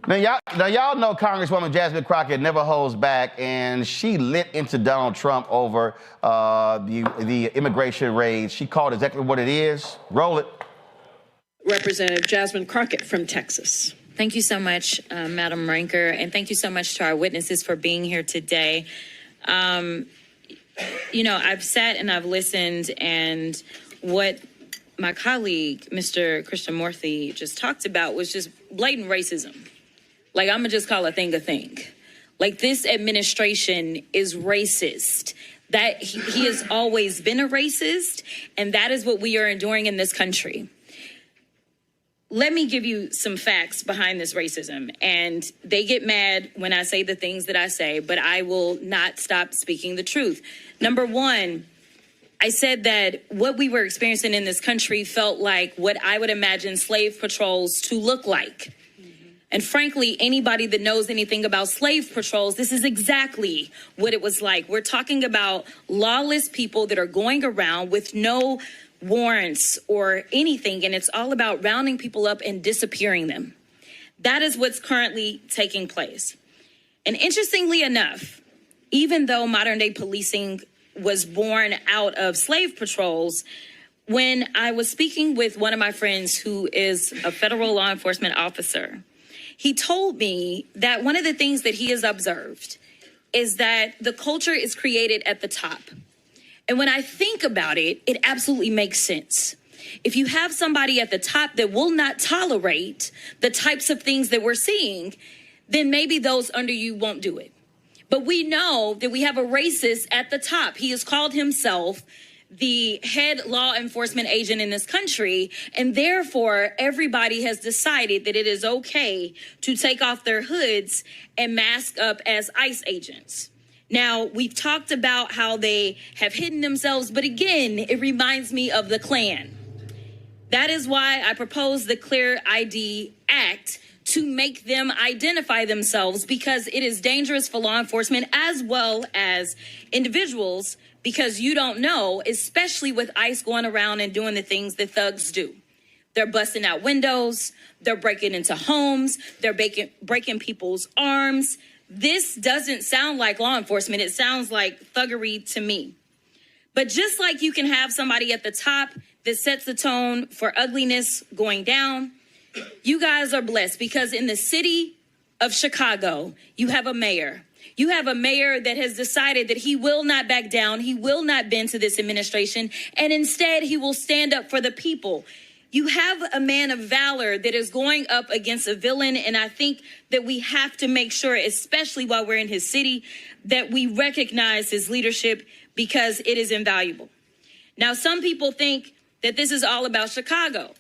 Now y'all know Congresswoman Jasmine Crockett never holds back, and she lit into Donald Trump over the immigration raids. She called exactly what it is. Roll it. Representative Jasmine Crockett from Texas. Thank you so much, Madam Ranker, and thank you so much to our witnesses for being here today. You know, I've sat and I've listened, and what my colleague, Mr. Krishnamurthy, just talked about was just blatant racism. Like, I'm gonna just call a thing a thing. Like, this administration is racist. That he has always been a racist, and that is what we are enduring in this country. Let me give you some facts behind this racism, and they get mad when I say the things that I say, but I will not stop speaking the truth. Number one, I said that what we were experiencing in this country felt like what I would imagine slave patrols to look like. And frankly, anybody that knows anything about slave patrols, this is exactly what it was like. We're talking about lawless people that are going around with no warrants or anything, and it's all about rounding people up and disappearing them. That is what's currently taking place. And interestingly enough, even though modern day policing was born out of slave patrols, when I was speaking with one of my friends who is a federal law enforcement officer, he told me that one of the things that he has observed is that the culture is created at the top. And when I think about it, it absolutely makes sense. If you have somebody at the top that will not tolerate the types of things that we're seeing, then maybe those under you won't do it. But we know that we have a racist at the top. He has called himself the head law enforcement agent in this country, and therefore everybody has decided that it is okay to take off their hoods and mask up as ICE agents. Now, we've talked about how they have hidden themselves, but again, it reminds me of the Klan. That is why I proposed the Clear ID Act, to make them identify themselves, because it is dangerous for law enforcement as well as individuals, because you don't know, especially with ICE going around and doing the things that thugs do. They're busting out windows, they're breaking into homes, they're breaking people's arms. This doesn't sound like law enforcement. It sounds like thuggery to me. But just like you can have somebody at the top that sets the tone for ugliness going down, you guys are blessed, because in the city of Chicago, you have a mayor. You have a mayor that has decided that he will not back down. He will not bend to this administration, and instead he will stand up for the people. You have a man of valor that is going up against a villain, and I think that we have to make sure, especially while we're in his city, that we recognize his leadership, because it is invaluable. Now, some people think that this is all about Chicago,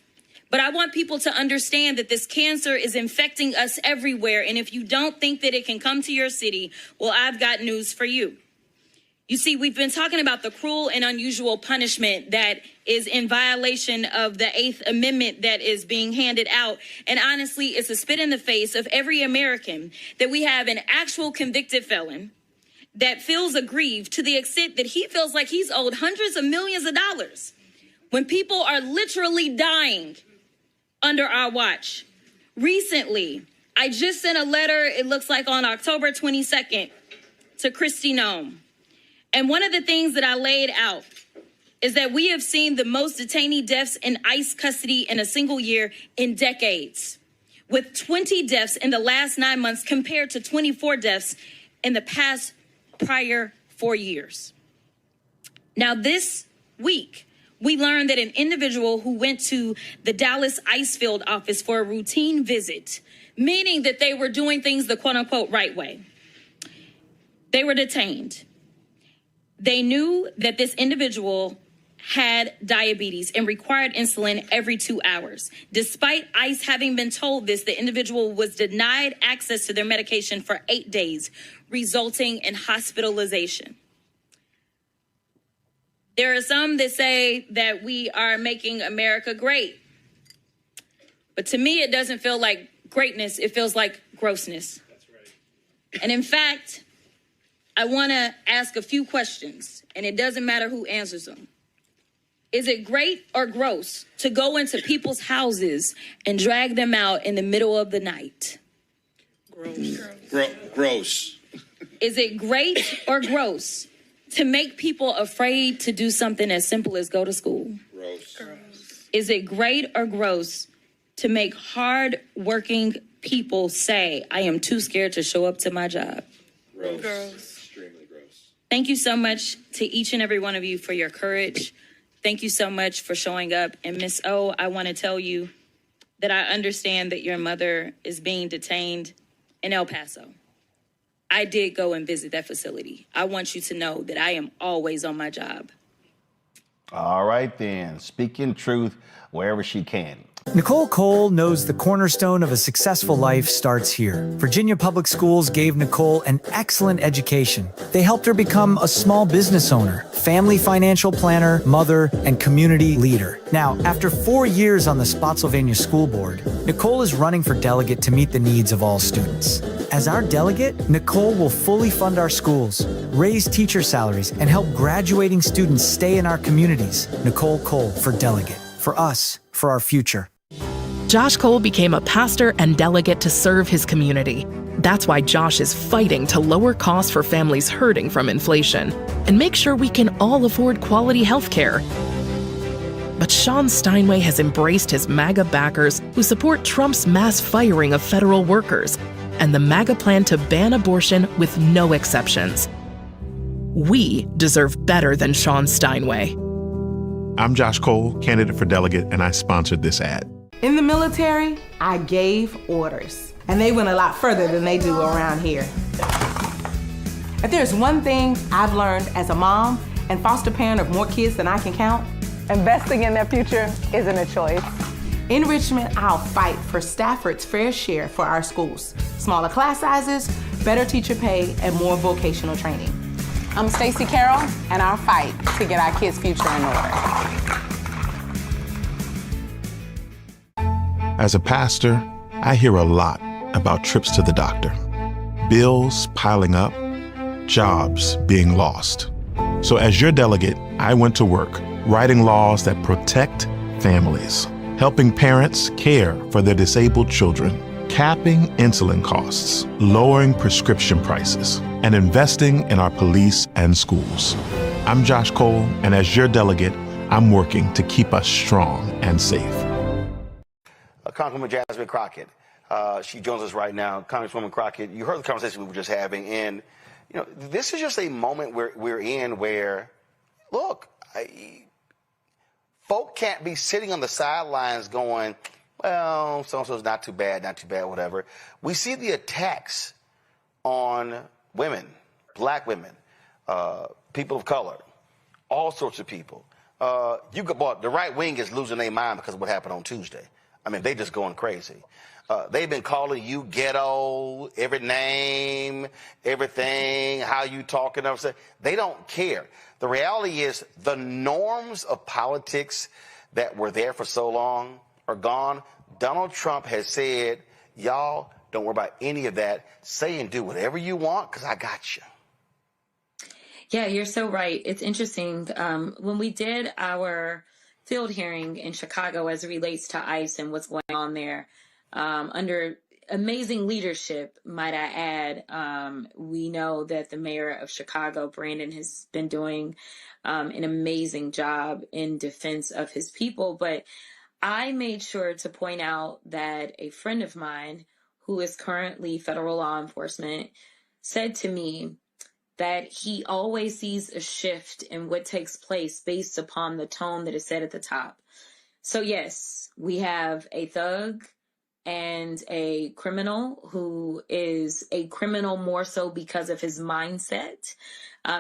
but I want people to understand that this cancer is infecting us everywhere, and if you don't think that it can come to your city, well, I've got news for you. You see, we've been talking about the cruel and unusual punishment that is in violation of the 8th Amendment that is being handed out. And honestly, it's a spit in the face of every American that we have an actual convicted felon that feels aggrieved to the extent that he feels like he's owed hundreds of millions of dollars when people are literally dying under our watch. Recently, I just sent a letter, it looks like on October 22nd, to Kristi Noem. And one of the things that I laid out is that we have seen the most detainee deaths in ICE custody in a single year in decades, with 20 deaths in the last 9 months compared to 24 deaths in the prior 4 years. Now, this week, we learned that an individual who went to the Dallas ICE field office for a routine visit, meaning that they were doing things the quote-unquote right way, they were detained. They knew that this individual had diabetes and required insulin every 2 hours. Despite ICE having been told this, the individual was denied access to their medication for 8 days, resulting in hospitalization. There are some that say that we are making America great. But to me, it doesn't feel like greatness. It feels like grossness. That's right. And in fact, I want to ask a few questions, and it doesn't matter who answers them. Is it great or gross to go into people's houses and drag them out in the middle of the night? Gross. Is it great or gross to make people afraid to do something as simple as go to school? Gross. Is it great or gross to make hard-working people say, I am too scared to show up to my job? Gross. Extremely gross. Thank you so much to each and every one of you for your courage. Thank you so much for showing up. And Miss O, I want to tell you that I understand that your mother is being detained in El Paso. I did go and visit that facility. I want you to know that I am always on my job. All right, then. Speaking truth wherever she can. Nicole Cole knows the cornerstone of a successful life starts here. Virginia Public Schools gave Nicole an excellent education. They helped her become a small business owner, family financial planner, mother, and community leader. Now, after 4 years on the Spotsylvania School Board, Nicole is running for delegate to meet the needs of all students. As our delegate, Nicole will fully fund our schools, raise teacher salaries, and help graduating students stay in our communities. Nicole Cole for delegate. For us, for our future. Josh Cole became a pastor and delegate to serve his community. That's why Josh is fighting to lower costs for families hurting from inflation and make sure we can all afford quality health care. But Sean Steinway has embraced his MAGA backers who support Trump's mass firing of federal workers and the MAGA plan to ban abortion with no exceptions. We deserve better than Sean Steinway. I'm Josh Cole, candidate for delegate, and I sponsored this ad. In the military, I gave orders, and they went a lot further than they do around here. If there's one thing I've learned as a mom and foster parent of more kids than I can count, investing in their future isn't a choice. In Richmond, I'll fight for Stafford's fair share for our schools. Smaller class sizes, better teacher pay, and more vocational training. I'm Stacey Carroll, and I'll fight to get our kids' future in order. As a pastor, I hear a lot about trips to the doctor, bills piling up, jobs being lost. So as your delegate, I went to work writing laws that protect families, helping parents care for their disabled children, capping insulin costs, lowering prescription prices, and investing in our police and schools. I'm Josh Cole, and as your delegate, I'm working to keep us strong and safe. Congresswoman Jasmine Crockett, she joins us right now. Congresswoman Crockett, you heard the conversation we were just having, and you know this is just a moment we're in where, look, folk can't be sitting on the sidelines going, well, so-and-so's not too bad, whatever. We see the attacks on women, black women, people of color, all sorts of people. The right wing is losing their mind because of what happened on Tuesday. I mean, they just going crazy. They've been calling you ghetto, every name, everything, how you talking. They don't care. The reality is the norms of politics that were there for so long are gone. Donald Trump has said, y'all don't worry about any of that. Say and do whatever you want because I got you. Yeah, you're so right. It's interesting. When we did our field hearing in Chicago as it relates to ICE and what's going on there, under amazing leadership, might I add, we know that the mayor of Chicago, Brandon, has been doing an amazing job in defense of his people. But I made sure to point out that a friend of mine who is currently federal law enforcement said to me that he always sees a shift in what takes place based upon the tone that is set at the top. So yes, we have a thug and a criminal who is a criminal more so because of his mindset.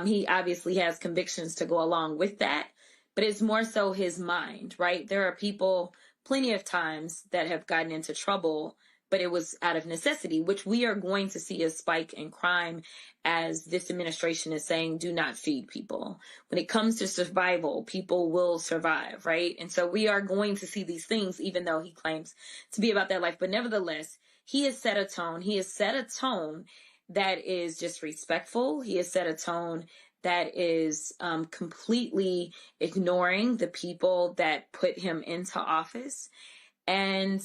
He obviously has convictions to go along with that, but it's more so his mind, right? There are people plenty of times that have gotten into trouble, but it was out of necessity, which we are going to see a spike in crime as this administration is saying, do not feed people. When it comes to survival, people will survive, right? And so we are going to see these things, even though he claims to be about that life. But nevertheless, he has set a tone. He has set a tone that is just respectful. He has set a tone that is completely ignoring the people that put him into office. And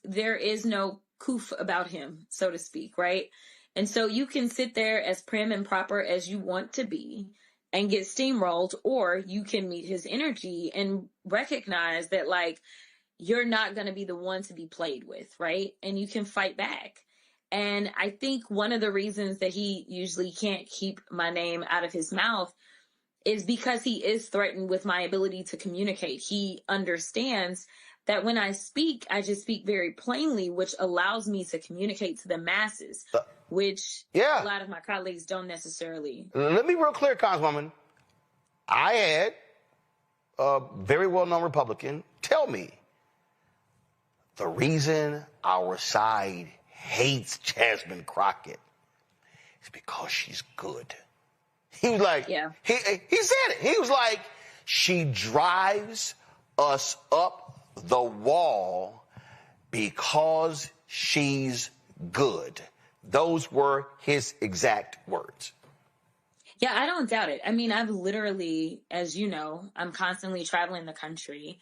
there is no coof about him, so to speak, right? And so you can sit there as prim and proper as you want to be and get steamrolled, or you can meet his energy and recognize that, like, you're not going to be the one to be played with, right? And you can fight back. And I think one of the reasons that he usually can't keep my name out of his mouth is because he is threatened with my ability to communicate. He understands that when I speak, I just speak very plainly, which allows me to communicate to the masses, which a lot of my colleagues don't necessarily. Let me be real clear, Congresswoman. I had a very well-known Republican tell me the reason our side hates Jasmine Crockett is because she's good. He was like, he said it. He was like, she drives us up the wall because she's good. Those were his exact words. Yeah, I don't doubt it. I mean, I've literally, as you know, I'm constantly traveling the country.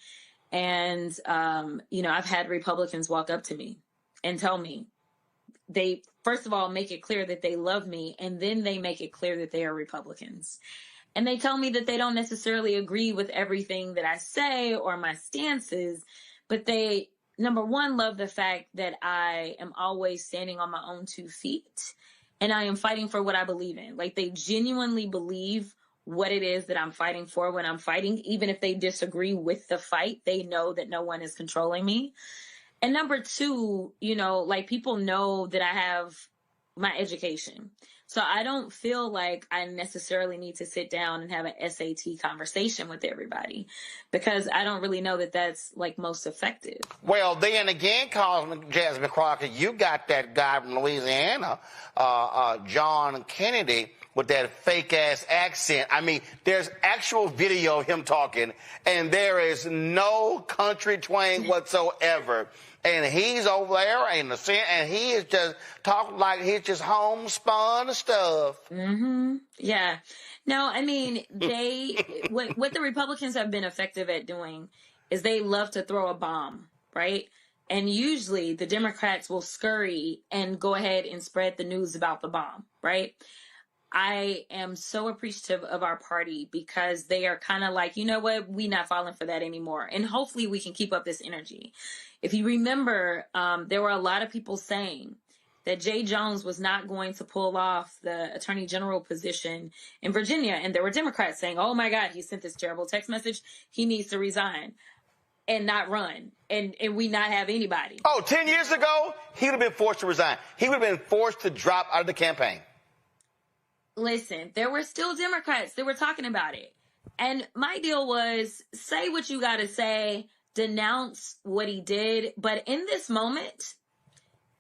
And, I've had Republicans walk up to me and tell me, they, first of all, make it clear that they love me, and then they make it clear that they are Republicans. And they tell me that they don't necessarily agree with everything that I say or my stances, but they, number one, love the fact that I am always standing on my own 2 feet, and I am fighting for what I believe in. Like, they genuinely believe what it is that I'm fighting for when I'm fighting. Even if they disagree with the fight, they know that no one is controlling me. And number two, people know that I have my education. So I don't feel like I necessarily need to sit down and have an SAT conversation with everybody, because I don't really know that that's like most effective. Well, then again, Jasmine Crockett, you got that guy from Louisiana, John Kennedy, with that fake ass accent. I mean, there's actual video of him talking, and there is no country twang whatsoever. And he's over there and he is just talking like he's just homespun stuff. Mm-hmm. Yeah. No, I mean, what the Republicans have been effective at doing is they love to throw a bomb, right? And usually the Democrats will scurry and go ahead and spread the news about the bomb, right? I am so appreciative of our party because they are kind of like, you know what, we're not falling for that anymore. And hopefully we can keep up this energy. If you remember, there were a lot of people saying that Jay Jones was not going to pull off the attorney general position in Virginia. And there were Democrats saying, oh my God, he sent this terrible text message. He needs to resign and not run and we not have anybody. Oh, 10 years ago, he would have been forced to resign. He would have been forced to drop out of the campaign. Listen, there were still Democrats that were talking about it. And my deal was, say what you got to say, denounce what he did. But in this moment,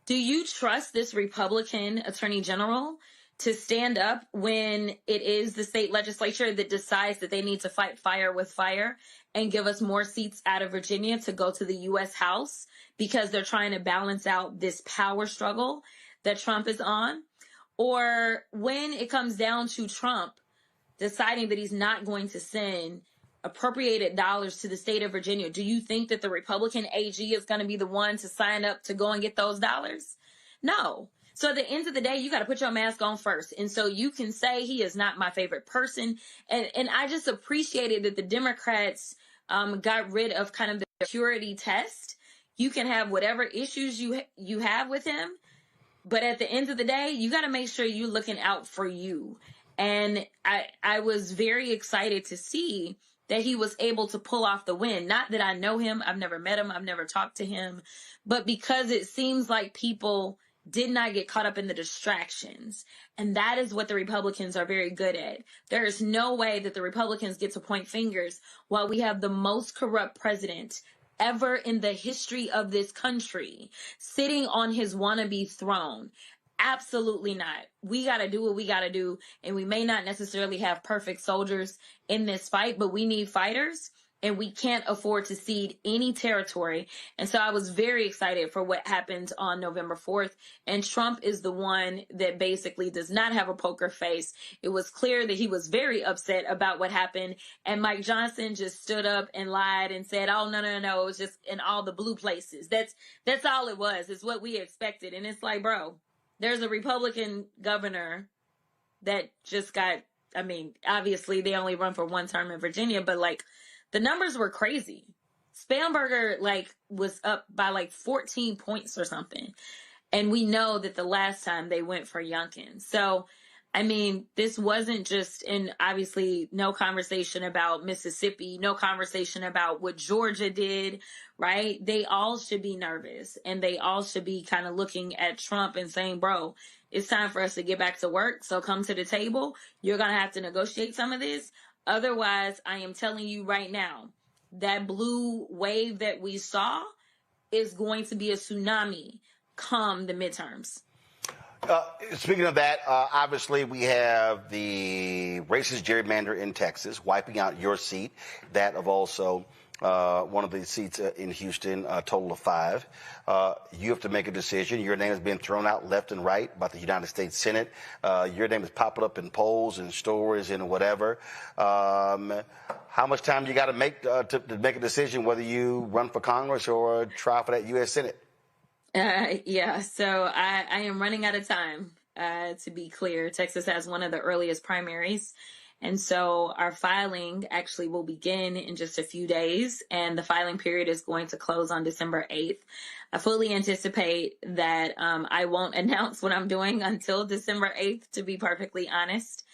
do you trust this Republican attorney general to stand up when it is the state legislature that decides that they need to fight fire with fire and give us more seats out of Virginia to go to the U.S. House because they're trying to balance out this power struggle that Trump is on? Or when it comes down to Trump deciding that he's not going to send appropriated dollars to the state of Virginia, do you think that the Republican AG is going to be the one to sign up to go and get those dollars? No. So at the end of the day, you got to put your mask on first. And so you can say he is not my favorite person. And I just appreciated that the Democrats got rid of kind of the purity test. You can have whatever issues you have with him. But at the end of the day, you got to make sure you're looking out for you. And I was very excited to see that he was able to pull off the win. Not that I know him. I've never met him. I've never talked to him. But because it seems like people did not get caught up in the distractions. And that is what the Republicans are very good at. There is no way that the Republicans get to point fingers while we have the most corrupt president ever in the history of this country sitting on his wannabe throne. Absolutely not. We got to do what we got to do. And we may not necessarily have perfect soldiers in this fight, but we need fighters. and we can't afford to cede any territory. And so I was very excited for what happened on November 4th. And Trump is the one that basically does not have a poker face. It was clear that he was very upset about what happened. And Mike Johnson just stood up and lied and said, oh, no, it was just in all the blue places. That's all it was. It's what we expected. And it's like, bro, there's a Republican governor that just got, I mean, obviously they only run for one term in Virginia, but like, the numbers were crazy. Spamberger was up by 14 points or something. And we know that the last time they went for Youngkin. So, I mean, this wasn't just, and obviously no conversation about Mississippi, no conversation about what Georgia did, right? They all should be nervous, and they all should be kind of looking at Trump and saying, bro, it's time for us to get back to work. So come to the table. You're going to have to negotiate some of this. Otherwise, I am telling you right now, that blue wave that we saw is going to be a tsunami come the midterms. Speaking of that, obviously we have the racist gerrymander in Texas wiping out your seat, that of also one of the seats in Houston, a total of 5. You have to make a decision. Your name has been thrown out left and right by the United States Senate. Your name is popping up in polls and stories and whatever. How much time do you got to make a decision whether you run for Congress or try for that U.S. Senate? Yeah, so I am running out of time, to be clear. Texas has one of the earliest primaries. And so our filing actually will begin in just a few days, and the filing period is going to close on December 8th. I fully anticipate that I won't announce what I'm doing until December 8th, to be perfectly honest.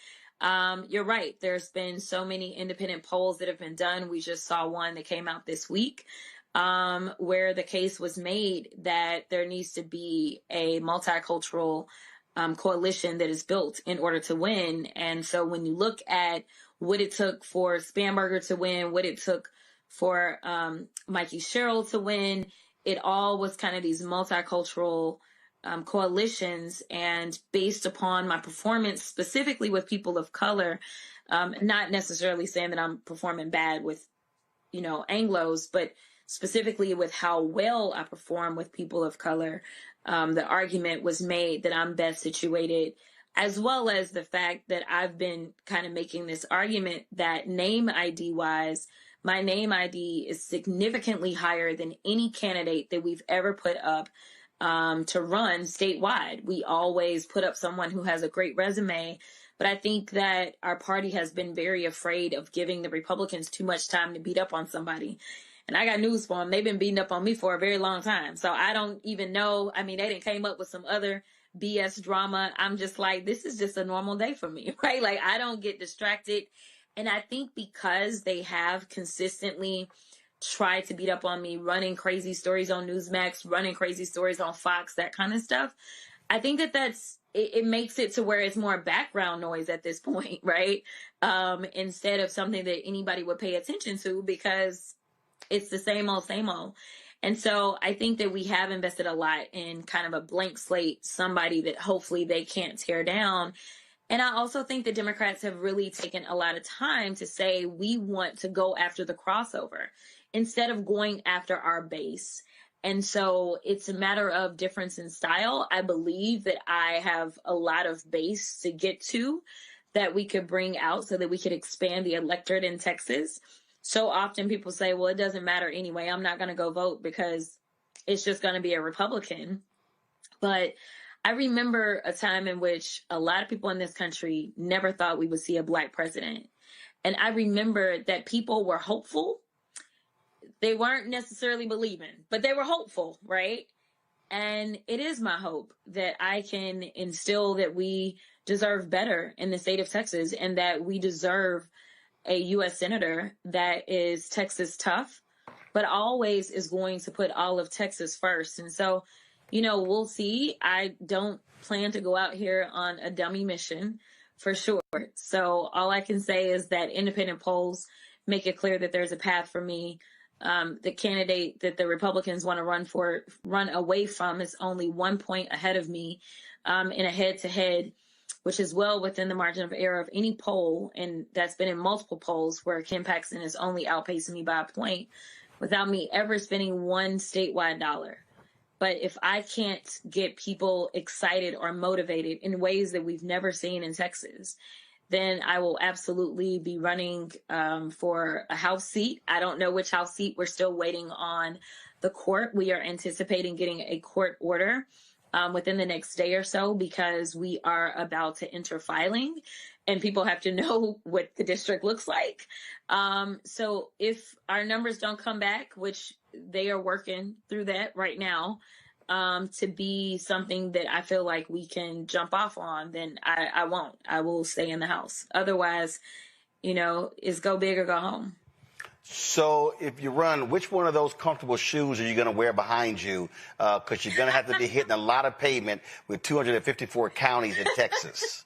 You're right. There's been so many independent polls that have been done. We just saw one that came out this week where the case was made that there needs to be a multicultural coalition that is built in order to win. And so when you look at what it took for Spamberger to win, what it took for Mikey Sherrill to win, it all was kind of these multicultural coalitions. And based upon my performance, specifically with people of color, not necessarily saying that I'm performing bad with, Anglos, but specifically with how well I perform with people of color, the argument was made that I'm best situated, as well as the fact that I've been kind of making this argument that name ID wise, my name ID is significantly higher than any candidate that we've ever put up to run statewide. We always put up someone who has a great resume, but I think that our party has been very afraid of giving the Republicans too much time to beat up on somebody. And I got news for them. They've been beating up on me for a very long time. So I don't even know. I mean, they didn't came up with some other BS drama. I'm just like, this is just a normal day for me, right? Like, I don't get distracted. And I think because they have consistently tried to beat up on me, running crazy stories on Newsmax, running crazy stories on Fox, that kind of stuff, I think that it makes it to where it's more background noise at this point, right? Instead of something that anybody would pay attention to, because it's the same old, same old. And so I think that we have invested a lot in kind of a blank slate, somebody that hopefully they can't tear down. And I also think the Democrats have really taken a lot of time to say, we want to go after the crossover instead of going after our base. And so it's a matter of difference in style. I believe that I have a lot of base to get to that we could bring out so that we could expand the electorate in Texas. So often people say, well, it doesn't matter anyway. I'm not going to go vote because it's just going to be a Republican. But I remember a time in which a lot of people in this country never thought we would see a Black president. And I remember that people were hopeful. They weren't necessarily believing, but they were hopeful, right? And it is my hope that I can instill that we deserve better in the state of Texas, and that we deserve a U.S. senator that is Texas tough, but always is going to put all of Texas first. And so, we'll see. I don't plan to go out here on a dummy mission for sure. So all I can say is that independent polls make it clear that there's a path for me. The candidate that the Republicans want to run away from is only 1 point ahead of me in a head-to-head. which is well within the margin of error of any poll, and that's been in multiple polls where Ken Paxton is only outpacing me by a point without me ever spending one statewide dollar. But if I can't get people excited or motivated in ways that we've never seen in Texas, then I will absolutely be running for a House seat. I don't know which House seat. We're still waiting on the court. We are anticipating getting a court order within the next day or so, because we are about to enter filing and people have to know what the district looks like. So if our numbers don't come back, which they are working through that right now, to be something that I feel like we can jump off on, then I won't. I will stay in the House. Otherwise, it's go big or go home. So if you run, which one of those comfortable shoes are you going to wear behind you? Because you're going to have to be hitting a lot of pavement with 254 counties in Texas.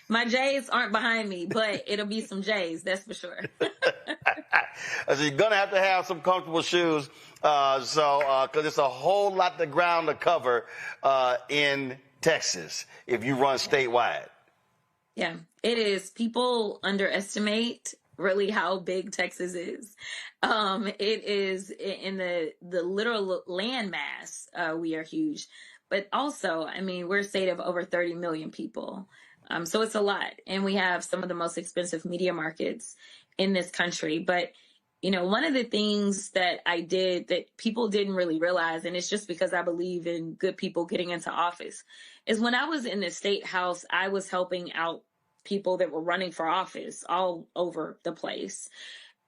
My J's aren't behind me, but it'll be some J's, that's for sure. So you're going to have some comfortable shoes. Because it's a whole lot of ground to cover in Texas if you run statewide. Yeah, it is. People underestimate really how big Texas is. It is in the literal land mass. We are huge, but also, we're a state of over 30 million people. So it's a lot. And we have some of the most expensive media markets in this country. But, one of the things that I did that people didn't really realize, and it's just because I believe in good people getting into office, is when I was in the state house, I was helping out people that were running for office all over the place.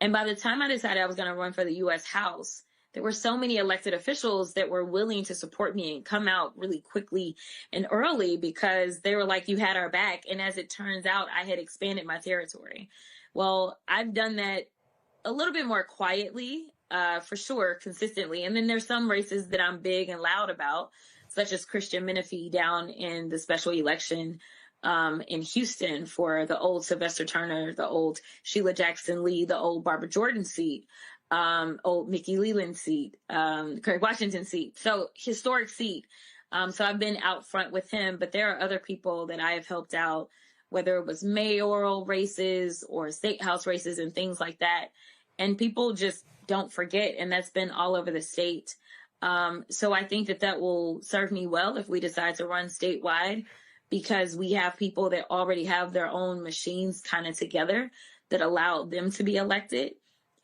And by the time I decided I was going to run for the U.S. House, there were so many elected officials that were willing to support me and come out really quickly and early because they were like, you had our back. And as it turns out, I had expanded my territory. Well, I've done that a little bit more quietly, for sure, consistently. And then there's some races that I'm big and loud about, such as Christian Menifee down in the special election in Houston for the old Sylvester Turner, the old Sheila Jackson Lee, the old Barbara Jordan seat, old Mickey Leland seat, Craig Washington seat. So historic seat. So I've been out front with him, but there are other people that I have helped out, whether it was mayoral races or state house races and things like that. And people just don't forget. And that's been all over the state. So I think that will serve me well if we decide to run statewide, because we have people that already have their own machines kind of together that allow them to be elected.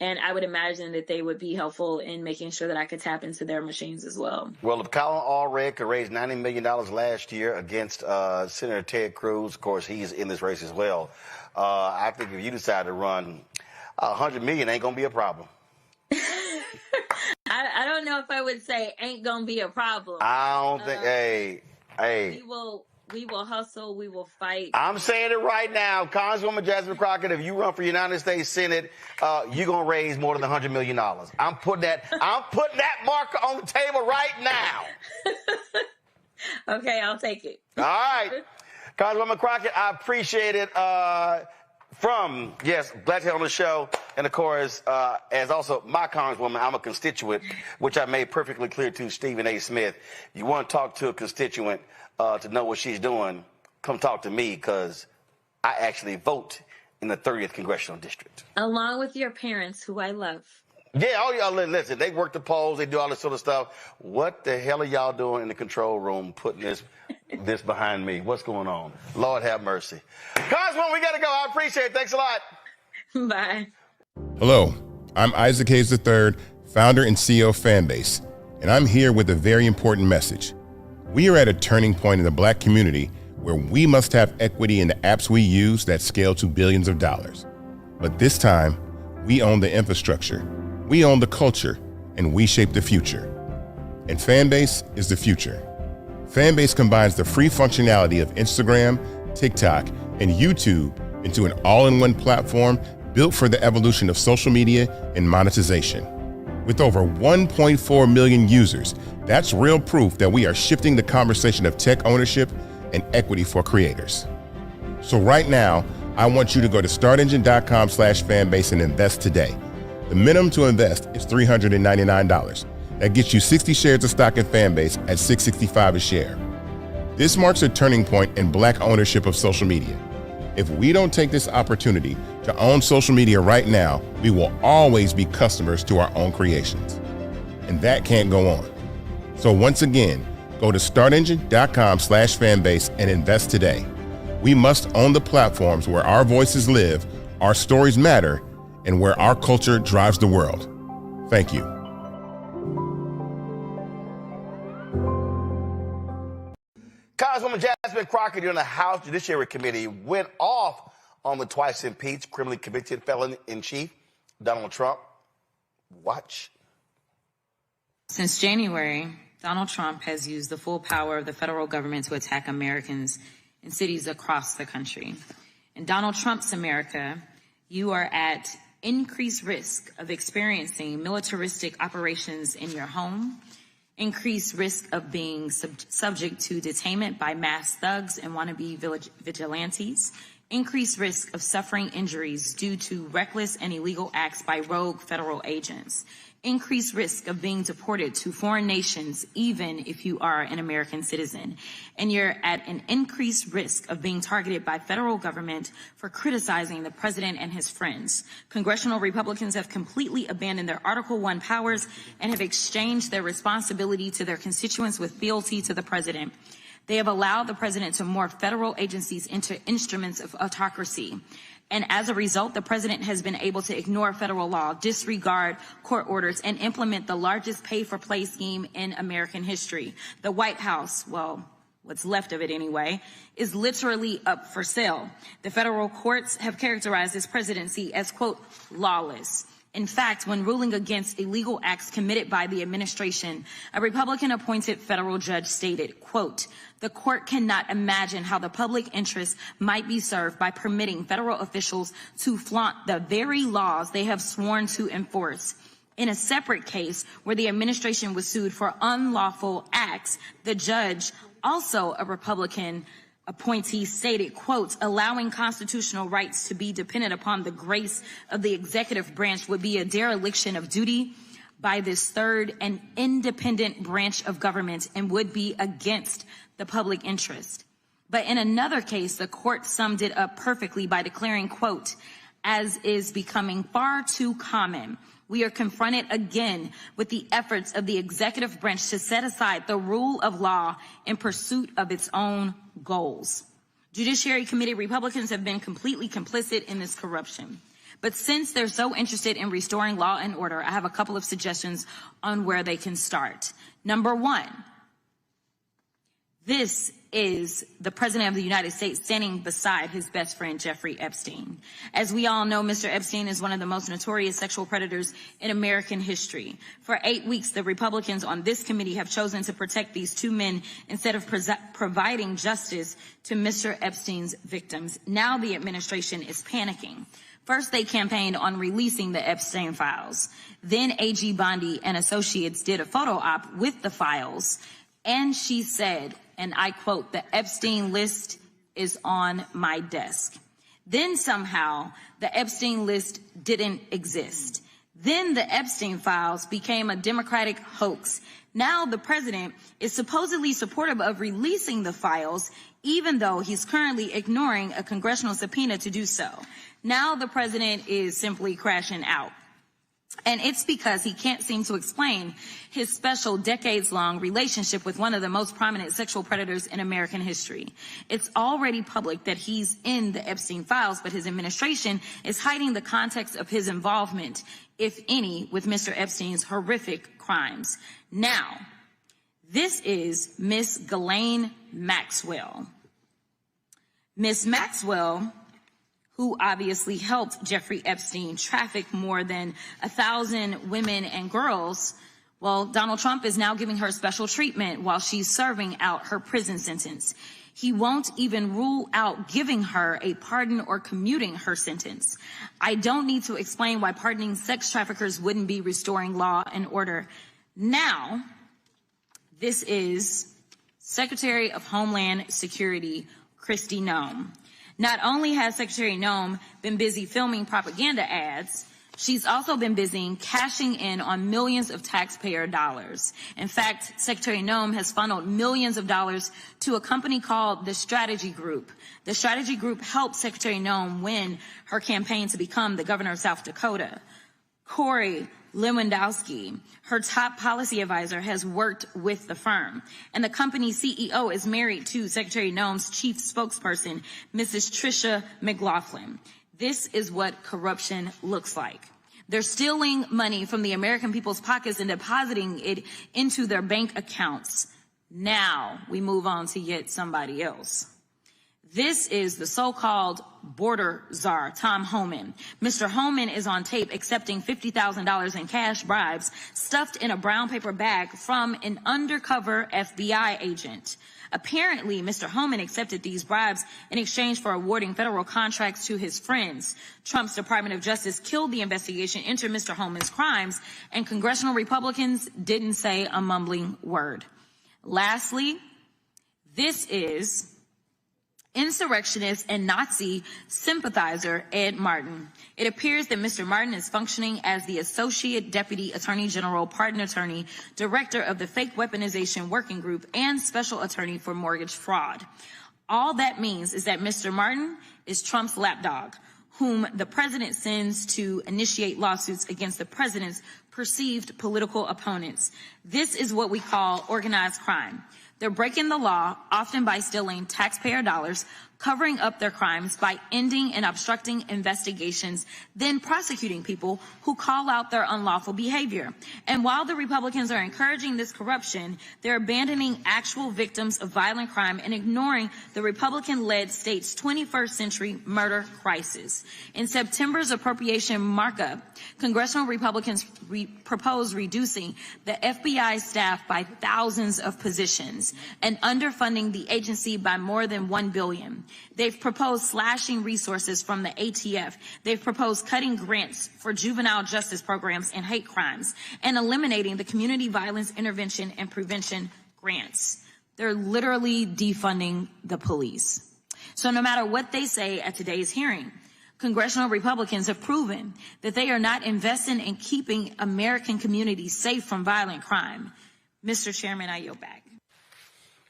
And I would imagine that they would be helpful in making sure that I could tap into their machines as well. Well, if Colin Allred could raise $90 million last year against Senator Ted Cruz, of course, he's in this race as well. I think if you decide to run, $100 million ain't going to be a problem. I don't know if I would say ain't going to be a problem. I don't think, hey. We will hustle. We will fight. I'm saying it right now. Congresswoman Jasmine Crockett, if you run for United States Senate, you're going to raise more than $100 million. I'm putting that marker on the table right now. Okay, I'll take it. All right. Congresswoman Crockett, I appreciate it. Glad to have on the show. And, of course, as also my Congresswoman, I'm a constituent, which I made perfectly clear to Stephen A. Smith. If you want to talk to a constituent to know what she's doing, come talk to me, because I actually vote in the 30th Congressional District. Along with your parents, who I love. Yeah, all y'all, listen, they work the polls, they do all this sort of stuff. What the hell are y'all doing in the control room putting this behind me? What's going on? Lord have mercy. Congresswoman, we got to go. I appreciate it. Thanks a lot. Bye. Hello, I'm Isaac Hayes III, founder and CEO of Fanbase, and I'm here with a very important message. We are at a turning point in the Black community where we must have equity in the apps we use that scale to billions of dollars. But this time, we own the infrastructure, we own the culture, and we shape the future. And Fanbase is the future. Fanbase combines the free functionality of Instagram, TikTok, and YouTube into an all-in-one platform built for the evolution of social media and monetization. With over 1.4 million users, that's real proof that we are shifting the conversation of tech ownership and equity for creators. So right now, I want you to go to startengine.com/fanbase and invest today. The minimum to invest is $399. That gets you 60 shares of stock in Fanbase at $665 a share. This marks a turning point in Black ownership of social media. If we don't take this opportunity to own social media right now, we will always be customers to our own creations. And that can't go on. So once again, go to startengine.com/fanbase and invest today. We must own the platforms where our voices live, our stories matter, and where our culture drives the world. Thank you. Congresswoman Jasmine Crockett on the House Judiciary Committee went off on the twice impeached, criminally convicted felon-in-chief, Donald Trump. Watch. Since January, Donald Trump has used the full power of the federal government to attack Americans in cities across the country. In Donald Trump's America, you are at increased risk of experiencing militaristic operations in your home, increased risk of being subject to detainment by mass thugs and wannabe vigilantes, increased risk of suffering injuries due to reckless and illegal acts by rogue federal agents, increased risk of being deported to foreign nations even if you are an American citizen, and you're at an increased risk of being targeted by federal government for criticizing the president and his friends. Congressional Republicans have completely abandoned their Article I powers and have exchanged their responsibility to their constituents with fealty to the president. They have allowed the president to morph federal agencies into instruments of autocracy. And as a result, the president has been able to ignore federal law, disregard court orders, and implement the largest pay-for-play scheme in American history. The White House, well, what's left of it anyway, is literally up for sale. The federal courts have characterized this presidency as, quote, lawless. In fact, when ruling against illegal acts committed by the administration, a Republican-appointed federal judge stated, quote, the court cannot imagine how the public interest might be served by permitting federal officials to flaunt the very laws they have sworn to enforce. In a separate case where the administration was sued for unlawful acts, the judge, also a Republican appointee, stated, quote, allowing constitutional rights to be dependent upon the grace of the executive branch would be a dereliction of duty by this third and independent branch of government and would be against the public interest. But in another case, the court summed it up perfectly by declaring, quote, as is becoming far too common, we are confronted again with the efforts of the executive branch to set aside the rule of law in pursuit of its own goals. Judiciary Committee Republicans have been completely complicit in this corruption. But since they're so interested in restoring law and order, I have a couple of suggestions on where they can start. Number one, this is the President of the United States standing beside his best friend, Jeffrey Epstein. As we all know, Mr. Epstein is one of the most notorious sexual predators in American history. For 8 weeks, the Republicans on this committee have chosen to protect these two men instead of providing justice to Mr. Epstein's victims. Now the administration is panicking. First, they campaigned on releasing the Epstein files. Then AG Bondi and associates did a photo op with the files. And she said, and I quote, the Epstein list is on my desk. Then somehow the Epstein list didn't exist. Then the Epstein files became a Democratic hoax. Now the president is supposedly supportive of releasing the files, even though he's currently ignoring a congressional subpoena to do so. Now the president is simply crashing out. And it's because he can't seem to explain his special decades-long relationship with one of the most prominent sexual predators in American history. It's already public that he's in the Epstein files, but his administration is hiding the context of his involvement, if any, with Mr. Epstein's horrific crimes. Now, this is Miss Ghislaine Maxwell. Miss Maxwell, who obviously helped Jeffrey Epstein traffic more than 1,000 women and girls, well, Donald Trump is now giving her special treatment while she's serving out her prison sentence. He won't even rule out giving her a pardon or commuting her sentence. I don't need to explain why pardoning sex traffickers wouldn't be restoring law and order. Now, this is Secretary of Homeland Security, Kristi Noem. Not only has Secretary Noem been busy filming propaganda ads, She's also been busy cashing in on millions of taxpayer dollars. In fact, Secretary Noem has funneled millions of dollars to a company called the Strategy Group. The Strategy Group helped Secretary Noem win her campaign to become the governor of South Dakota. Corey Lewandowski, her top policy advisor, has worked with the firm. And the company's CEO is married to Secretary Noem's chief spokesperson, Mrs. Tricia McLaughlin. This is what corruption looks like. They're stealing money from the American people's pockets and depositing it into their bank accounts. Now we move on to yet somebody else. This is the so-called border czar, Tom Homan. Mr. Homan is on tape accepting $50,000 in cash bribes stuffed in a brown paper bag from an undercover FBI agent. Apparently, Mr. Homan accepted these bribes in exchange for awarding federal contracts to his friends. Trump's Department of Justice killed the investigation into Mr. Homan's crimes, and congressional Republicans didn't say a mumbling word. Lastly, this is insurrectionist and Nazi sympathizer Ed Martin. It appears that Mr. Martin is functioning as the Associate Deputy Attorney General, Pardon Attorney, Director of the Fake Weaponization Working Group, and Special Attorney for Mortgage Fraud. All that means is that Mr. Martin is Trump's lapdog, whom the president sends to initiate lawsuits against the president's perceived political opponents. This is what we call organized crime. They're breaking the law, often by stealing taxpayer dollars, covering up their crimes by ending and obstructing investigations, then prosecuting people who call out their unlawful behavior. And while the Republicans are encouraging this corruption, they're abandoning actual victims of violent crime and ignoring the Republican-led state's 21st century murder crisis. In September's appropriation markup, congressional Republicans proposed reducing the FBI staff by thousands of positions and underfunding the agency by more than $1 billion. They've proposed slashing resources from the ATF. They've proposed cutting grants for juvenile justice programs and hate crimes and eliminating the community violence intervention and prevention grants. They're literally defunding the police. So no matter what they say at today's hearing, congressional Republicans have proven that they are not investing in keeping American communities safe from violent crime. Mr. Chairman, I yield back.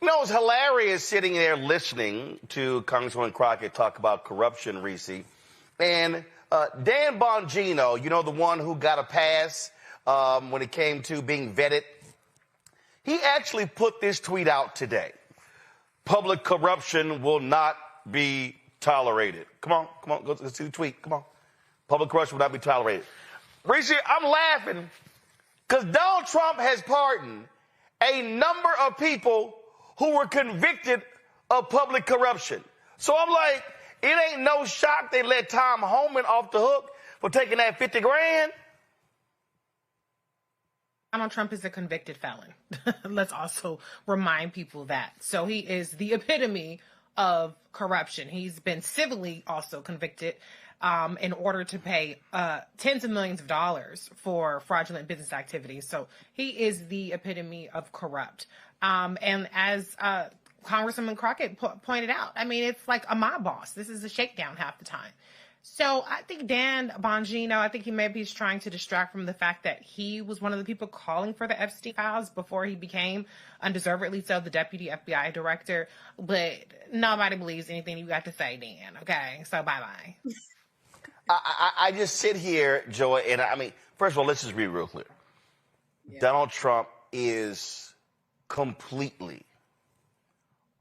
You know, it's hilarious sitting there listening to Congresswoman Crockett talk about corruption, Reese. And Dan Bongino, you know, the one who got a pass when it came to being vetted, he actually put this tweet out today. Public corruption will not be tolerated. Come on, go see the tweet. Come on. Public corruption will not be tolerated. Reese, I'm laughing because Donald Trump has pardoned a number of people who were convicted of public corruption. So I'm like, it ain't no shock they let Tom Homan off the hook for taking that 50 grand. Donald Trump is a convicted felon. Let's also remind people that. So he is the epitome of corruption. He's been civilly also convicted in order to pay tens of millions of dollars for fraudulent business activities. So he is the epitome of corrupt. And as Congresswoman Crockett pointed out, I mean, it's like a mob boss. This is a shakedown half the time. So I think Dan Bongino, I think he maybe is trying to distract from the fact that he was one of the people calling for the Epstein files before he became, undeservedly so, the deputy FBI director. But nobody believes anything you got to say, Dan. Okay, so bye-bye. I just sit here, Joy, and I mean, first of all, let's just be real clear. Yeah. Donald Trump is completely,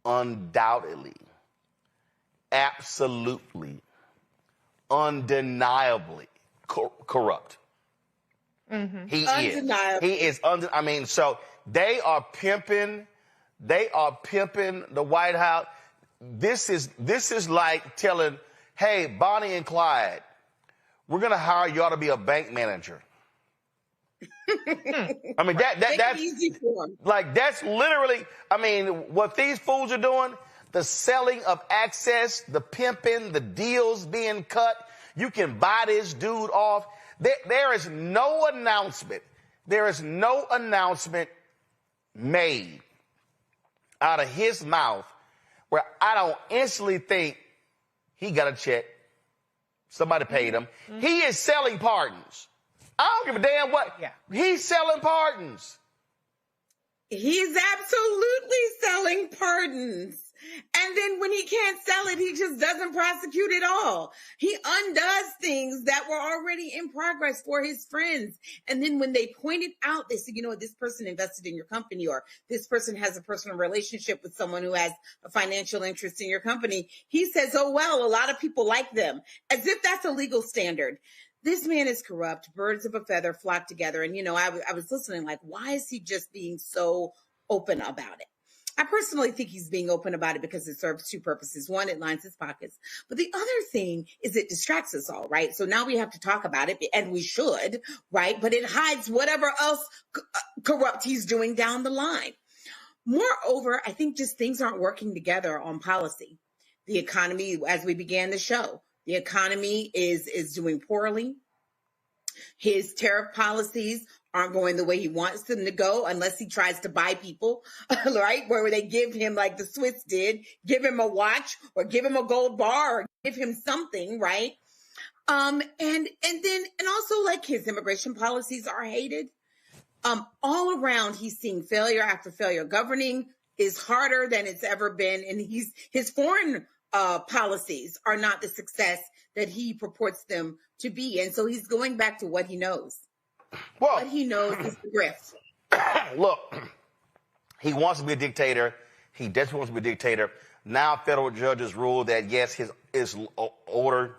undoubtedly, absolutely, undeniably corrupt. Mm-hmm. He is. I mean, so they are pimping the White House. This is like telling, hey, Bonnie and Clyde, we're going to hire y'all to be a bank manager. I mean, that's easy for them. Like, that's literally, I mean, what these fools are doing, the selling of access, the pimping, the deals being cut. You can buy this dude off. There is no announcement. There is no announcement made out of his mouth where I don't instantly think he got a check. Somebody paid him. He is selling pardons. I don't give a damn what. Yeah. He's selling pardons. He's absolutely selling pardons. And then when he can't sell it, he just doesn't prosecute at all. He undoes things that were already in progress for his friends. And then when they point it out, they say, you know what, this person invested in your company, or this person has a personal relationship with someone who has a financial interest in your company. He says, oh, well, a lot of people like them, as if that's a legal standard. This man is corrupt. Birds of a feather flock together. And, you know, I was listening like, why is he just being so open about it? I personally think he's being open about it because it serves two purposes. One, it lines his pockets. But the other thing is it distracts us all, right? So now we have to talk about it, and we should, right? But it hides whatever else corrupt he's doing down the line. Moreover, I think just things aren't working together on policy. The economy, as we began the show, the economy is doing poorly. His tariff policies aren't going the way he wants them to go unless he tries to buy people, right? Where they give him, like the Swiss did, give him a watch or give him a gold bar or give him something, right? And also like his immigration policies are hated. All around, he's seeing failure after failure. Governing is harder than it's ever been. And his foreign policies are not the success that he purports them to be. And so he's going back to what he knows. Well, what he knows is the grift. Look, he wants to be a dictator. He desperately wants to be a dictator. Now federal judges ruled that, yes, his order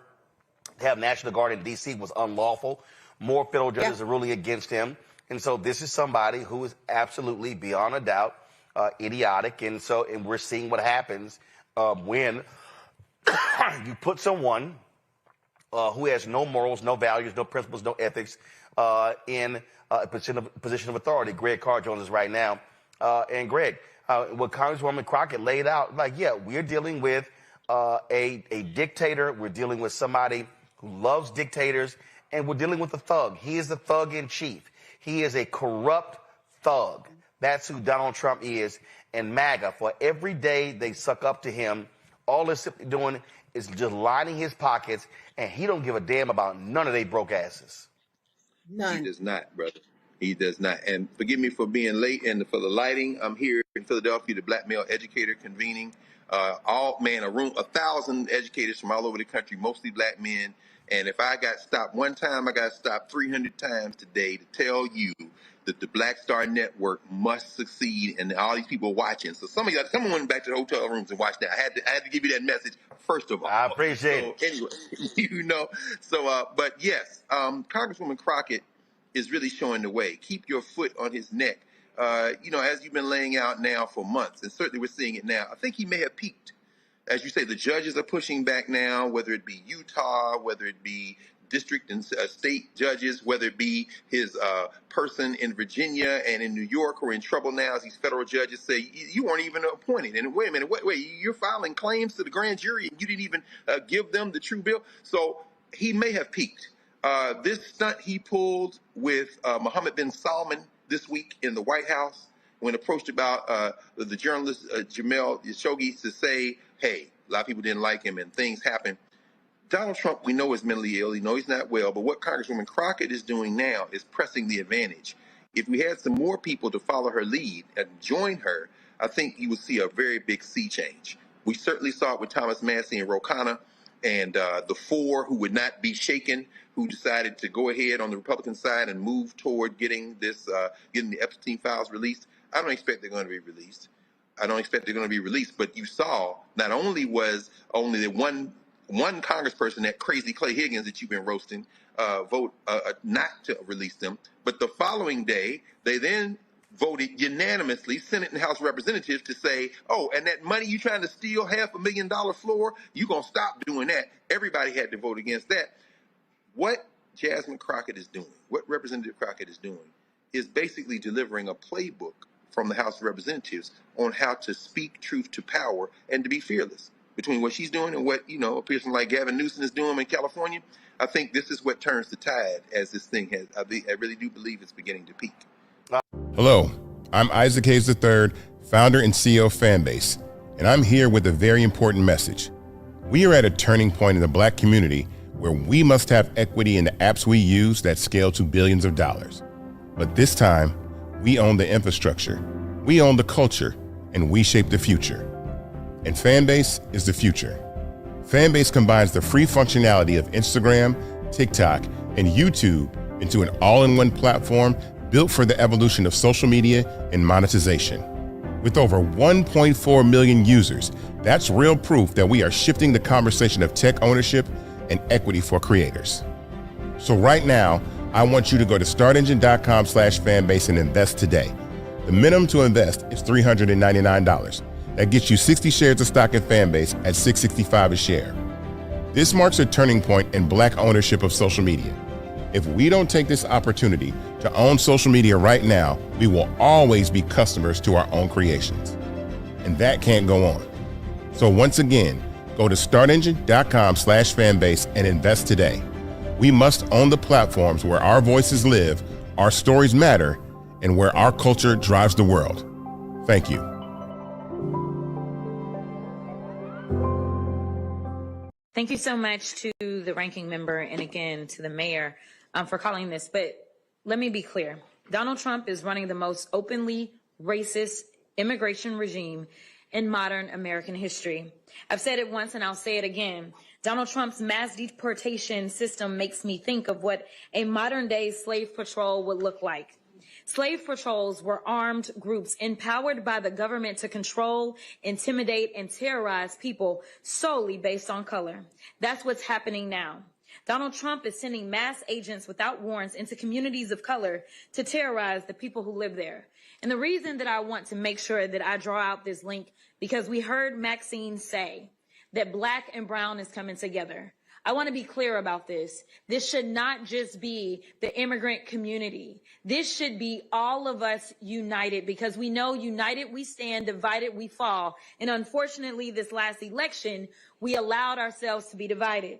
to have National Guard in D.C. was unlawful. More federal judges are ruling against him. And so this is somebody who is absolutely, beyond a doubt, idiotic. And we're seeing what happens when you put someone who has no morals, no values, no principles, no ethics in a position of authority. Greg Carr joins us right now. And Greg, what Congresswoman Crockett laid out, like, yeah, we're dealing with a dictator. We're dealing with somebody who loves dictators, and we're dealing with a thug. He is the thug in chief. He is a corrupt thug. That's who Donald Trump is. And MAGA, for every day they suck up to him, all they're simply doing is just lining his pockets, and he don't give a damn about none of they broke asses. None. He does not, brother. He does not. And forgive me for being late and for the lighting. I'm here in Philadelphia, the Black Male Educator convening. A room, 1,000 educators from all over the country, mostly black men. And if I got stopped one time, I got stopped 300 times today to tell you that the Black Star Network must succeed, and all these people watching. So some of y'all, come on back to the hotel rooms and watch that. I had to give you that message first of all. I appreciate it. Anyway, you know. So, but yes, Congresswoman Crockett is really showing the way. Keep your foot on his neck. You know, as you've been laying out now for months, and certainly we're seeing it now. I think he may have peaked. As you say, the judges are pushing back now, whether it be Utah, whether it be district and state judges, whether it be his person in Virginia and in New York who are in trouble now as these federal judges say, you weren't even appointed. And wait a minute, wait, you're filing claims to the grand jury and you didn't even give them the true bill? So he may have peaked. This stunt he pulled with Mohammed bin Salman this week in the White House, when approached about the journalist Jamal Khashoggi to say, hey, a lot of people didn't like him and things happened. Donald Trump, we know, is mentally ill. We know he's not well. But what Congresswoman Crockett is doing now is pressing the advantage. If we had some more people to follow her lead and join her, I think you would see a very big sea change. We certainly saw it with Thomas Massey and Ro Khanna and the four who would not be shaken, who decided to go ahead on the Republican side and move toward getting getting the Epstein files released. I don't expect they're going to be released. But you saw not only was only the one congressperson, that crazy Clay Higgins that you've been roasting, vote not to release them, but the following day they then voted unanimously, Senate and House Representatives, to say, oh, and that money you trying to steal, $500,000 floor, you gonna stop doing that. Everybody had to vote against that. What Jasmine Crockett is doing, what Representative Crockett is doing, is basically delivering a playbook from the House of Representatives on how to speak truth to power and to be fearless. Between what she's doing and what, a person like Gavin Newsom is doing in California, I think this is what turns the tide as this thing has. I really do believe it's beginning to peak. Hello, I'm Isaac Hayes III, founder and CEO of Fanbase, and I'm here with a very important message. We are at a turning point in the Black community where we must have equity in the apps we use that scale to billions of dollars. But this time, we own the infrastructure, we own the culture, and we shape the future. And Fanbase is the future. Fanbase combines the free functionality of Instagram, TikTok, and YouTube into an all-in-one platform built for the evolution of social media and monetization. With over 1.4 million users, that's real proof that we are shifting the conversation of tech ownership and equity for creators. So right now, I want you to go to startengine.com/fanbase and invest today. The minimum to invest is $399. That gets you 60 shares of stock in Fanbase at $665 a share. This marks a turning point in Black ownership of social media. If we don't take this opportunity to own social media right now, we will always be customers to our own creations. And that can't go on. So once again, go to startengine.com/fanbase and invest today. We must own the platforms where our voices live, our stories matter, and where our culture drives the world. Thank you. Thank you so much to the ranking member and again to the mayor for calling this. But let me be clear. Donald Trump is running the most openly racist immigration regime in modern American history. I've said it once and I'll say it again. Donald Trump's mass deportation system makes me think of what a modern day slave patrol would look like. Slave patrols were armed groups empowered by the government to control, intimidate, and terrorize people solely based on color. That's what's happening now. Donald Trump is sending mass agents without warrants into communities of color to terrorize the people who live there. And the reason that I want to make sure that I draw out this link, because we heard Maxine say that Black and brown is coming together. I want to be clear about this. This should not just be the immigrant community. This should be all of us united, because we know united we stand, divided we fall. And unfortunately, this last election, we allowed ourselves to be divided.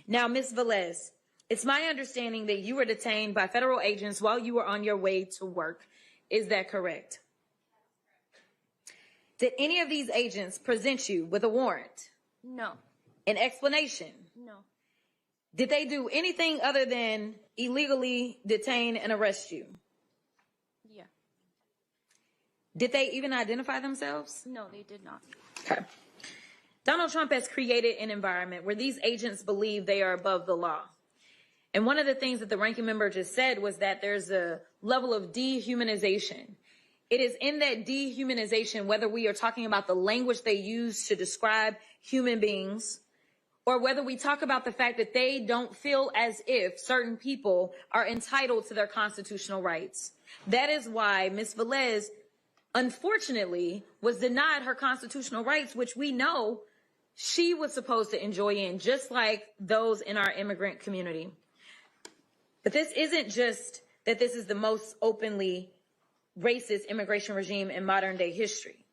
Now, Ms. Velez, it's my understanding that you were detained by federal agents while you were on your way to work. Is that correct? Did any of these agents present you with a warrant? No. An explanation? No. Did they do anything other than illegally detain and arrest you? Yeah. Did they even identify themselves? No, they did not. Okay. Donald Trump has created an environment where these agents believe they are above the law. And one of the things that the ranking member just said was that there's a level of dehumanization. It is in that dehumanization, whether we are talking about the language they use to describe human beings, or whether we talk about the fact that they don't feel as if certain people are entitled to their constitutional rights. That is why Ms. Velez, unfortunately, was denied her constitutional rights, which we know she was supposed to enjoy in, just like those in our immigrant community. But this isn't just that this is the most openly racist immigration regime in modern day history.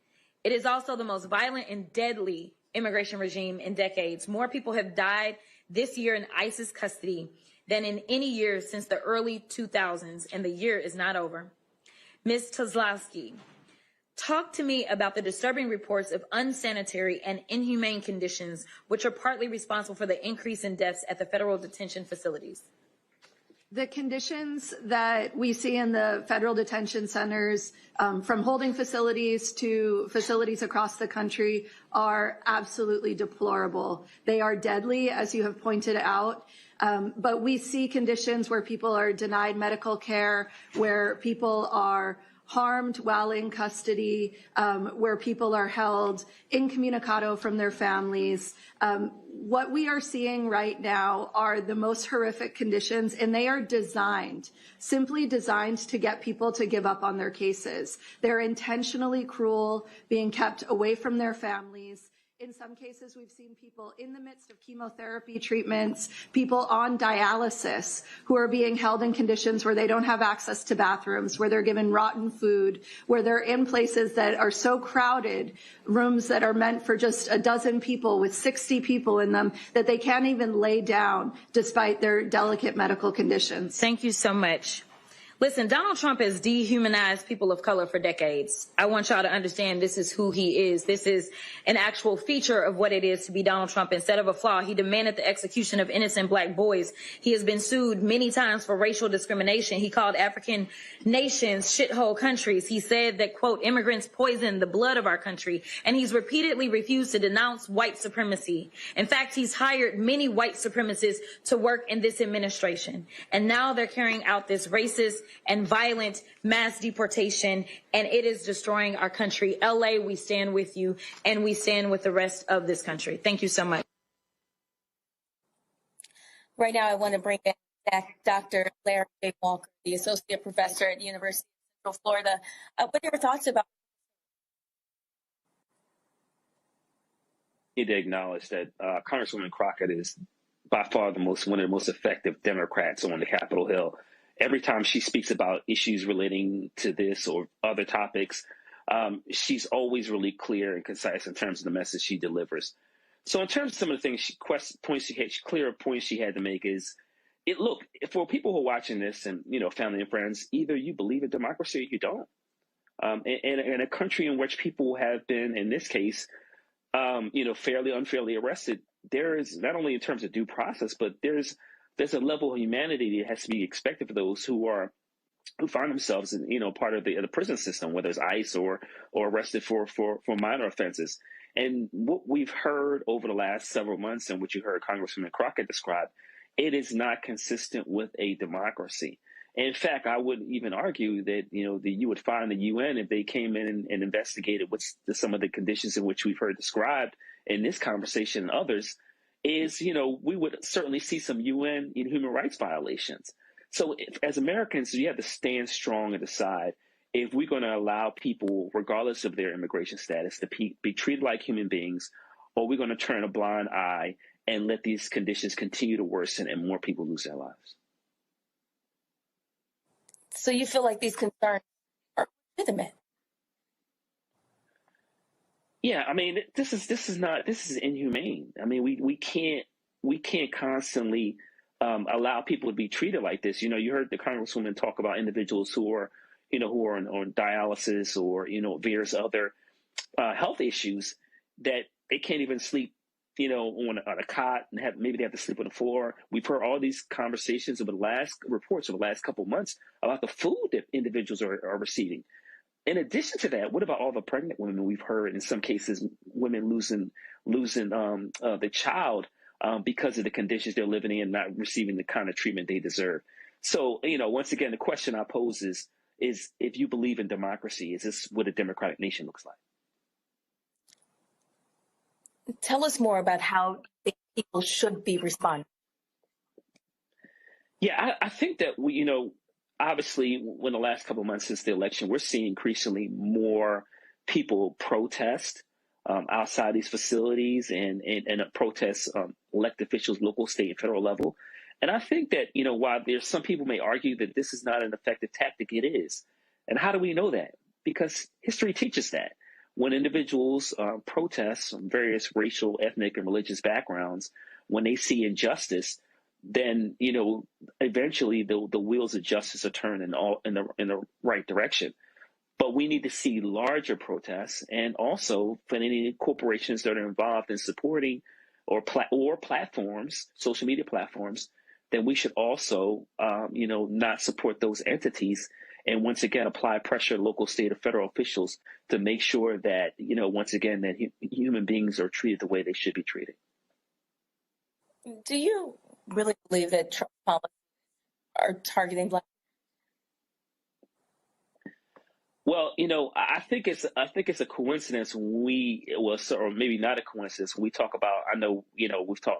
It is also the most violent and deadly immigration regime in decades. More people have died this year in ISIS custody than in any year since the early 2000s, and the year is not over. Ms. Kozlowski, talk to me about the disturbing reports of unsanitary and inhumane conditions, which are partly responsible for the increase in deaths at the federal detention facilities. The conditions that we see in the federal detention centers, from holding facilities to facilities across the country, are absolutely deplorable. They are deadly, as you have pointed out, but we see conditions where people are denied medical care, where people are harmed while in custody, where people are held incommunicado from their families. What we are seeing right now are the most horrific conditions, and they are designed, simply designed to get people to give up on their cases. They're intentionally cruel, being kept away from their families. In some cases, we've seen people in the midst of chemotherapy treatments, people on dialysis who are being held in conditions where they don't have access to bathrooms, where they're given rotten food, where they're in places that are so crowded, rooms that are meant for just a dozen people with 60 people in them, that they can't even lay down despite their delicate medical conditions. Thank you so much. Listen, Donald Trump has dehumanized people of color for decades. I want y'all to understand this is who he is. This is an actual feature of what it is to be Donald Trump. Instead of a flaw, he demanded the execution of innocent black boys. He has been sued many times for racial discrimination. He called African nations shithole countries. He said that, quote, immigrants poison the blood of our country. And he's repeatedly refused to denounce white supremacy. In fact, he's hired many white supremacists to work in this administration. And now they're carrying out this racist and violent mass deportation, and it is destroying our country. LA, we stand with you, and we stand with the rest of this country. Thank you so much. Right now, I want to bring back Dr. Larry J. Walker, the associate professor at the University of Central Florida. What are your thoughts about? Need to acknowledge that Congresswoman Crockett is by far one of the most effective Democrats on the Capitol Hill. Every time she speaks about issues relating to this or other topics, she's always really clear and concise in terms of the message she delivers. So in terms of some of the things clear points she had to make is, look, for people who are watching this and, family and friends, either you believe in democracy or you don't. In a country in which people have been, in this case, fairly, unfairly arrested, there is not only in terms of due process, but there's a level of humanity that has to be expected for those who find themselves in, part of the prison system, whether it's ICE or arrested for minor offenses. And what we've heard over the last several months and what you heard Congresswoman Crockett describe, it is not consistent with a democracy. In fact, I would even argue that, you would find the UN, if they came in and investigated what's some of the conditions in which we've heard described in this conversation and others, is, we would certainly see some UN human rights violations. So as Americans, you have to stand strong and decide if we're going to allow people, regardless of their immigration status, to be treated like human beings, or we're going to turn a blind eye and let these conditions continue to worsen and more people lose their lives. So you feel like these concerns are legitimate? Yeah, I mean, this is inhumane. I mean, we can't constantly allow people to be treated like this. You heard the Congresswoman talk about individuals who are on dialysis or various other health issues that they can't even sleep on a cot and maybe they have to sleep on the floor. We've heard all these conversations over the last couple of months about the food that individuals are receiving. In addition to that, what about all the pregnant women we've heard, in some cases, women losing the child because of the conditions they're living in, not receiving the kind of treatment they deserve. So, once again, the question I pose is if you believe in democracy, is this what a democratic nation looks like? Tell us more about how people should be responding. Yeah, I think that obviously, in the last couple of months since the election, we're seeing increasingly more people protest outside these facilities and protest elected officials, local, state, and federal level. And I think that, while there's some people may argue that this is not an effective tactic, it is. And how do we know that? Because history teaches that. When individuals protest from various racial, ethnic, and religious backgrounds, when they see injustice, then eventually the wheels of justice are turned in the right direction. But we need to see larger protests, and also for any corporations that are involved in supporting or platforms, social media platforms, then we should also not support those entities. And once again, apply pressure to local, state, or federal officials to make sure that once again that human beings are treated the way they should be treated. Do you really believe that Trump policies are targeting Black? Well, I think it's a coincidence or maybe not a coincidence. When we talk about, I know,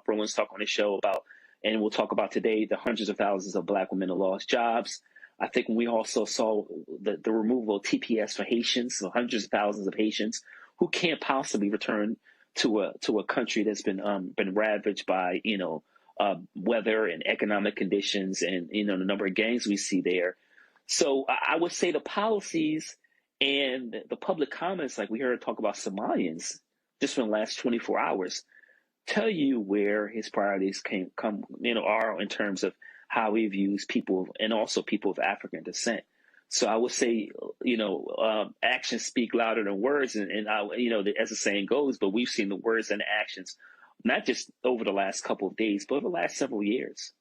Roland's talk on the show about, and we'll talk about today, the hundreds of thousands of Black women who lost jobs. I think we also saw the removal of TPS for Haitians, so hundreds of thousands of Haitians who can't possibly return to a country that's been ravaged by weather and economic conditions and the number of gangs we see there. So I would say the policies and the public comments, like we heard talk about Somalians just in the last 24 hours, tell you where his priorities are in terms of how he views people and also people of African descent. So I would say, actions speak louder than words, and as the saying goes, but we've seen the words and actions, not just over the last couple of days, but over the last several years.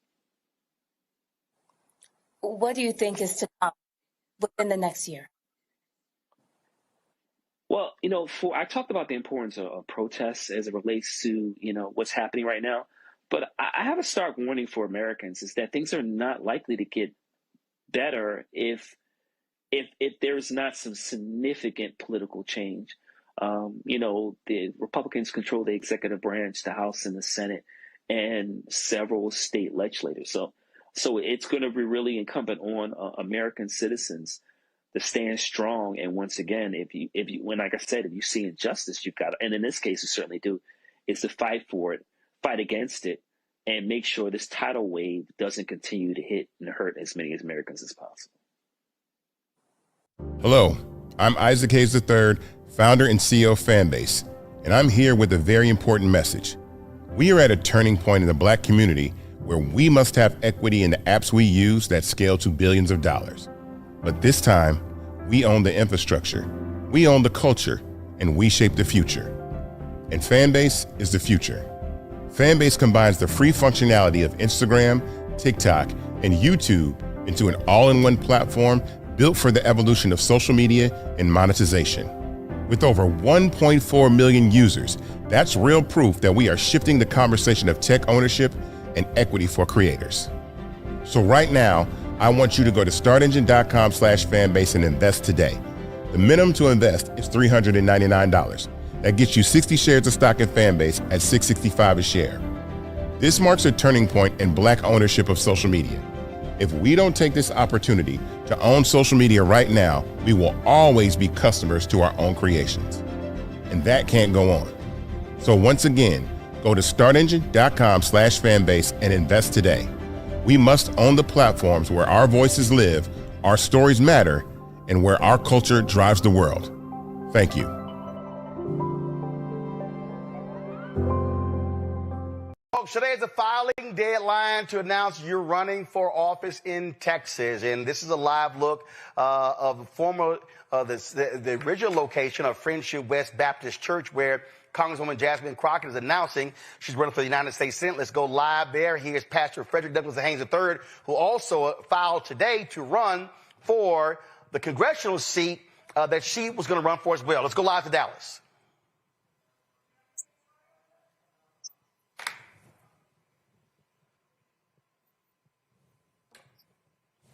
What do you think is to come within the next year? Well, I talked about the importance of protests as it relates to, what's happening right now. But I have a stark warning for Americans is that things are not likely to get better if there's not some significant political change. The Republicans control the executive branch, the House and the Senate, and several state legislators. So it's going to be really incumbent on American citizens to stand strong. And once again, if you, like I said, if you see injustice, you've got, and in this case, you certainly do, is to fight for it, fight against it, and make sure this tidal wave doesn't continue to hit and hurt as many Americans as possible. Hello, I'm Isaac Hayes III, founder and CEO of Fanbase, and I'm here with a very important message. We are at a turning point in the Black community where we must have equity in the apps we use that scale to billions of dollars. But this time, we own the infrastructure, we own the culture, and we shape the future. And Fanbase is the future. Fanbase combines the free functionality of Instagram, TikTok, and YouTube into an all-in-one platform built for the evolution of social media and monetization. With over 1.4 million users, that's real proof that we are shifting the conversation of tech ownership and equity for creators. So right now, I want you to go to startengine.com/fanbase and invest today. The minimum to invest is $399. That gets you 60 shares of stock in Fanbase at $665 a share. This marks a turning point in Black ownership of social media. If we don't take this opportunity to own social media right now, we will always be customers to our own creations. And that can't go on. So once again, go to startengine.com/fanbase and invest today. We must own the platforms where our voices live, our stories matter, and where our culture drives the world. Thank you. Folks, today is the filing deadline to announce you're running for office in Texas. And this is a live look of the original location of Friendship West Baptist Church, where Congresswoman Jasmine Crockett is announcing she's running for the United States Senate. Let's go live there. Here's Pastor Frederick Douglass Haynes III, who also filed today to run for the congressional seat that she was going to run for as well. Let's go live to Dallas.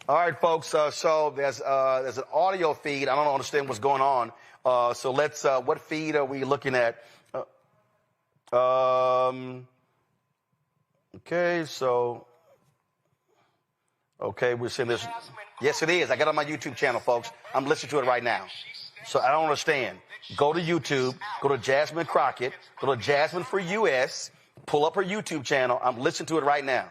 All right, folks. So there's an audio feed. I don't understand what's going on. So let's. What feed are we looking at? Okay. So. Okay, we're seeing this. Yes, it is. I got it on my YouTube channel, folks. I'm listening to it right now. So I don't understand. Go to YouTube. Go to Jasmine Crockett. Go to Jasmine for US. Pull up her YouTube channel. I'm listening to it right now.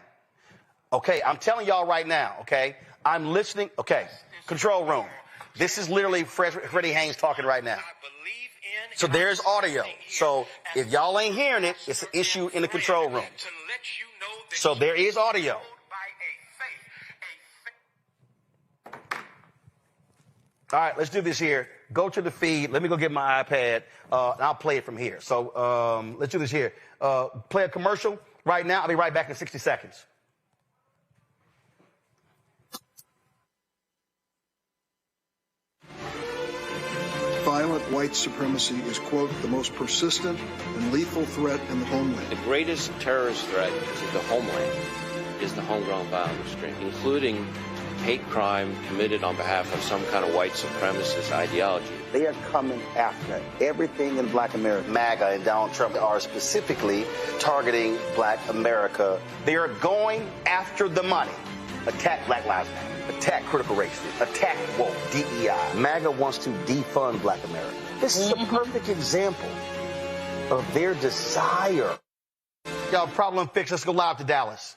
Okay, I'm telling y'all right now. Okay. I'm listening. Okay, control room. This is literally Freddie Haynes talking right now. So there's audio. So if y'all ain't hearing it, it's an issue in the control room. So there is audio. All right, let's do this here. Go to the feed. Let me go get my iPad, and I'll play it from here. So let's do this here. Play a commercial right now. I'll be right back in 60 seconds. Violent white supremacy is, quote, the most persistent and lethal threat in the homeland. The greatest terrorist threat to the homeland is the homegrown violence stream, including hate crime committed on behalf of some kind of white supremacist ideology. They are coming after everything in Black America. MAGA and Donald Trump are specifically targeting Black America. They are going after the money. Attack Black Lives Matter. Attack critical race theory. Attack woke, DEI. MAGA wants to defund Black America. This is a perfect example of their desire. Y'all, problem fixed. Let's go live to Dallas.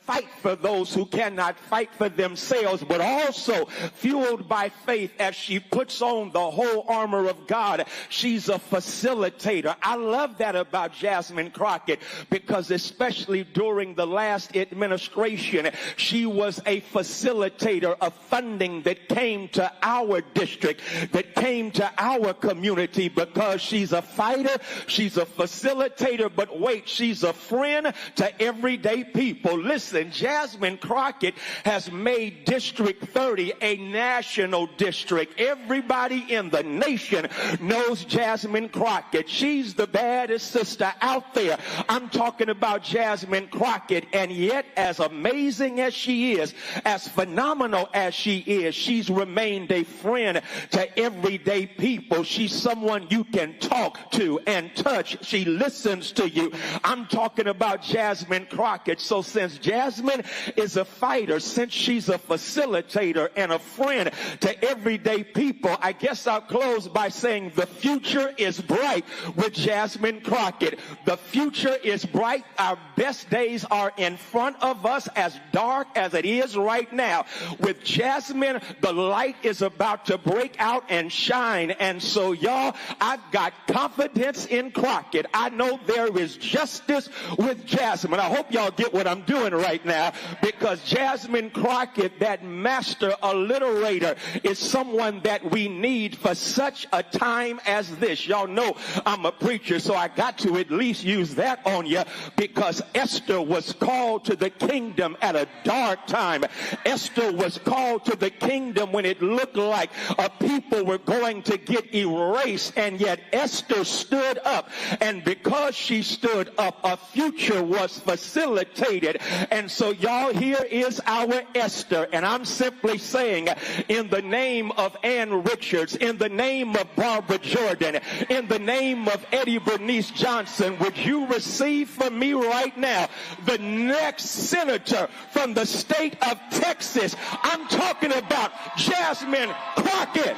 fight for those who cannot fight for themselves, but also fueled by faith as she puts on the whole armor of God. She's a facilitator. I love that about Jasmine Crockett, because especially during the last administration, she was a facilitator of funding that came to our district, that came to our community, because she's a fighter, she's a facilitator, but wait, she's a friend to everyday people. Listen, Jasmine Crockett has made District 30 a national district. Everybody in the nation knows Jasmine Crockett. She's the baddest sister out there. I'm talking about Jasmine Crockett, and yet as amazing as she is, as phenomenal as she is, she's remained a friend to everyday people. She's someone you can talk to and touch. She listens to you. I'm talking about Jasmine Crockett. So since Jasmine is a fighter, since she's a facilitator and a friend to everyday people, I guess I'll close by saying the future is bright with Jasmine Crockett. The future is bright. Our best days are in front of us, as dark as it is right now. With Jasmine, the light is about to break out and shine. And so, y'all, I've got confidence in Crockett. I know there is justice with Jasmine. I hope y'all get what I'm doing right now, because Jasmine Crockett, that master alliterator, is someone that we need for such a time as this. Y'all know I'm a preacher, so I got to at least use that on you, because Esther was called to the kingdom at a dark time. Esther was called to the kingdom when it looked like a people were going to get erased, and yet Esther stood up, and because she stood up, a future was facilitated. And so, y'all, here is our Esther, and I'm simply saying, in the name of Ann Richards, in the name of Barbara Jordan, in the name of Eddie Bernice Johnson, would you receive from me right now the next senator from the state of Texas? I'm talking about Jasmine Crockett.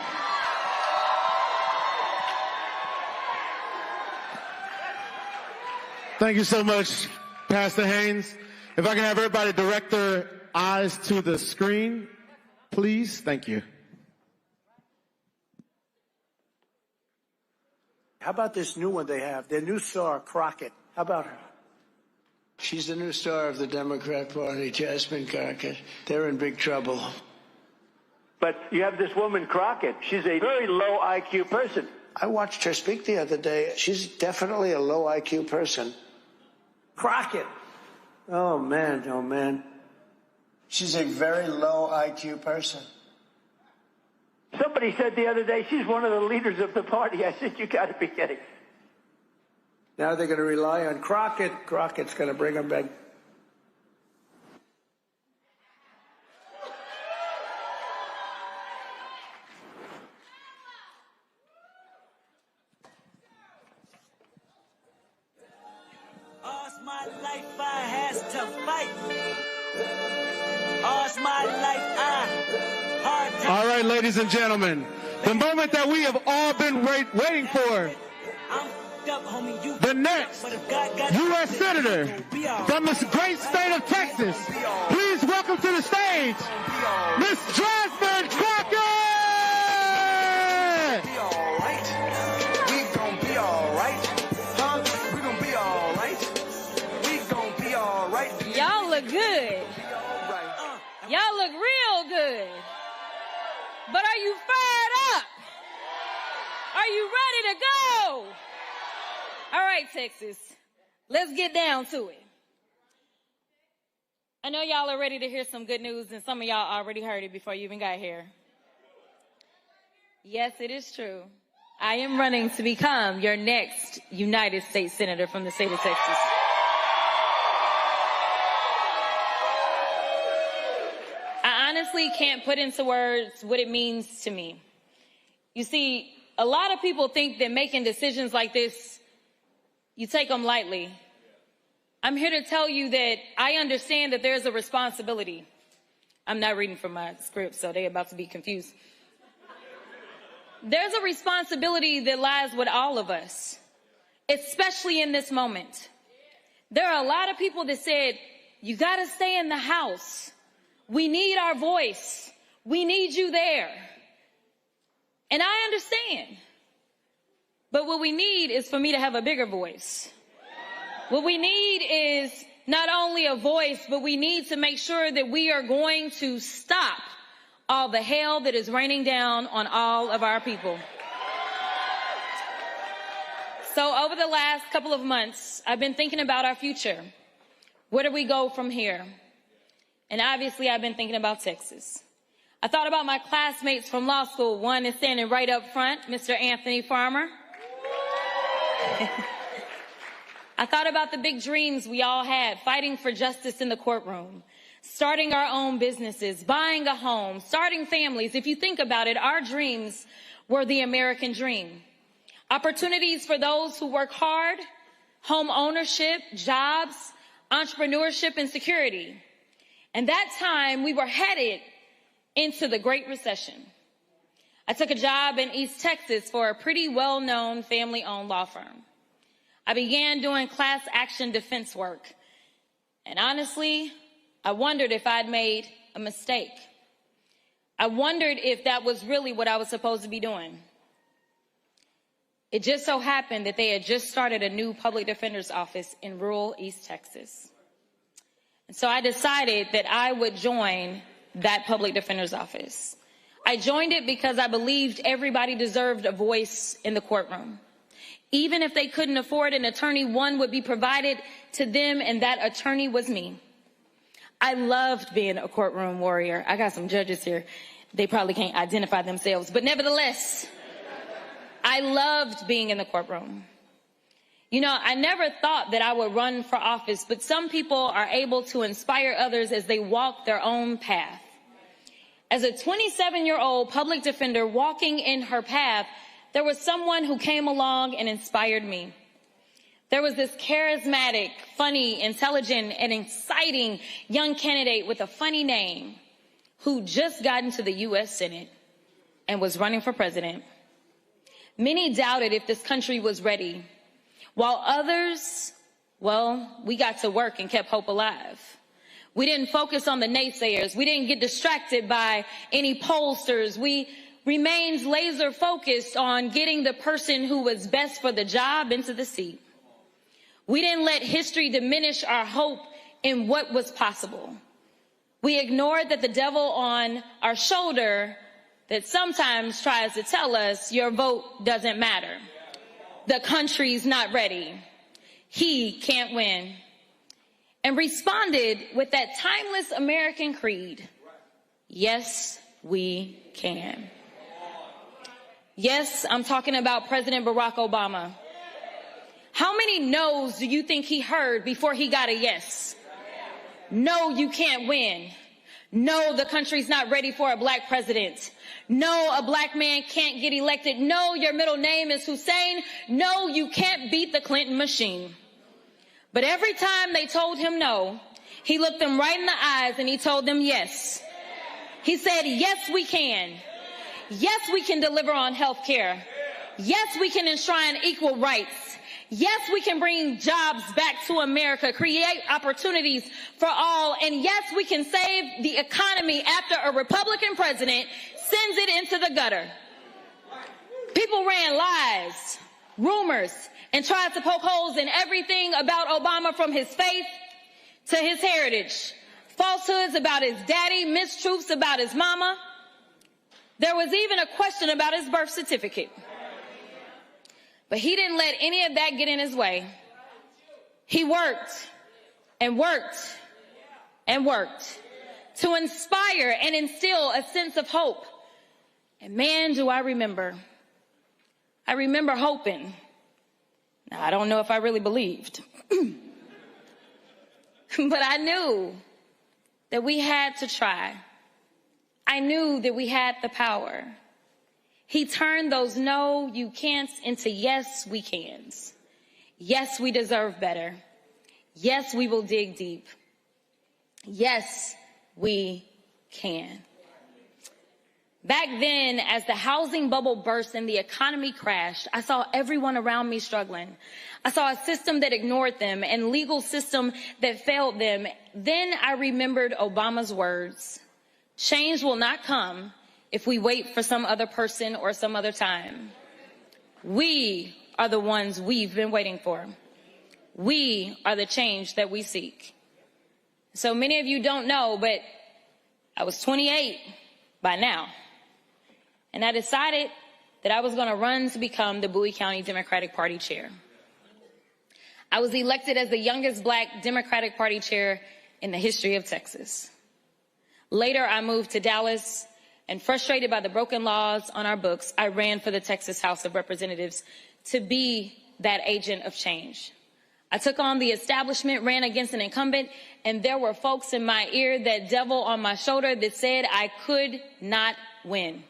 Thank you so much, Pastor Haynes. If I can have everybody direct their eyes to the screen, please. Thank you. How about this new one they have? Their new star, Crockett. How about her? She's the new star of the Democrat Party, Jasmine Crockett. They're in big trouble. But you have this woman, Crockett. She's a very low IQ person. I watched her speak the other day. She's definitely a low IQ person. Crockett. Oh, man, oh, man. She's a very low IQ person. Somebody said the other day she's one of the leaders of the party. I said, you got to be kidding. Now they're going to rely on Crockett. Crockett's going to bring them back. All's my life I has to fight. All's my life hard to. All right, ladies and gentlemen, the moment that we have all been waiting for. The next U.S. Senator from this great state of Texas. Please welcome to the stage, Miss Jasmine Crockett! We all right. We gon' be all right. Huh? We gon' be all right. We gon' be all right. Y'all look good. Y'all look real good. But are you fired up? Are you ready to go? All right, Texas, let's get down to it. I know y'all are ready to hear some good news, and some of y'all already heard it before you even got here. Yes, it is true. I am running to become your next United States Senator from the state of Texas. I honestly can't put into words what it means to me. You see, a lot of people think that making decisions like this, you take them lightly. I'm here to tell you that I understand that there's a responsibility. I'm not reading from my script, so they're about to be confused. There's a responsibility that lies with all of us, especially in this moment. There are a lot of people that said, you got to stay in the House. We need our voice. We need you there. And I understand. But what we need is for me to have a bigger voice. What we need is not only a voice, but we need to make sure that we are going to stop all the hell that is raining down on all of our people. So over the last couple of months, I've been thinking about our future. Where do we go from here? And obviously, I've been thinking about Texas. I thought about my classmates from law school. One is standing right up front, Mr. Anthony Farmer. I thought about the big dreams we all had, fighting for justice in the courtroom, starting our own businesses, buying a home, starting families. If you think about it, our dreams were the American dream. Opportunities for those who work hard, home ownership, jobs, entrepreneurship, and security. And that time, we were headed into the Great Recession. I took a job in East Texas for a pretty well-known family-owned law firm. I began doing class action defense work. And honestly, I wondered if I'd made a mistake. I wondered if that was really what I was supposed to be doing. It just so happened that they had just started a new public defender's office in rural East Texas. And so I decided that I would join that public defender's office. I joined it because I believed everybody deserved a voice in the courtroom. Even if they couldn't afford an attorney, one would be provided to them, and that attorney was me. I loved being a courtroom warrior. I got some judges here. They probably can't identify themselves, but nevertheless, I loved being in the courtroom. You know, I never thought that I would run for office, but some people are able to inspire others as they walk their own path. As a 27-year-old public defender walking in her path, there was someone who came along and inspired me. There was this charismatic, funny, intelligent, and exciting young candidate with a funny name who just got into the U.S. Senate and was running for president. Many doubted if this country was ready, while others, well, we got to work and kept hope alive. We didn't focus on the naysayers. We didn't get distracted by any pollsters. We remained laser focused on getting the person who was best for the job into the seat. We didn't let history diminish our hope in what was possible. We ignored that the devil on our shoulder that sometimes tries to tell us your vote doesn't matter. The country's not ready. He can't win. And responded with that timeless American creed. Yes, we can. Yes, I'm talking about President Barack Obama. How many no's do you think he heard before he got a yes? No, you can't win. No, the country's not ready for a black president. No, a black man can't get elected. No, your middle name is Hussein. No, you can't beat the Clinton machine. But every time they told him no, he looked them right in the eyes and he told them yes. He said, yes, we can. Yes, we can deliver on health care. Yes, we can enshrine equal rights. Yes, we can bring jobs back to America, create opportunities for all. And yes, we can save the economy after a Republican president sends it into the gutter. People ran lies, rumors, and tried to poke holes in everything about Obama, from his faith to his heritage. Falsehoods about his daddy, mistruths about his mama. There was even a question about his birth certificate. But he didn't let any of that get in his way. He worked and worked and worked to inspire and instill a sense of hope. And man, do I remember. I remember hoping. Now, I don't know if I really believed. But I knew that we had to try. I knew that we had the power. He turned those no, you can'ts into yes, we cans. Yes, we deserve better. Yes, we will dig deep. Yes, we can. Back then, as the housing bubble burst and the economy crashed, I saw everyone around me struggling. I saw a system that ignored them and legal system that failed them. Then I remembered Obama's words, "Change will not come if we wait for some other person or some other time." We are the ones we've been waiting for. We are the change that we seek. So many of you don't know, but I was 28 by now. And I decided that I was going to run to become the Bowie County Democratic Party chair. I was elected as the youngest Black Democratic Party chair in the history of Texas. Later, I moved to Dallas, and frustrated by the broken laws on our books, I ran for the Texas House of Representatives to be that agent of change. I took on the establishment, ran against an incumbent, and there were folks in my ear, that devil on my shoulder, that said I could not win.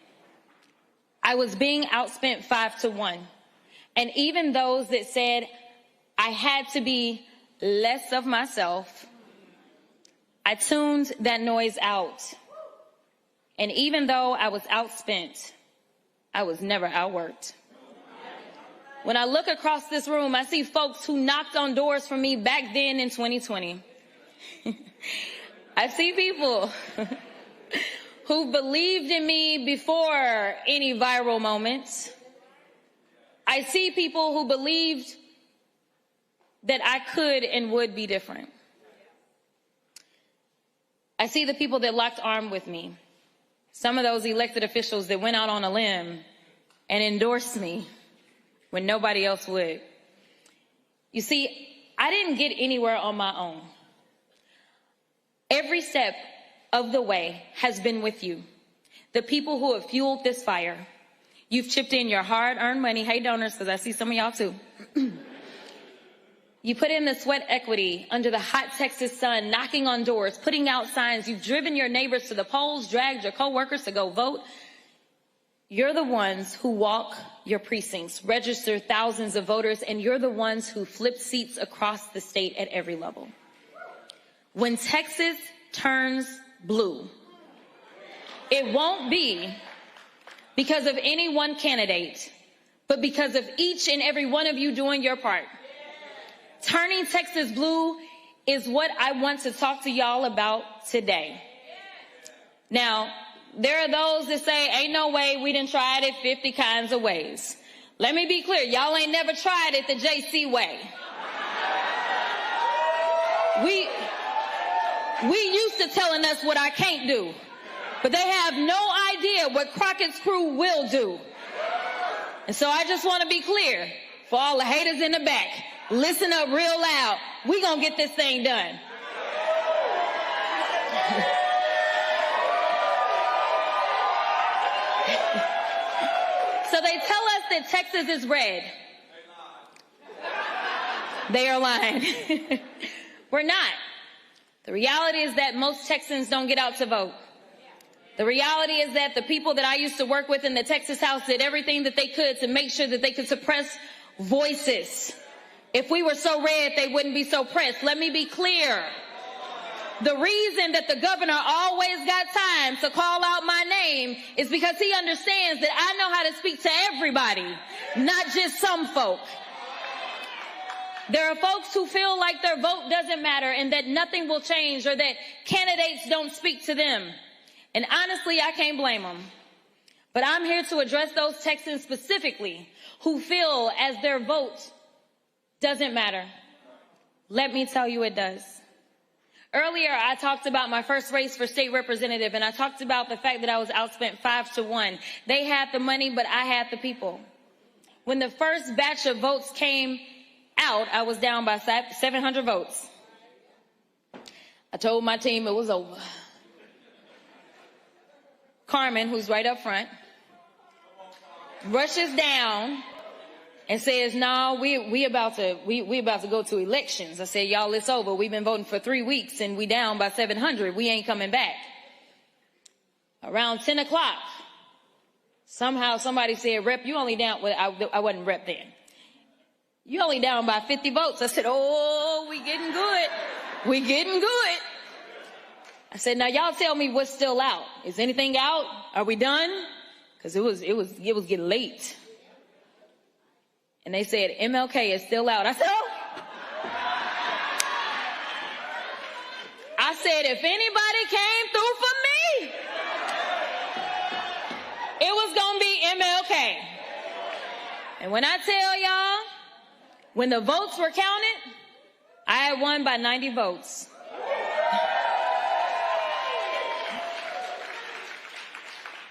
I was being outspent 5-1. And even those that said I had to be less of myself, I tuned that noise out. And even though I was outspent, I was never outworked. When I look across this room, I see folks who knocked on doors for me back then in 2020. I see people who believed in me before any viral moments. I see people who believed that I could and would be different. I see the people that locked arms with me. Some of those elected officials that went out on a limb and endorsed me when nobody else would. You see, I didn't get anywhere on my own. Every step of the way has been with you. The people who have fueled this fire. You've chipped in your hard-earned money. Hey, donors, because I see some of y'all too. You put in the sweat equity under the hot Texas sun, knocking on doors, putting out signs. You've driven your neighbors to the polls, dragged your coworkers to go vote. You're the ones who walk your precincts, register thousands of voters, and you're the ones who flip seats across the state at every level. When Texas turns blue, it won't be because of any one candidate, but because of each and every one of you doing your part. Turning Texas blue is what I want to talk to y'all about today. Now, there are those that say, ain't no way, we done tried it 50 kinds of ways. Let me be clear, y'all ain't never tried it the JC way. We used to telling us what I can't do, but they have no idea what Crockett's crew will do. And so I just want to be clear for all the haters in the back. Listen up real loud. We gonna get this thing done. So they tell us that Texas is red. They are lying. We're not. The reality is that most Texans don't get out to vote. The reality is that the people that I used to work with in the Texas House did everything that they could to make sure that they could suppress voices. If we were so red, they wouldn't be so pressed. Let me be clear. The reason that the governor always got time to call out my name is because he understands that I know how to speak to everybody, not just some folk. There are folks who feel like their vote doesn't matter and that nothing will change or that candidates don't speak to them. And honestly, I can't blame them. But I'm here to address those Texans specifically who feel as their vote doesn't matter. Let me tell you it does. Earlier, I talked about my first race for state representative, and I talked about the fact that I was outspent 5-1. They had the money, but I had the people. When the first batch of votes came out, I was down by 700 votes. I told my team it was over. Carmen, who's right up front, rushes down and says, no, we about to go to elections. I said, y'all, it's over. We've been voting for 3 weeks and we down by 700. We ain't coming back. Around 10 o'clock, somehow somebody said, Rep, you only down, well, I wasn't Rep then. You only down by 50 votes. I said, oh, we getting good. We getting good. I said, now y'all tell me what's still out. Is anything out? Are we done? because it was getting late. And they said, MLK is still out. I said, oh. I said, if anybody came through for me, it was going to be MLK. And when I tell y'all, when the votes were counted, I had won by 90 votes.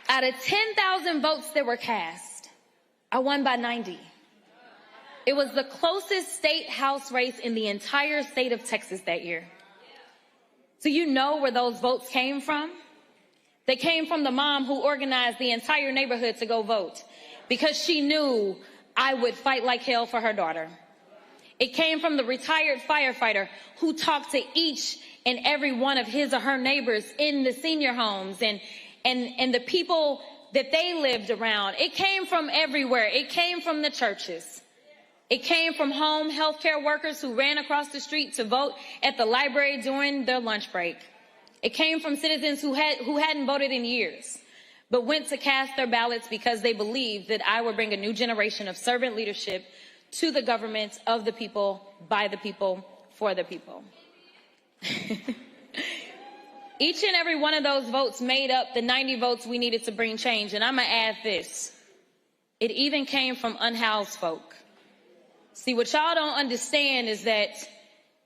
Out of 10,000 votes that were cast, I won by 90. It was the closest state house race in the entire state of Texas that year. So you know where those votes came from? They came from the mom who organized the entire neighborhood to go vote because she knew I would fight like hell for her daughter. It came from the retired firefighter who talked to each and every one of his or her neighbors in the senior homes and the people that they lived around. It came from everywhere. It came from the churches. It came from home healthcare workers who ran across the street to vote at the library during their lunch break. It came from citizens who hadn't voted in years, but went to cast their ballots because they believed that I would bring a new generation of servant leadership to the government of the people, by the people, for the people. Each and every one of those votes made up the 90 votes we needed to bring change. And I'm going to add this. It even came from unhoused folk. See, what y'all don't understand is that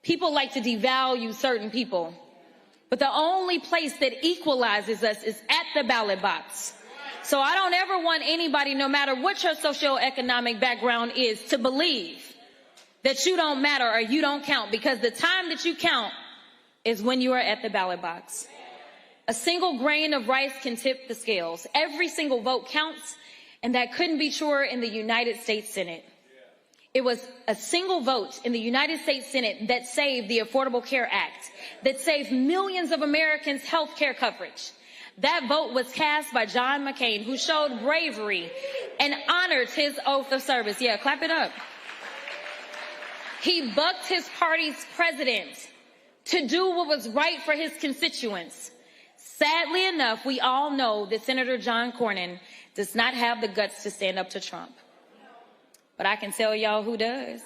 people like to devalue certain people. But the only place that equalizes us is at the ballot box. So I don't ever want anybody, no matter what your socioeconomic background is, to believe that you don't matter or you don't count, because the time that you count is when you are at the ballot box. A single grain of rice can tip the scales. Every single vote counts, and that couldn't be truer in the United States Senate. It was a single vote in the United States Senate that saved the Affordable Care Act, that saved millions of Americans' health care coverage. That vote was cast by John McCain, who showed bravery and honored his oath of service. Yeah, clap it up. He bucked his party's president to do what was right for his constituents. Sadly enough, we all know that Senator John Cornyn does not have the guts to stand up to Trump. But I can tell y'all who does.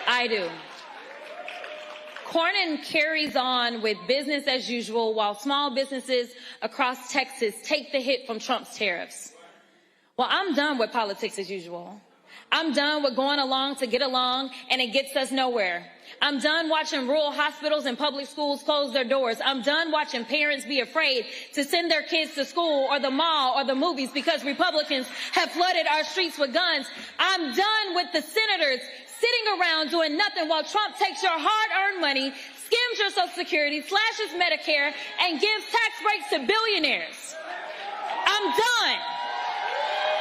I do. Cornyn carries on with business as usual while small businesses across Texas take the hit from Trump's tariffs. Well, I'm done with politics as usual. I'm done with going along to get along, and it gets us nowhere. I'm done watching rural hospitals and public schools close their doors. I'm done watching parents be afraid to send their kids to school or the mall or the movies because Republicans have flooded our streets with guns. I'm done with the senators sitting around doing nothing while Trump takes your hard-earned money, skims your Social Security, slashes Medicare, and gives tax breaks to billionaires. I'm done.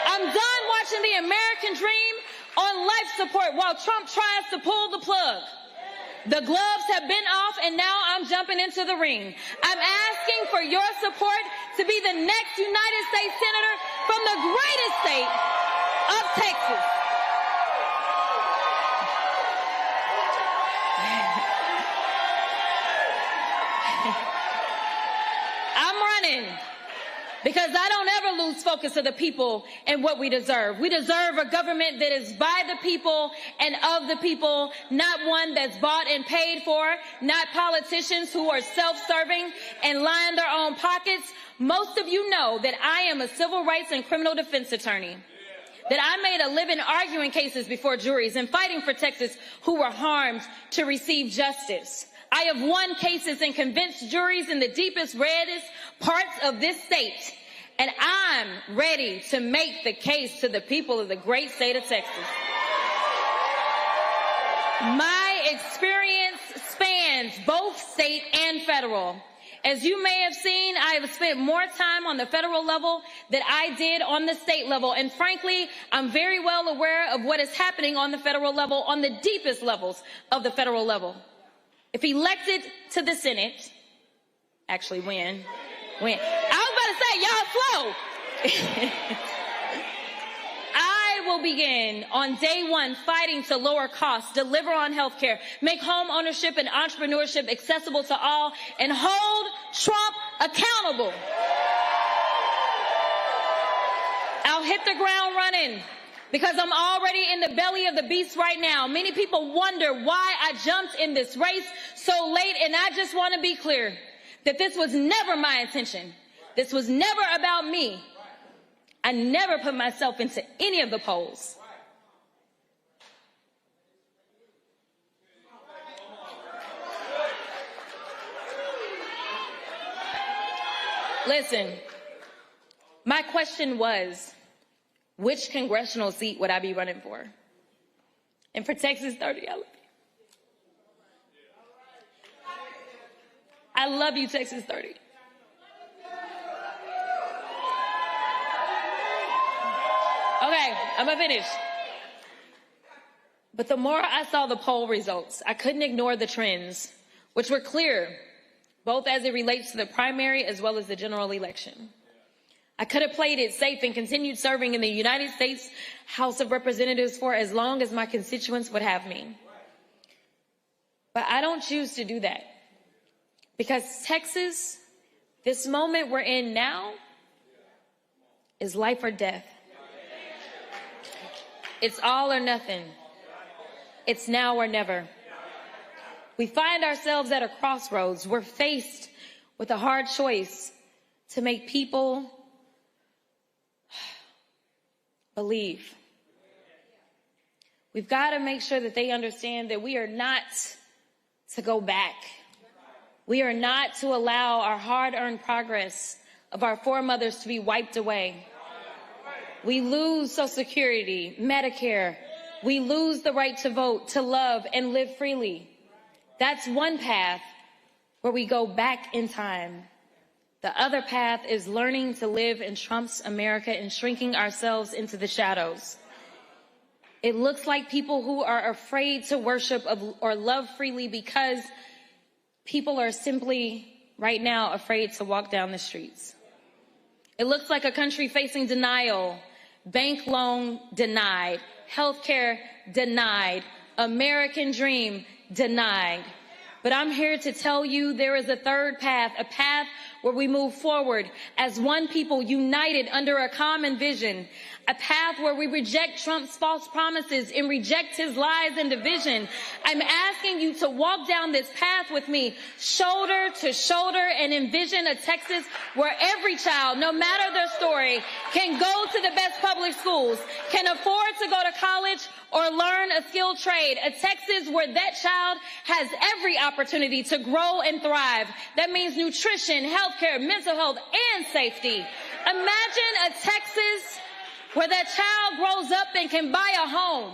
I'm done watching the American dream on life support while Trump tries to pull the plug. The gloves have been off, and now I'm jumping into the ring. I'm asking for your support to be the next United States Senator from the greatest state of Texas. I'm running because I don't ever lose focus of the people and what we deserve. We deserve a government that is by the people and of the people, not one that's bought and paid for, not politicians who are self-serving and line their own pockets. Most of you know that I am a civil rights and criminal defense attorney, that I made a living arguing cases before juries and fighting for Texas who were harmed to receive justice. I have won cases and convinced juries in the deepest, reddest parts of this state. And I'm ready to make the case to the people of the great state of Texas. My experience spans both state and federal. As you may have seen, I have spent more time on the federal level than I did on the state level. And frankly, I'm very well aware of what is happening on the federal level, on the deepest levels of the federal level. If elected to the Senate, actually when, I was about to say, y'all slow. I will begin on day one fighting to lower costs, deliver on health care, make home ownership and entrepreneurship accessible to all, and hold Trump accountable. hit the ground running because I'm already in the belly of the beast right now. Many people wonder why I jumped in this race so late, and I just want to be clear that this was never my intention. This was never about me. I never put myself into any of the polls. Listen, my question was, which congressional seat would I be running for? And for Texas 30, I love you. I love you, Texas 30. Okay, I'm gonna finish. But the more I saw the poll results, I couldn't ignore the trends, which were clear, both as it relates to the primary as well as the general election. I could have played it safe and continued serving in the United States House of Representatives for as long as my constituents would have me. But I don't choose to do that. Because Texas, this moment we're in now, is life or death. It's all or nothing. It's now or never. We find ourselves at a crossroads. We're faced with a hard choice to make people believe. We've got to make sure that they understand that we are not to go back. We are not to allow our hard-earned progress of our foremothers to be wiped away. We lose Social Security, Medicare. We lose the right to vote, to love, and live freely. That's one path where we go back in time. The other path is learning to live in Trump's America and shrinking ourselves into the shadows. It looks like people who are afraid to worship or love freely because people are simply, right now, afraid to walk down the streets. It looks like a country facing denial, bank loan denied, healthcare denied, American dream denied. But I'm here to tell you there is a third path, a path where we move forward as one people united under a common vision, a path where we reject Trump's false promises and reject his lies and division. I'm asking you to walk down this path with me, shoulder to shoulder, and envision a Texas where every child, no matter their story, can go to the best public schools, can afford to go to college or learn a skilled trade, a Texas where that child has every opportunity to grow and thrive. That means nutrition, healthcare, mental health, and safety. Imagine a Texas where that child grows up and can buy a home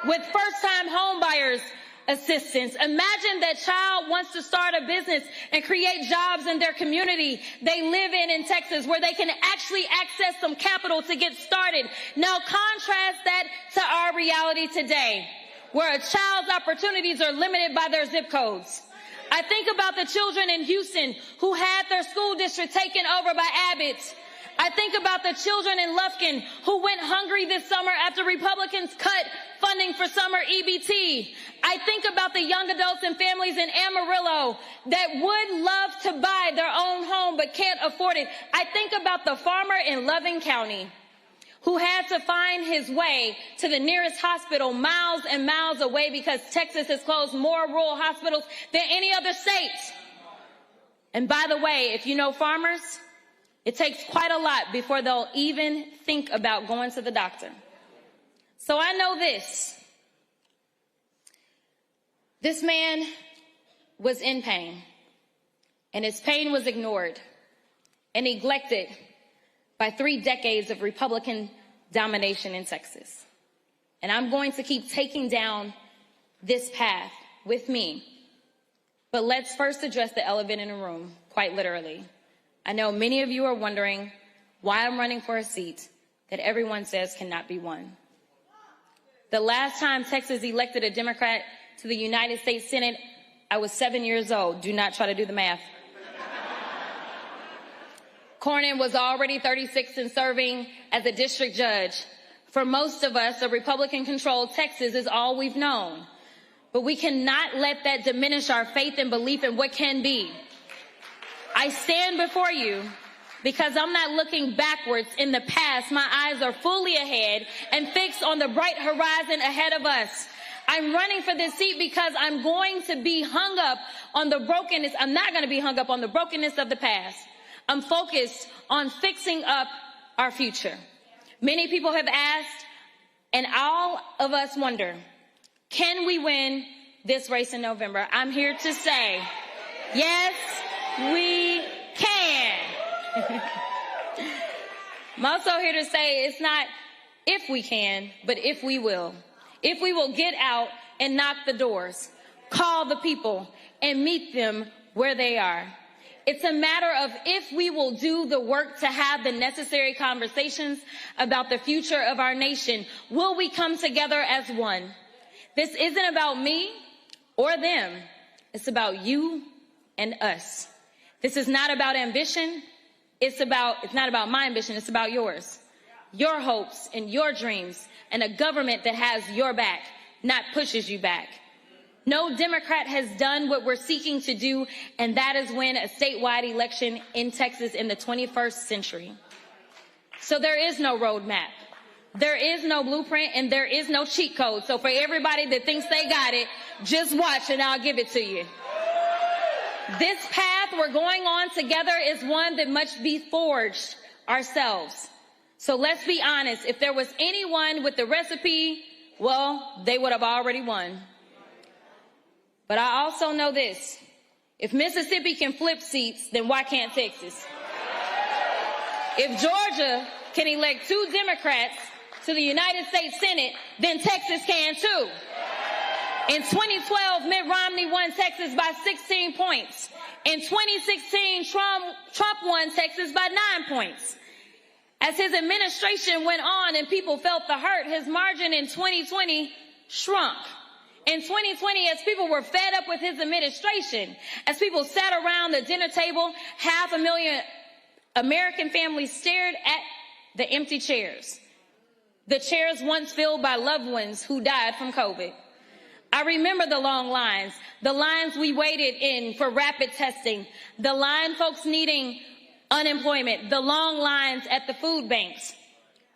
with first-time home buyers assistance. Imagine that child wants to start a business and create jobs in their community they live in Texas, where they can actually access some capital to get started. Now contrast that to our reality today, where a child's opportunities are limited by their zip codes. I think about the children in Houston who had their school district taken over by Abbott. I think about the children in Lufkin who went hungry this summer after Republicans cut funding for summer EBT. I think about the young adults and families in Amarillo that would love to buy their own home but can't afford it. I think about the farmer in Loving County who had to find his way to the nearest hospital miles and miles away because Texas has closed more rural hospitals than any other state. And by the way, if you know farmers, it takes quite a lot before they'll even think about going to the doctor. So I know this. This man was in pain, and his pain was ignored and neglected by 3 decades of Republican domination in Texas. And I'm going to keep taking down this path with me. But let's first address the elephant in the room, quite literally. I know many of you are wondering why I'm running for a seat that everyone says cannot be won. The last time Texas elected a Democrat to the United States Senate, I was 7 years old. Do not try to do the math. Cornyn was already 36 and serving as a district judge. For most of us, a Republican-controlled Texas is all we've known. But we cannot let that diminish our faith and belief in what can be. I stand before you because I'm not looking backwards in the past. My eyes are fully ahead and fixed on the bright horizon ahead of us. I'm running for this seat because I'm going to be hung up on the brokenness. I'm not going to be hung up on the brokenness of the past. I'm focused on fixing up our future. Many people have asked, and all of us wonder, can we win this race in November? I'm here to say, yes, we can. I'm also here to say it's not if we can, but if we will. If we will get out and knock the doors, call the people, and meet them where they are. It's a matter of if we will do the work to have the necessary conversations about the future of our nation. Will we come together as one? This isn't about me or them. It's about you and us. This is not about ambition. It's not about my ambition. It's about yours. Your hopes and your dreams, and a government that has your back, not pushes you back. No Democrat has done what we're seeking to do, and that is win a statewide election in Texas in the 21st century. So there is no roadmap. There is no blueprint, and there is no cheat code. So for everybody that thinks they got it, just watch and I'll give it to you. This path we're going on together is one that must be forged ourselves. So let's be honest. If there was anyone with the recipe, well, they would have already won. But I also know this. If Mississippi can flip seats, then why can't Texas? If Georgia can elect 2 Democrats to the United States Senate, then Texas can too. In 2012, Mitt Romney won Texas by 16 points. In 2016, Trump won Texas by 9 points. As his administration went on and people felt the hurt, his margin in 2020 shrunk. In 2020, as people were fed up with his administration, as people sat around the dinner table, 500,000 American families stared at the empty chairs. The chairs once filled by loved ones who died from COVID. I remember the long lines we waited in for rapid testing, the line folks needing unemployment, the long lines at the food banks.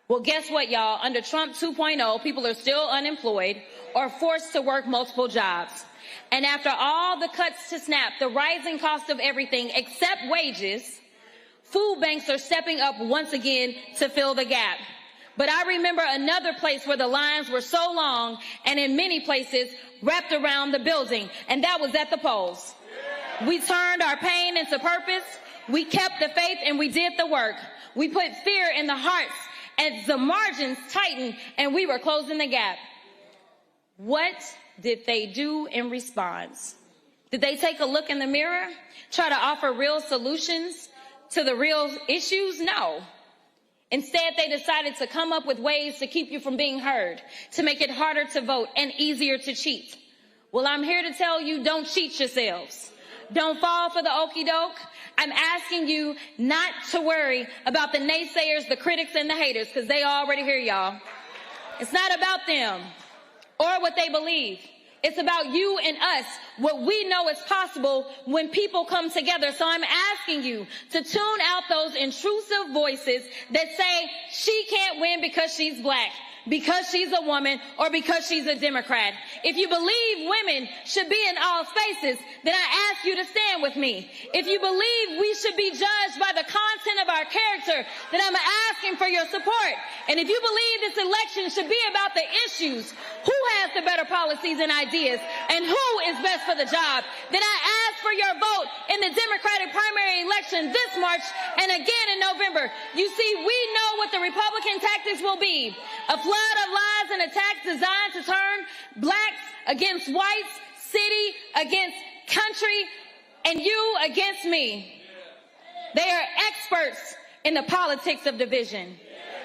Well, guess what, y'all? Under Trump 2.0, people are still unemployed or forced to work multiple jobs. And after all the cuts to SNAP, the rising cost of everything except wages, food banks are stepping up once again to fill the gap. But I remember another place where the lines were so long and in many places wrapped around the building, and that was at the polls. We turned our pain into purpose. We kept the faith and we did the work. We put fear in the hearts as the margins tightened and we were closing the gap. What did they do in response? Did they take a look in the mirror? Try to offer real solutions to the real issues? No. Instead, they decided to come up with ways to keep you from being heard, to make it harder to vote and easier to cheat. Well, I'm here to tell you, don't cheat yourselves. Don't fall for the okie doke. I'm asking you not to worry about the naysayers, the critics, and the haters, because they already hear y'all. It's not about them or what they believe. It's about you and us, what we know is possible when people come together. So I'm asking you to tune out those intrusive voices that say she can't win because she's black, because she's a woman, or because she's a Democrat. If you believe women should be in all spaces, then I ask you to stand with me. If you believe we should be judged by the content of our character, then I'm asking for your support. And if you believe this election should be about the issues, who has the better policies and ideas, and who is best for the job, then I ask for your vote in the Democratic primary election this March and again in November. You see, we know what the Republican tactics will be. A flood of lies and attacks designed to turn blacks against whites, city against country, and you against me. They are experts in the politics of division.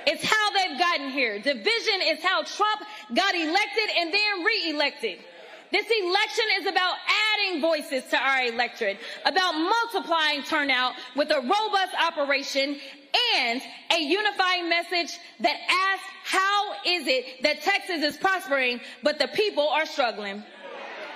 It's how they've gotten here. Division is how Trump got elected and then re-elected. This election is about adding voices to our electorate, about multiplying turnout with a robust operation and a unifying message that asks, how is it that Texas is prospering, but the people are struggling?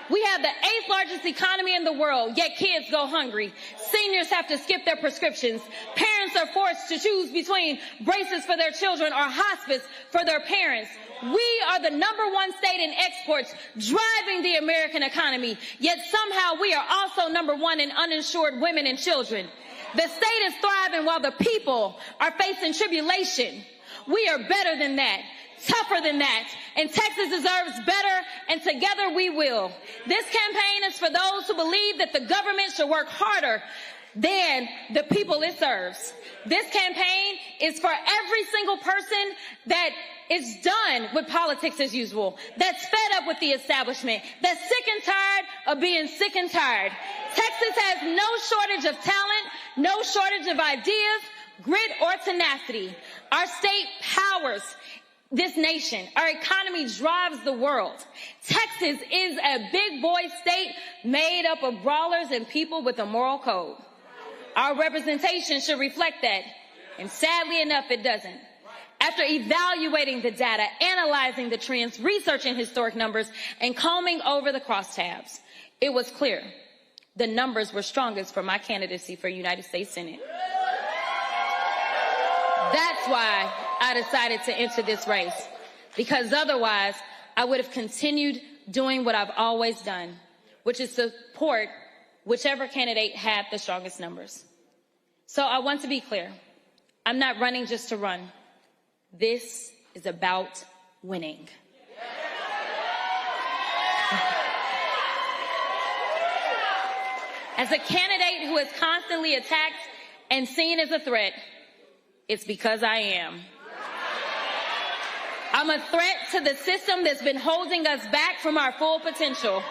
We have the 8th largest economy in the world, yet kids go hungry. Seniors have to skip their prescriptions. Parents Parents are forced to choose between braces for their children or hospice for their parents. We are the #1 state in exports, driving the American economy, yet somehow we are also #1 in uninsured women and children. The state is thriving while the people are facing tribulation. We are better than that, tougher than that, and Texas deserves better, and together we will. This campaign is for those who believe that the government should work harder than the people it serves. This campaign is for every single person that is done with politics as usual, that's fed up with the establishment, that's sick and tired of being sick and tired. Texas has no shortage of talent, no shortage of ideas, grit, or tenacity. Our state powers this nation. Our economy drives the world. Texas is a big boy state made up of brawlers and people with a moral code. Our representation should reflect that, and sadly enough, it doesn't. After evaluating the data, analyzing the trends, researching historic numbers, and combing over the crosstabs, it was clear the numbers were strongest for my candidacy for United States Senate. That's why I decided to enter this race, because otherwise I would have continued doing what I've always done, which is support whichever candidate had the strongest numbers. So I want to be clear. I'm not running just to run. This is about winning. As a candidate who is constantly attacked and seen as a threat, it's because I am. I'm a threat to the system that's been holding us back from our full potential.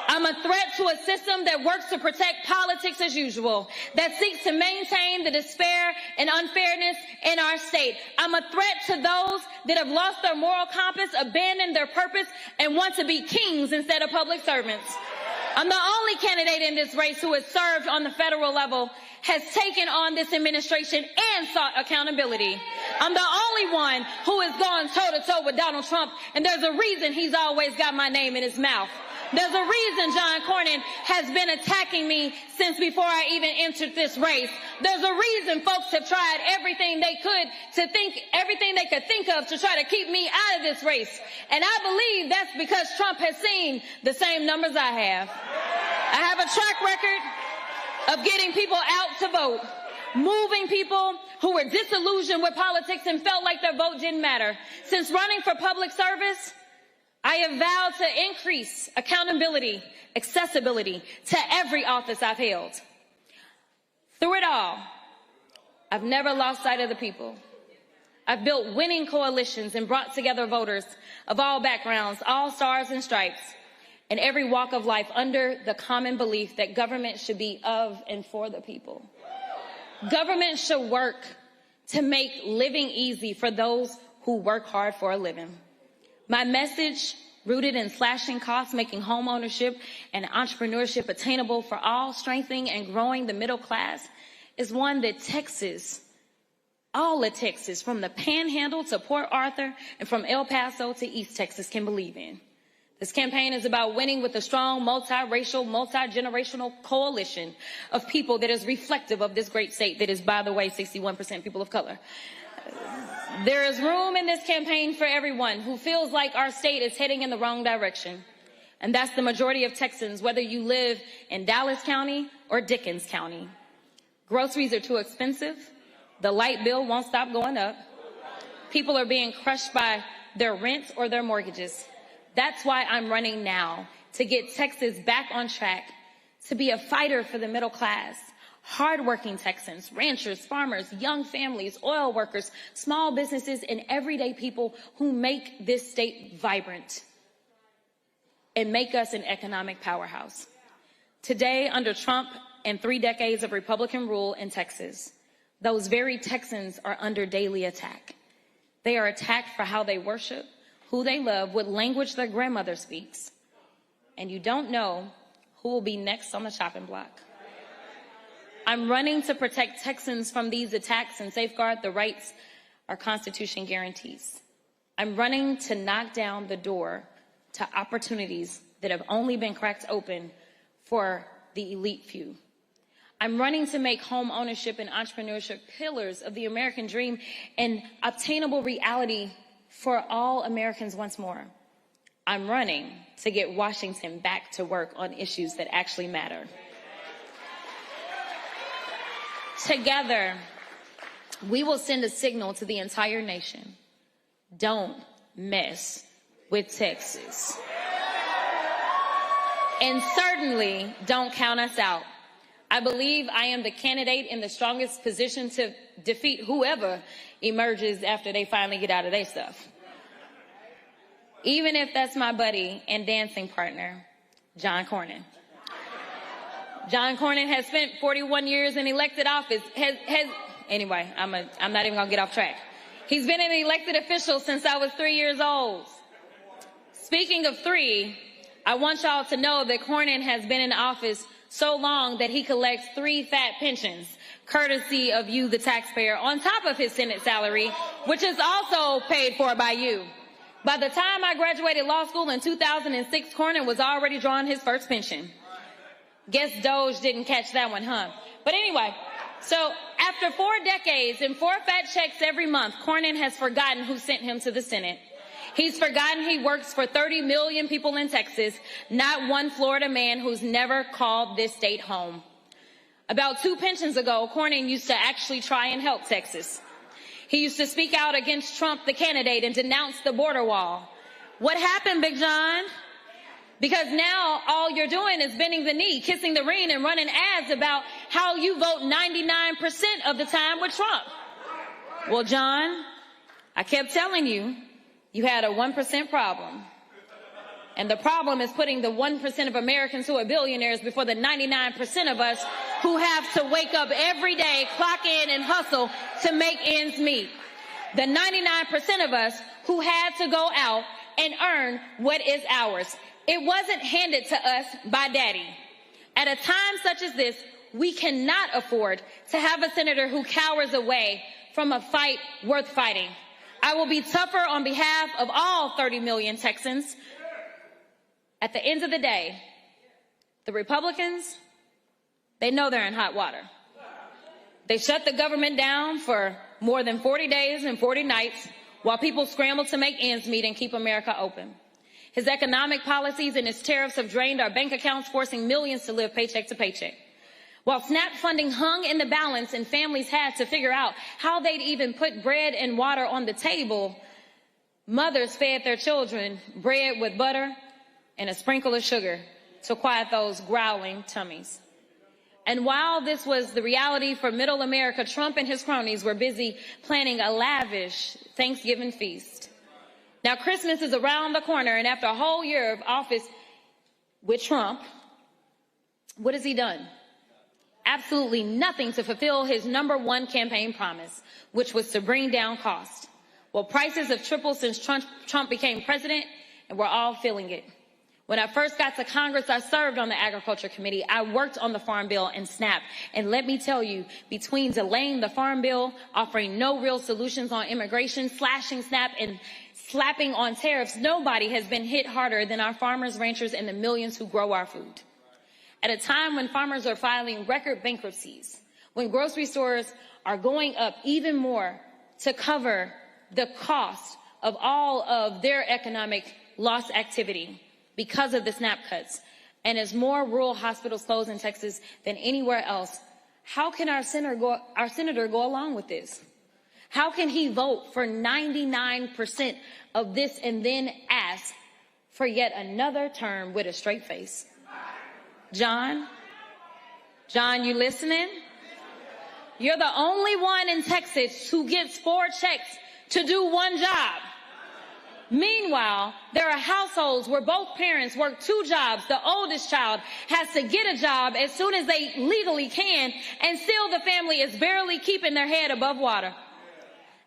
I'm a threat to a system that works to protect politics as usual, that seeks to maintain the despair and unfairness in our state. I'm a threat to those that have lost their moral compass, abandoned their purpose, and want to be kings instead of public servants. I'm the only candidate in this race who has served on the federal level, has taken on this administration, and sought accountability. I'm the only one who has gone toe-to-toe with Donald Trump, and there's a reason he's always got my name in his mouth. There's a reason John Cornyn has been attacking me since before I even entered this race. There's a reason folks have tried everything they could think of to try to keep me out of this race. And I believe that's because Trump has seen the same numbers I have. I have a track record of getting people out to vote, moving people who were disillusioned with politics and felt like their vote didn't matter. Since running for public service, I have vowed to increase accountability, accessibility to every office I've held. Through it all, I've never lost sight of the people. I've built winning coalitions and brought together voters of all backgrounds, all stars and stripes, and every walk of life under the common belief that government should be of and for the people. Government should work to make living easy for those who work hard for a living. My message, rooted in slashing costs, making home ownership and entrepreneurship attainable for all, strengthening and growing the middle class, is one that Texas, all of Texas, from the Panhandle to Port Arthur and from El Paso to East Texas, can believe in. This campaign is about winning with a strong, multiracial, multi-generational coalition of people that is reflective of this great state that is, by the way, 61% people of color. There is room in this campaign for everyone who feels like our state is heading in the wrong direction. And that's the majority of Texans, whether you live in Dallas County or Dickens County. Groceries are too expensive. The light bill won't stop going up. People are being crushed by their rent or their mortgages. That's why I'm running now, to get Texas back on track, to be a fighter for the middle class. Hardworking Texans, ranchers, farmers, young families, oil workers, small businesses, and everyday people who make this state vibrant and make us an economic powerhouse. Today, under Trump and 3 decades of Republican rule in Texas, those very Texans are under daily attack. They are attacked for how they worship, who they love, what language their grandmother speaks. And you don't know who will be next on the chopping block. I'm running to protect Texans from these attacks and safeguard the rights our Constitution guarantees. I'm running to knock down the door to opportunities that have only been cracked open for the elite few. I'm running to make home ownership and entrepreneurship pillars of the American dream an obtainable reality for all Americans once more. I'm running to get Washington back to work on issues that actually matter. Together, we will send a signal to the entire nation. Don't mess with Texas. And certainly don't count us out. I believe I am the candidate in the strongest position to defeat whoever emerges after they finally get out of their stuff. Even if that's my buddy and dancing partner, John Cornyn. John Cornyn has spent 41 years in elected office. Anyway, I'm not even gonna get off track. He's been an elected official since I was 3 years old. Speaking of 3, I want y'all to know that Cornyn has been in office so long that he collects 3 fat pensions, courtesy of you, the taxpayer, on top of his Senate salary, which is also paid for by you. By the time I graduated law school in 2006, Cornyn was already drawing his first pension. Guess Doge didn't catch that one, huh? But anyway, so after 4 decades and 4 fat checks every month, Cornyn has forgotten who sent him to the Senate. He's forgotten he works for 30 million people in Texas, not one Florida man who's never called this state home. About 2 pensions ago, Cornyn used to actually try and help Texas. He used to speak out against Trump, the candidate, and denounce the border wall. What happened, Big John? Because now all you're doing is bending the knee, kissing the ring, and running ads about how you vote 99% of the time with Trump. Well, John, I kept telling you, you had a 1% problem. And the problem is putting the 1% of Americans who are billionaires before the 99% of us who have to wake up every day, clock in, and hustle to make ends meet. The 99% of us who had to go out and earn what is ours. It wasn't handed to us by Daddy. At a time such as this, we cannot afford to have a senator who cowers away from a fight worth fighting. I will be tougher on behalf of all 30 million Texans. At the end of the day, the Republicans, they know they're in hot water. They shut the government down for more than 40 days and 40 nights while people scramble to make ends meet and keep America open. His economic policies and his tariffs have drained our bank accounts, forcing millions to live paycheck to paycheck. While SNAP funding hung in the balance and families had to figure out how they'd even put bread and water on the table, mothers fed their children bread with butter and a sprinkle of sugar to quiet those growling tummies. And while this was the reality for middle America, Trump and his cronies were busy planning a lavish Thanksgiving feast. Now, Christmas is around the corner, and after a whole year of office with Trump, what has he done? Absolutely nothing to fulfill his #1 campaign promise, which was to bring down costs. Well, prices have tripled since Trump became president, and we're all feeling it. When I first got to Congress, I served on the Agriculture Committee. I worked on the Farm Bill and SNAP. And let me tell you, between delaying the Farm Bill, offering no real solutions on immigration, slashing SNAP, and slapping on tariffs, nobody has been hit harder than our farmers, ranchers, and the millions who grow our food. At a time when farmers are filing record bankruptcies, when grocery stores are going up even more to cover the cost of all of their economic loss activity because of the SNAP cuts, and as more rural hospitals close in Texas than anywhere else, how can our senator go along with this? How can he vote for 99% of this and then ask for yet another term with a straight face? John, you listening? You're the only one in Texas who gets 4 checks to do 1 job. Meanwhile, there are households where both parents work 2 jobs. The oldest child has to get a job as soon as they legally can, and still the family is barely keeping their head above water.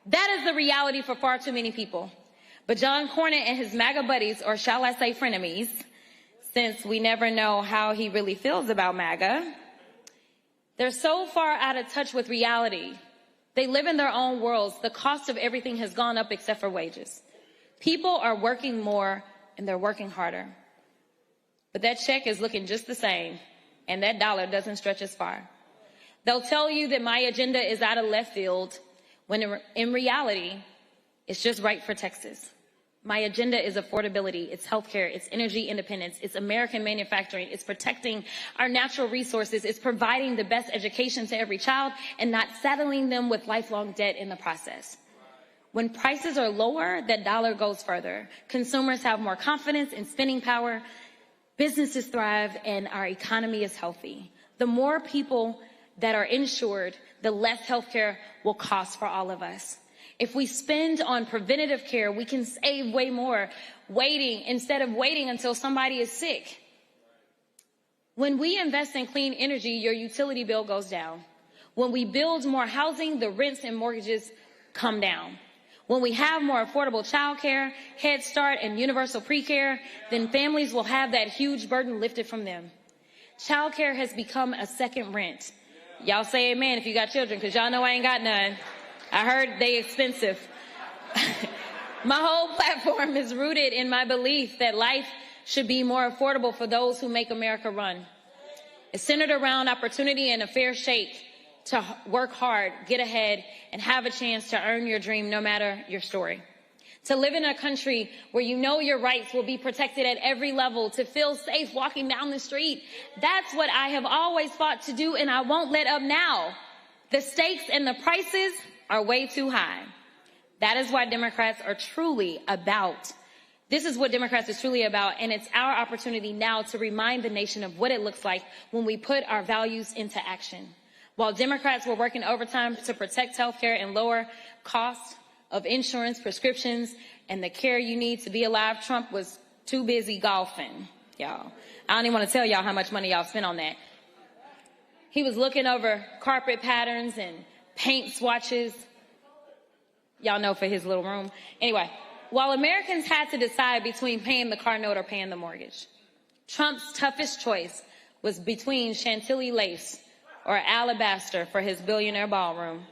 That is the reality for far too many people. But John Cornyn and his MAGA buddies, or shall I say frenemies, since we never know how he really feels about MAGA, they're so far out of touch with reality. They live in their own worlds. The cost of everything has gone up except for wages. People are working more and they're working harder. But that check is looking just the same, and that dollar doesn't stretch as far. They'll tell you that my agenda is out of left field, when in reality, it's just right for Texas. My agenda is affordability, it's healthcare, it's energy independence, it's American manufacturing, it's protecting our natural resources, it's providing the best education to every child and not saddling them with lifelong debt in the process. When prices are lower, that dollar goes further. Consumers have more confidence in spending power, businesses thrive, and our economy is healthy. The more people that are insured, the less healthcare will cost for all of us. If we spend on preventative care, we can save way more instead of waiting until somebody is sick. When we invest in clean energy, your utility bill goes down. When we build more housing, the rents and mortgages come down. When we have more affordable childcare, Head Start, and universal pre-care, then families will have that huge burden lifted from them. Childcare has become a second rent. Y'all say amen if you got children, because y'all know I ain't got none. I heard they expensive. My whole platform is rooted in my belief that life should be more affordable for those who make America run. It's centered around opportunity and a fair shake to work hard, get ahead, and have a chance to earn your dream no matter your story. To live in a country where you know your rights will be protected at every level, to feel safe walking down the street. That's what I have always fought to do, and I won't let up now. The stakes and the prices are way too high. That is what Democrats are truly about. This is what Democrats is truly about, and it's our opportunity now to remind the nation of what it looks like when we put our values into action. While Democrats were working overtime to protect health care and lower costs of insurance, prescriptions, and the care you need to be alive, Trump was too busy golfing, y'all. I don't even want to tell y'all how much money y'all spent on that. He was looking over carpet patterns and paint swatches. Y'all know, for his little room. Anyway, while Americans had to decide between paying the car note or paying the mortgage, Trump's toughest choice was between Chantilly lace or alabaster for his billionaire ballroom.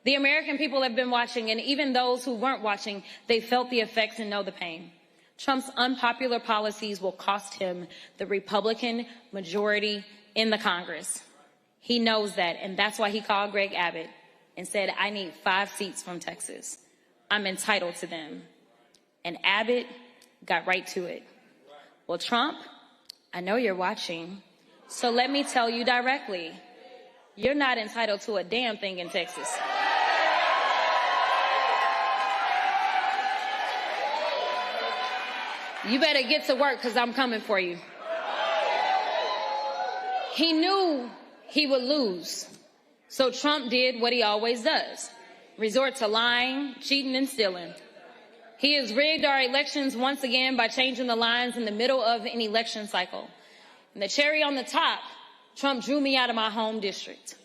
The American people have been watching, and even those who weren't watching, they felt the effects and know the pain. Trump's unpopular policies will cost him the Republican majority in the Congress. He knows that, and that's why he called Greg Abbott and said, I need 5 seats from Texas. I'm entitled to them. And Abbott got right to it. Well, Trump, I know you're watching, so let me tell you directly, you're not entitled to a damn thing in Texas. You better get to work, because I'm coming for you. He knew he would lose. So Trump did what he always does, resort to lying, cheating, and stealing. He has rigged our elections once again by changing the lines in the middle of an election cycle. And the cherry on the top, Trump drew me out of my home district.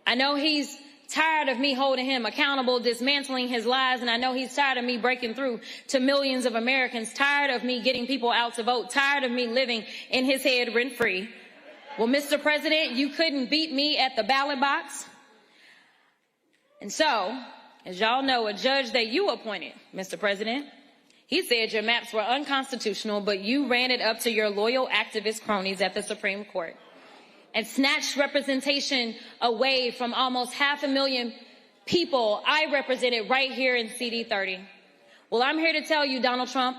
I know he's tired of me holding him accountable, dismantling his lies, and I know he's tired of me breaking through to millions of Americans, tired of me getting people out to vote, tired of me living in his head rent-free. Well, Mr. President, you couldn't beat me at the ballot box. And so, as y'all know, a judge that you appointed, Mr. President, he said your maps were unconstitutional, but you ran it up to your loyal activist cronies at the Supreme Court and snatched representation away from almost 500,000 people I represented right here in CD30. Well, I'm here to tell you, Donald Trump,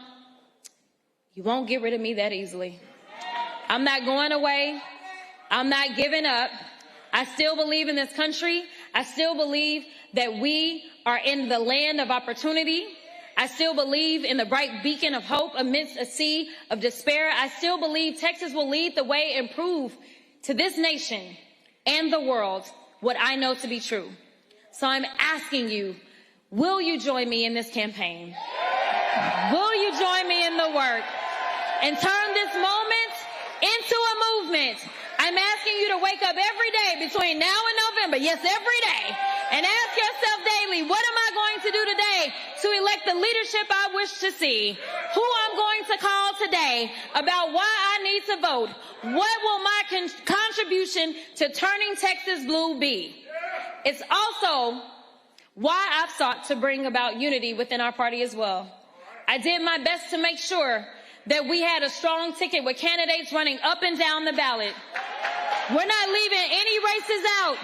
you won't get rid of me that easily. I'm not going away. I'm not giving up. I still believe in this country. I still believe that we are in the land of opportunity. I still believe in the bright beacon of hope amidst a sea of despair. I still believe Texas will lead the way and prove to this nation and the world what I know to be true. So I'm asking you, will you join me in this campaign? Will you join me in the work and turn this moment into a movement? I'm asking you to wake up every day between now and November, yes, every day, and ask yourself daily, what am I going to do today to elect the leadership I wish to see? Who I'm going to call today about why I need to vote? What will my contribution to turning Texas blue be? It's also why I've sought to bring about unity within our party as well. I did my best to make sure that we had a strong ticket with candidates running up and down the ballot. We're not leaving any races out.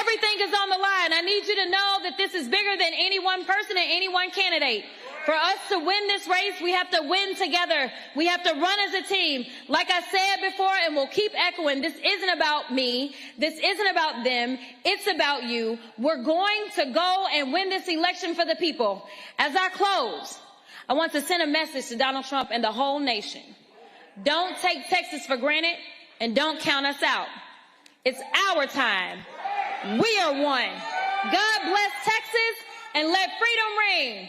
Everything is on the line. I need you to know that this is bigger than any one person and any one candidate. For us to win this race, we have to win together. We have to run as a team. Like I said before, and we'll keep echoing, this isn't about me. This isn't about them. It's about you. We're going to go and win this election for the people. As I close, I want to send a message to Donald Trump and the whole nation. Don't take Texas for granted and don't count us out. It's our time. We are one. God bless Texas and let freedom reign.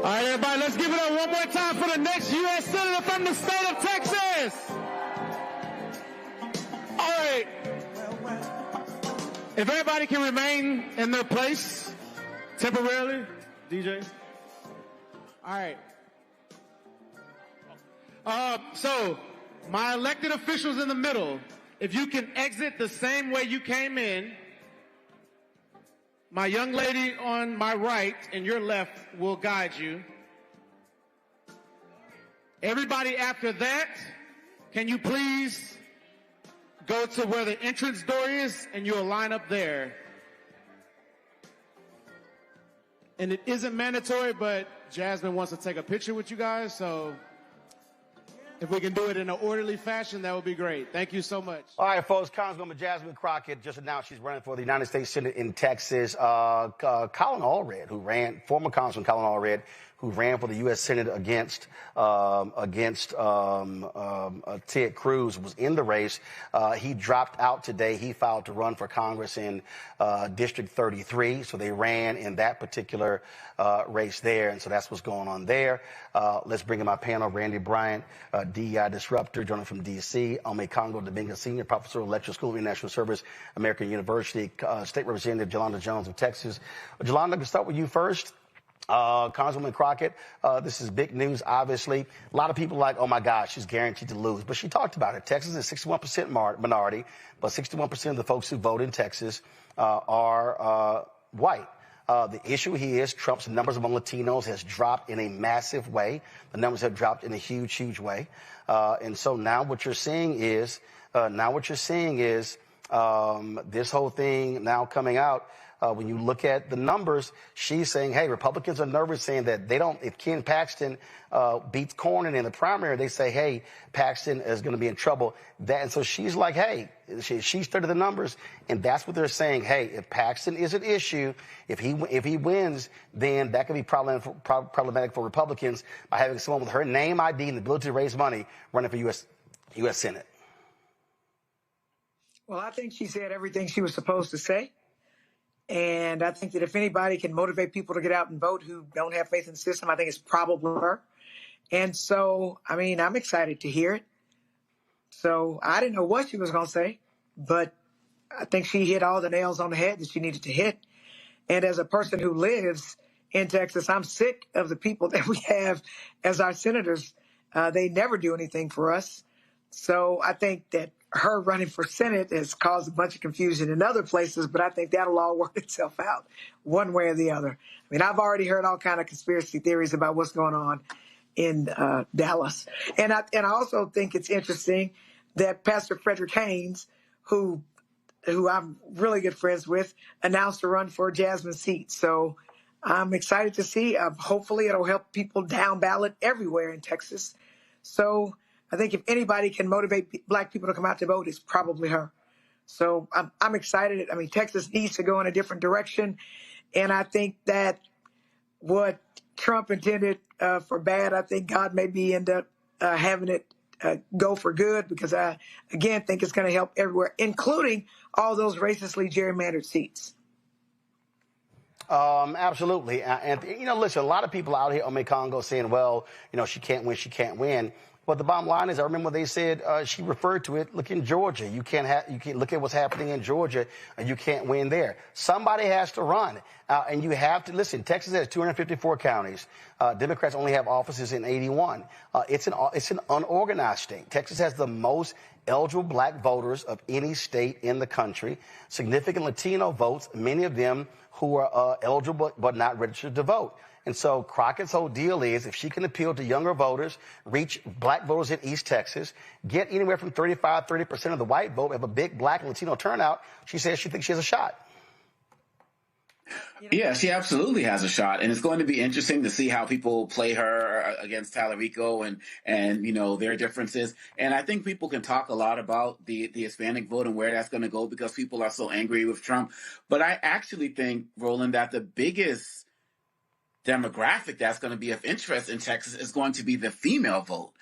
All right, everybody, let's give it up one more time for the next U.S. Senator from the state of Texas. All right. If everybody can remain in their place temporarily, DJ. All right. So, my elected officials in the middle, if you can exit the same way you came in, my young lady on my right and your left will guide you. Everybody after that, can you please go to where the entrance door is and you'll line up there. And it isn't mandatory, but Jasmine wants to take a picture with you guys, so if we can do it in an orderly fashion, that would be great. Thank you so much. All right, folks, Congresswoman Jasmine Crockett just announced she's running for the United States Senate in Texas. Colin Allred, former Congressman Colin Allred, who ran for the U.S. Senate against Ted Cruz, was in the race. He dropped out today. He filed to run for Congress in District 33. So they ran in that particular race there. And so that's what's going on there. Let's bring in my panel, Randy Bryant, DEI disruptor, joining from D.C., Congo Dominguez, Senior Professor of Electoral School of International Service, American University, State Representative Yolanda Jones of Texas. Yolanda, I can start with you first. Congresswoman Crockett, this is big news, obviously. A lot of people are like, oh, my gosh, she's guaranteed to lose. But she talked about it. Texas is 61% minority, but 61% of the folks who vote in Texas are white. The issue here is Trump's numbers among Latinos has dropped in a massive way. The numbers have dropped in a huge, huge way. And so now what you're seeing is, this whole thing now coming out. When you look at the numbers, she's saying, hey, Republicans are nervous, saying that if Ken Paxton beats Cornyn in the primary, they say, hey, Paxton is going to be in trouble. And so she's like, hey, she studied the numbers, and that's what they're saying. Hey, if Paxton is an issue, if he wins, then that could be problematic for Republicans by having someone with her name ID and the ability to raise money running for U.S. Senate. Well, I think she said everything she was supposed to say. And I think that if anybody can motivate people to get out and vote who don't have faith in the system, I think it's probably her. And so, I mean, I'm excited to hear it. So I didn't know what she was going to say, but I think she hit all the nails on the head that she needed to hit. And as a person who lives in Texas, I'm sick of the people that we have as our senators. They never do anything for us. So I think that her running for Senate has caused a bunch of confusion in other places, but I think that'll all work itself out one way or the other. I mean, I've already heard all kind of conspiracy theories about what's going on in Dallas. And I also think it's interesting that Pastor Frederick Haynes, who I'm really good friends with, announced a run for Jasmine's seat. So I'm excited to see. Hopefully it'll help people down ballot everywhere in Texas. So I think if anybody can motivate black people to come out to vote, it's probably her. So I'm excited. I mean, Texas needs to go in a different direction. And I think that what Trump intended for bad, I think God maybe end up having it go for good, because I, again, think it's going to help everywhere, including all those racistly gerrymandered seats. Absolutely. And, listen, a lot of people out here on Congo saying, well, she can't win. But the bottom line is, I remember they said she referred to it. Look in Georgia, you can't look at what's happening in Georgia, and you can't win there. Somebody has to run, and you have to listen. Texas has 254 counties. Democrats only have offices in 81. It's an unorganized state. Texas has the most eligible black voters of any state in the country. Significant Latino votes, many of them who are eligible but not registered to vote. And so Crockett's whole deal is, if she can appeal to younger voters, reach black voters in East Texas, get anywhere from 30% of the white vote, have a big black and Latino turnout, she says she thinks she has a shot. Yeah, she absolutely has a shot, and it's going to be interesting to see how people play her against Tallarico and you know, their differences. And I think people can talk a lot about the Hispanic vote and where that's going to go because people are so angry with Trump. But I actually think, Roland, that the biggest demographic that's going to be of interest in Texas is going to be the female vote.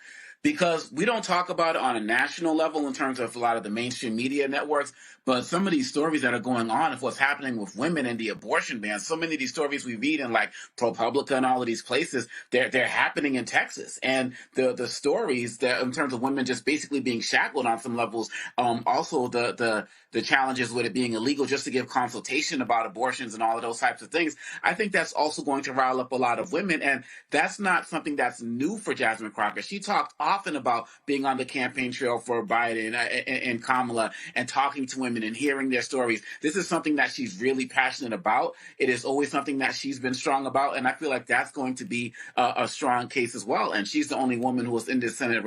Because we don't talk about it on a national level in terms of a lot of the mainstream media networks, but some of these stories that are going on of what's happening with women and the abortion ban, so many of these stories we read in like ProPublica and all of these places, they're happening in Texas. And the stories that in terms of women just basically being shackled on some levels, also the challenges with it being illegal just to give consultation about abortions and all of those types of things, I think that's also going to rile up a lot of women. And that's not something that's new for Jasmine Crockett. She talked often about being on the campaign trail for Biden and Kamala and talking to women and hearing their stories. This is something that she's really passionate about. It is always something that she's been strong about, and I feel like that's going to be a strong case as well. And she's the only woman who was in the Senate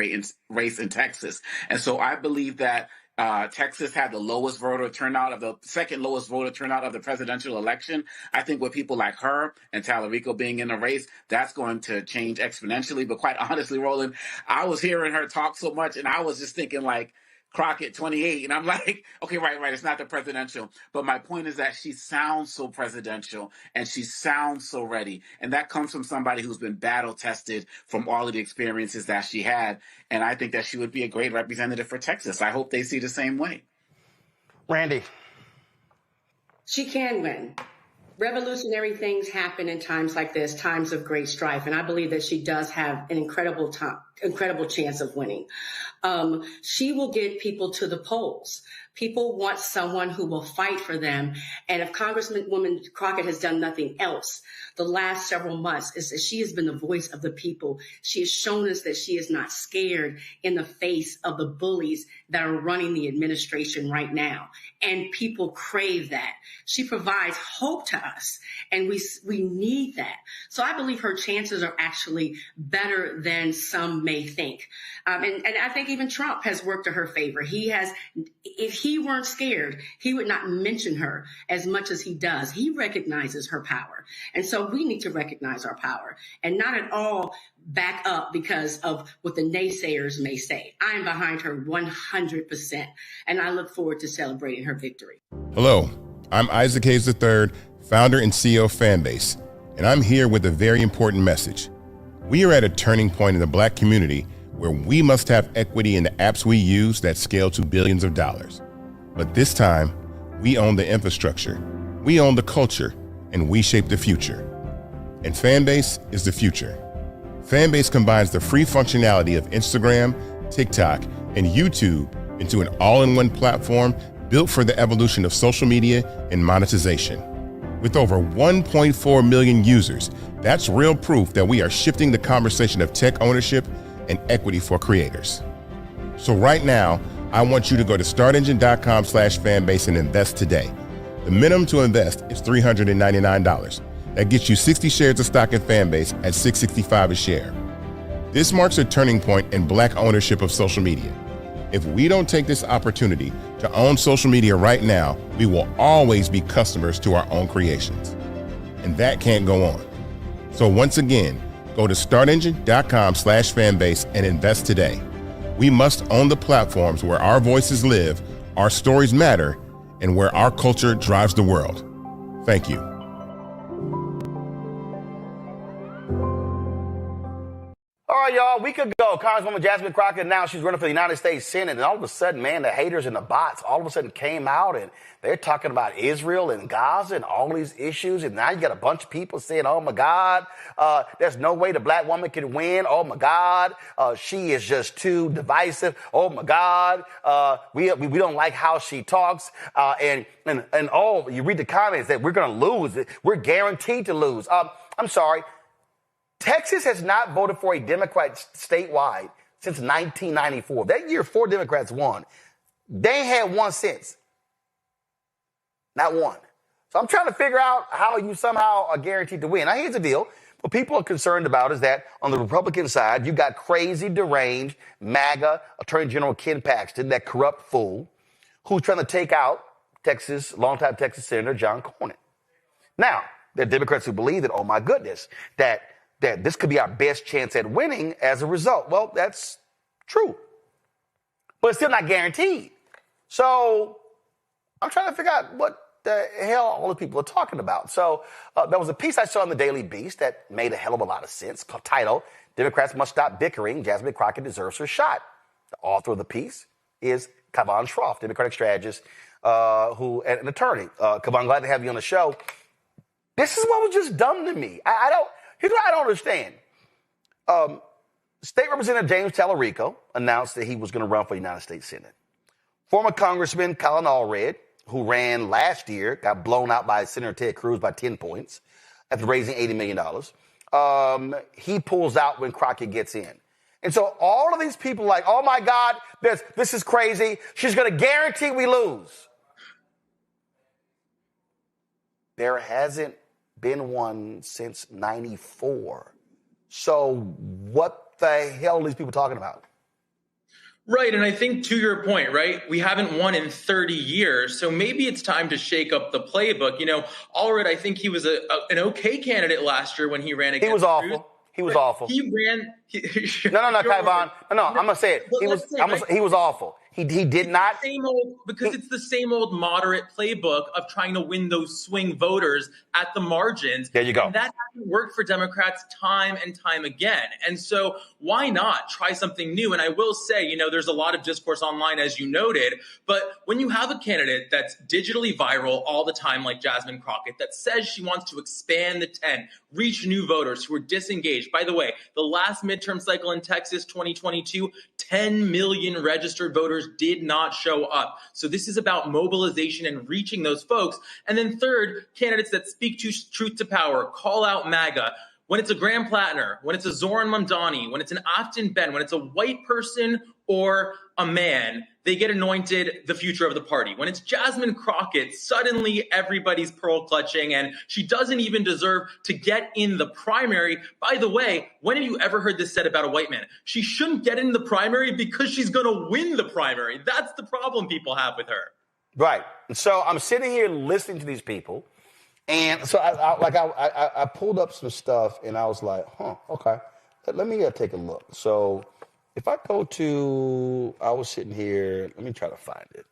race in Texas. And so I believe that Texas had the lowest voter turnout of the second lowest voter turnout of the presidential election. I think with people like her and Tallarico being in the race, that's going to change exponentially. But quite honestly, Roland, I was hearing her talk so much and I was just thinking like, Crockett 28, and I'm like, okay, right, it's not the presidential. But my point is that she sounds so presidential and she sounds so ready. And that comes from somebody who's been battle tested from all of the experiences that she had. And I think that she would be a great representative for Texas. I hope they see the same way. Randy. She can win. Revolutionary things happen in times like this, times of great strife. And I believe that she does have an incredible chance of winning. She will get people to the polls. People want someone who will fight for them. And if Congresswoman Crockett has done nothing else the last several months, is that she has been the voice of the people. She has shown us that she is not scared in the face of the bullies that are running the administration right now. And people crave that. She provides hope to us, and we need that. So I believe her chances are actually better than some may think. And I think even Trump has worked to her favor. If he weren't scared, he would not mention her as much as he does. He recognizes her power. And so we need to recognize our power and not at all back up because of what the naysayers may say. I am behind her 100%, and I look forward to celebrating her victory. Hello, I'm Isaac Hayes III, founder and CEO of Fanbase, and I'm here with a very important message. We are at a turning point in the Black community where we must have equity in the apps we use that scale to billions of dollars. But this time, we own the infrastructure, we own the culture, and we shape the future. And Fanbase is the future. Fanbase combines the free functionality of Instagram, TikTok, and YouTube into an all-in-one platform built for the evolution of social media and monetization. With over 1.4 million users, that's real proof that we are shifting the conversation of tech ownership and equity for creators. So right now, I want you to go to startengine.com/fanbase and invest today. The minimum to invest is $399. That gets you 60 shares of stock in Fanbase at $665 a share. This marks a turning point in Black ownership of social media. If we don't take this opportunity to own social media right now, we will always be customers to our own creations. And that can't go on. So once again, go to startengine.com/fanbase and invest today. We must own the platforms where our voices live, our stories matter, and where our culture drives the world. Thank you. All right, y'all. A week ago, Congresswoman Jasmine Crockett announced she's running for the United States Senate, and all of a sudden, man, the haters and the bots all of a sudden came out, and they're talking about Israel and Gaza and all these issues, and now you got a bunch of people saying, oh, my God, there's no way the black woman can win. Oh, my God, she is just too divisive. Oh, my God, we don't like how she talks. And you read the comments that we're going to lose. We're guaranteed to lose. I'm sorry. Texas has not voted for a Democrat statewide since 1994. That year, 4 Democrats won. They ain't had one since. Not one. So I'm trying to figure out how you somehow are guaranteed to win. Now, here's the deal. What people are concerned about is that on the Republican side, you got crazy, deranged, MAGA Attorney General Ken Paxton, that corrupt fool, who's trying to take out longtime Texas Senator John Cornyn. Now, there are Democrats who believe that, oh, my goodness, that this could be our best chance at winning as a result. Well, that's true. But it's still not guaranteed. So I'm trying to figure out what the hell all the people are talking about. So there was a piece I saw in the Daily Beast that made a hell of a lot of sense, titled, Democrats Must Stop Bickering, Jasmine Crockett Deserves Her Shot. The author of the piece is Kavan Schroff, Democratic strategist, and an attorney. Kavan, glad to have you on the show. This is what was just dumb to me. Here's what I don't understand. State Representative James Tallarico announced that he was going to run for the United States Senate. Former Congressman Colin Allred, who ran last year, got blown out by Senator Ted Cruz by 10 points after raising $80 million. He pulls out when Crockett gets in. And so all of these people are like, oh, my God, this is crazy. She's going to guarantee we lose. There hasn't been one since 94. So what the hell are these people talking about? Right, and I think to your point, right, we haven't won in 30 years, so maybe it's time to shake up the playbook. You know, Allred, I think he was an okay candidate last year when he ran against He was awful. Cruz. He was awful. He ran. No, Kaivan. No, I'm gonna say it. He was awful. He did not. It's the same old moderate playbook of trying to win those swing voters at the margins. There you go. And that hasn't worked for Democrats time and time again. And so why not try something new? And I will say, you know, there's a lot of discourse online, as you noted, but when you have a candidate that's digitally viral all the time, like Jasmine Crockett, that says she wants to expand the tent, reach new voters who are disengaged. By the way, the last midterm cycle in Texas, 2022, 10 million registered voters did not show up. So this is about mobilization and reaching those folks. And then third, candidates that speak truth to power, call out MAGA. When it's a Graham Plattner, when it's a Zoran Mamdani, when it's an Afton Ben, when it's a white person or a man, they get anointed the future of the party. When it's Jasmine Crockett, suddenly everybody's pearl clutching and she doesn't even deserve to get in the primary. By the way, when have you ever heard this said about a white man? She shouldn't get in the primary because she's going to win the primary. That's the problem people have with her. Right. So I'm sitting here listening to these people. And so I pulled up some stuff and I was like, okay, let me take a look. So if I go to, I was sitting here, let me try to find it.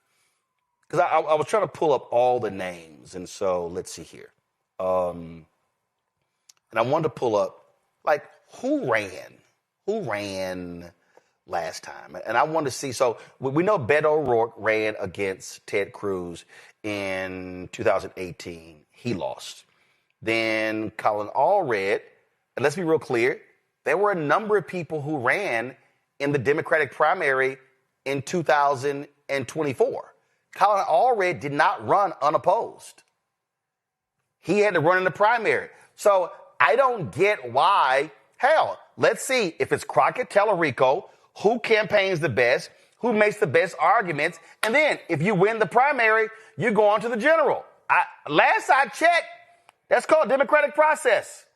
Because I was trying to pull up all the names. And so let's see here. And I wanted to pull up, like, who ran last time? And I wanted to see, so we know Beto O'Rourke ran against Ted Cruz in 2018. He lost. Then Colin Allred, and let's be real clear, there were a number of people who ran in the Democratic primary in 2024. Colin Allred did not run unopposed. He had to run in the primary. So I don't get why. Hell, let's see if it's Crockett, Tallarico, who campaigns the best, who makes the best arguments, and then if you win the primary, you go on to the general. Last I checked, that's called democratic process.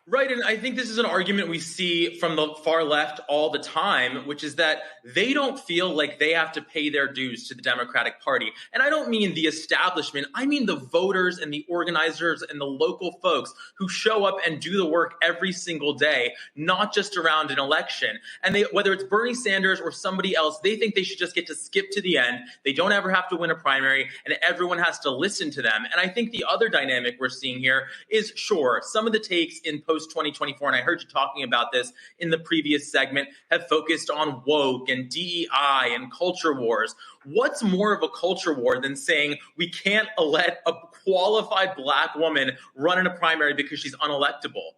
Right, and I think this is an argument we see from the far left all the time, which is that they don't feel like they have to pay their dues to the Democratic Party. And I don't mean the establishment, I mean the voters and the organizers and the local folks who show up and do the work every single day, not just around an election. And whether it's Bernie Sanders or somebody else, they think they should just get to skip to the end. They don't ever have to win a primary, and everyone has to listen to them. And I think the other dynamic we're seeing here is, sure, some of the takes in post-2024, and I heard you talking about this in the previous segment, have focused on woke and DEI and culture wars. What's more of a culture war than saying we can't let a qualified Black woman run in a primary because she's unelectable?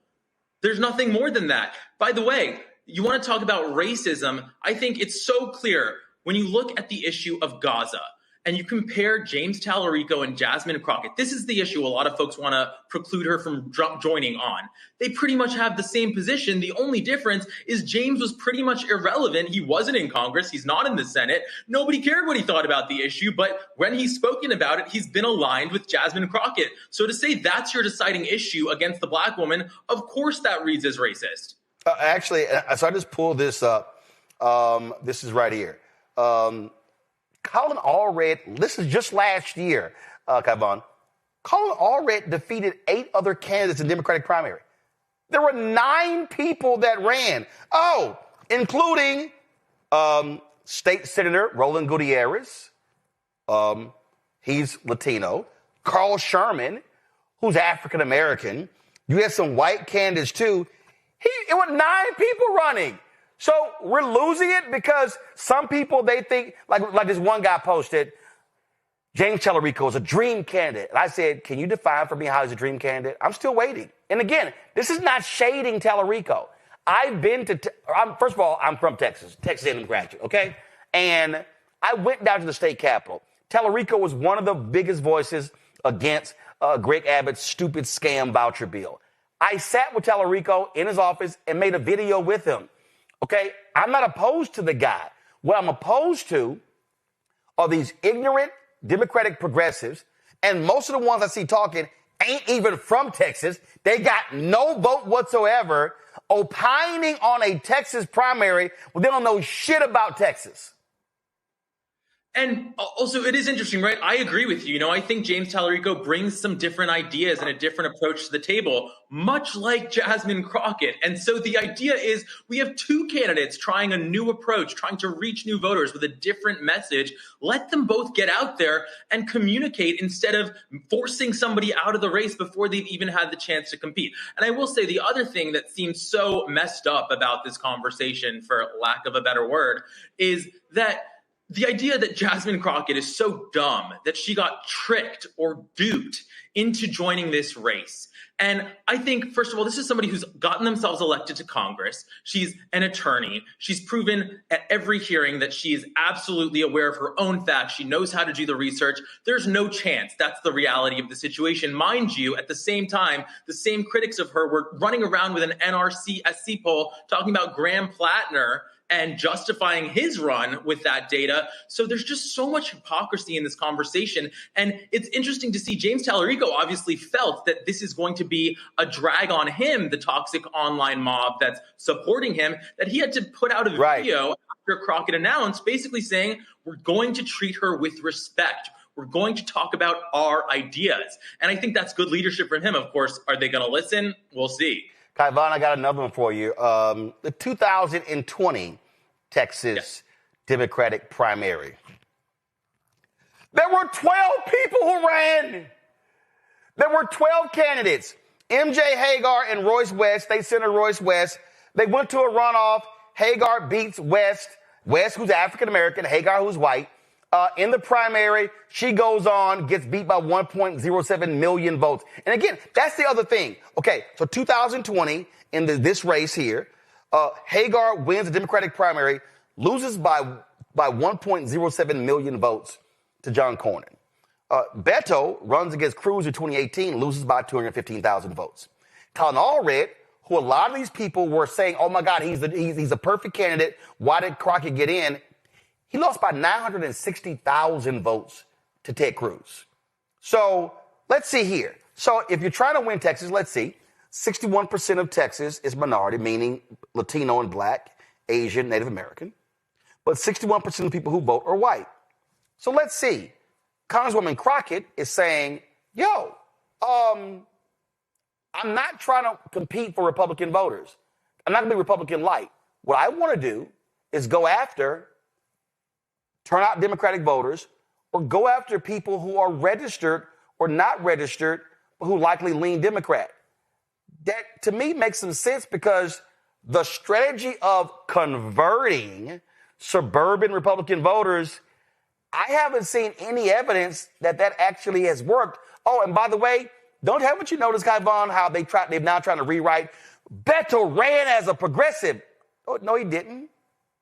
There's nothing more than that. By the way, you want to talk about racism? I think it's so clear when you look at the issue of Gaza and you compare James Tallarico and Jasmine Crockett. This is the issue a lot of folks want to preclude her from joining on. They pretty much have the same position. The only difference is James was pretty much irrelevant. He wasn't in Congress. He's not in the Senate. Nobody cared what he thought about the issue. But when he's spoken about it, he's been aligned with Jasmine Crockett. So to say that's your deciding issue against the Black woman, of course that reads as racist. Actually, so I just pulled this up. This is right here. Colin Allred, this is just last year, Kavon. Colin Allred defeated 8 other candidates in the Democratic primary. There were 9 people that ran. Oh, including State Senator Roland Gutierrez. He's Latino. Carl Sherman, who's African American. You had some white candidates too. It was 9 people running. So we're losing it because some people, they think, like this one guy posted, James Tallarico is a dream candidate. And I said, can you define for me how he's a dream candidate? I'm still waiting. And again, this is not shading Tallarico. I've been to, first of all, I'm from Texas A&M graduate, okay? And I went down to the state capitol. Tallarico was one of the biggest voices against Greg Abbott's stupid scam voucher bill. I sat with Tallarico in his office and made a video with him. Okay, I'm not opposed to the guy. What I'm opposed to are these ignorant Democratic progressives, and most of the ones I see talking ain't even from Texas. They got no vote whatsoever, opining on a Texas primary when they don't know shit about Texas. And also, it is interesting, right? I agree with you. You know, I think James Tallarico brings some different ideas and a different approach to the table, much like Jasmine Crockett. And so the idea is we have 2 candidates trying a new approach, trying to reach new voters with a different message. Let them both get out there and communicate instead of forcing somebody out of the race before they've even had the chance to compete. And I will say the other thing that seems so messed up about this conversation, for lack of a better word, is that the idea that Jasmine Crockett is so dumb that she got tricked or duped into joining this race. And I think, first of all, this is somebody who's gotten themselves elected to Congress. She's an attorney. She's proven at every hearing that she is absolutely aware of her own facts. She knows how to do the research. There's no chance. That's the reality of the situation. Mind you, at the same time, the same critics of her were running around with an NRC SC poll talking about Graham Plattner and justifying his run with that data. So there's just so much hypocrisy in this conversation. And it's interesting to see James Tallarico obviously felt that this is going to be a drag on him, the toxic online mob that's supporting him, that he had to put out a video after Crockett announced, basically saying, we're going to treat her with respect. We're going to talk about our ideas. And I think that's good leadership from him. Of course, are they going to listen? We'll see. Kaivan, I got another one for you. The 2020 Texas Democratic primary. There were 12 people who ran. There were 12 candidates. MJ Hagar and Royce West, State Senator Royce West, they went to a runoff. Hagar beats West, who's African-American, Hagar, who's white. In the primary, she goes on, gets beat by 1.07 million votes. And again, that's the other thing. Okay, so 2020, in this race here, Hagar wins the Democratic primary, loses by 1.07 million votes to John Cornyn. Beto runs against Cruz in 2018, loses by 215,000 votes. Colin Allred, who a lot of these people were saying, oh my God, he's a perfect candidate. Why did Crockett get in? He lost by 960,000 votes to Ted Cruz. So let's see here. So if you're trying to win Texas, let's see. 61% of Texas is minority, meaning Latino and Black, Asian, Native American. But 61% of the people who vote are white. So let's see. Congresswoman Crockett is saying, yo, I'm not trying to compete for Republican voters. I'm not going to be Republican light. What I want to do is go after turnout Democratic voters, or go after people who are registered or not registered, but who likely lean Democrat. that to me makes some sense because the strategy of converting suburban Republican voters, I haven't seen any evidence that actually has worked. Oh, and by the way, haven't you noticed, Kai Vaughn, how they're now trying to rewrite Beto ran as a progressive? Oh, no, he didn't.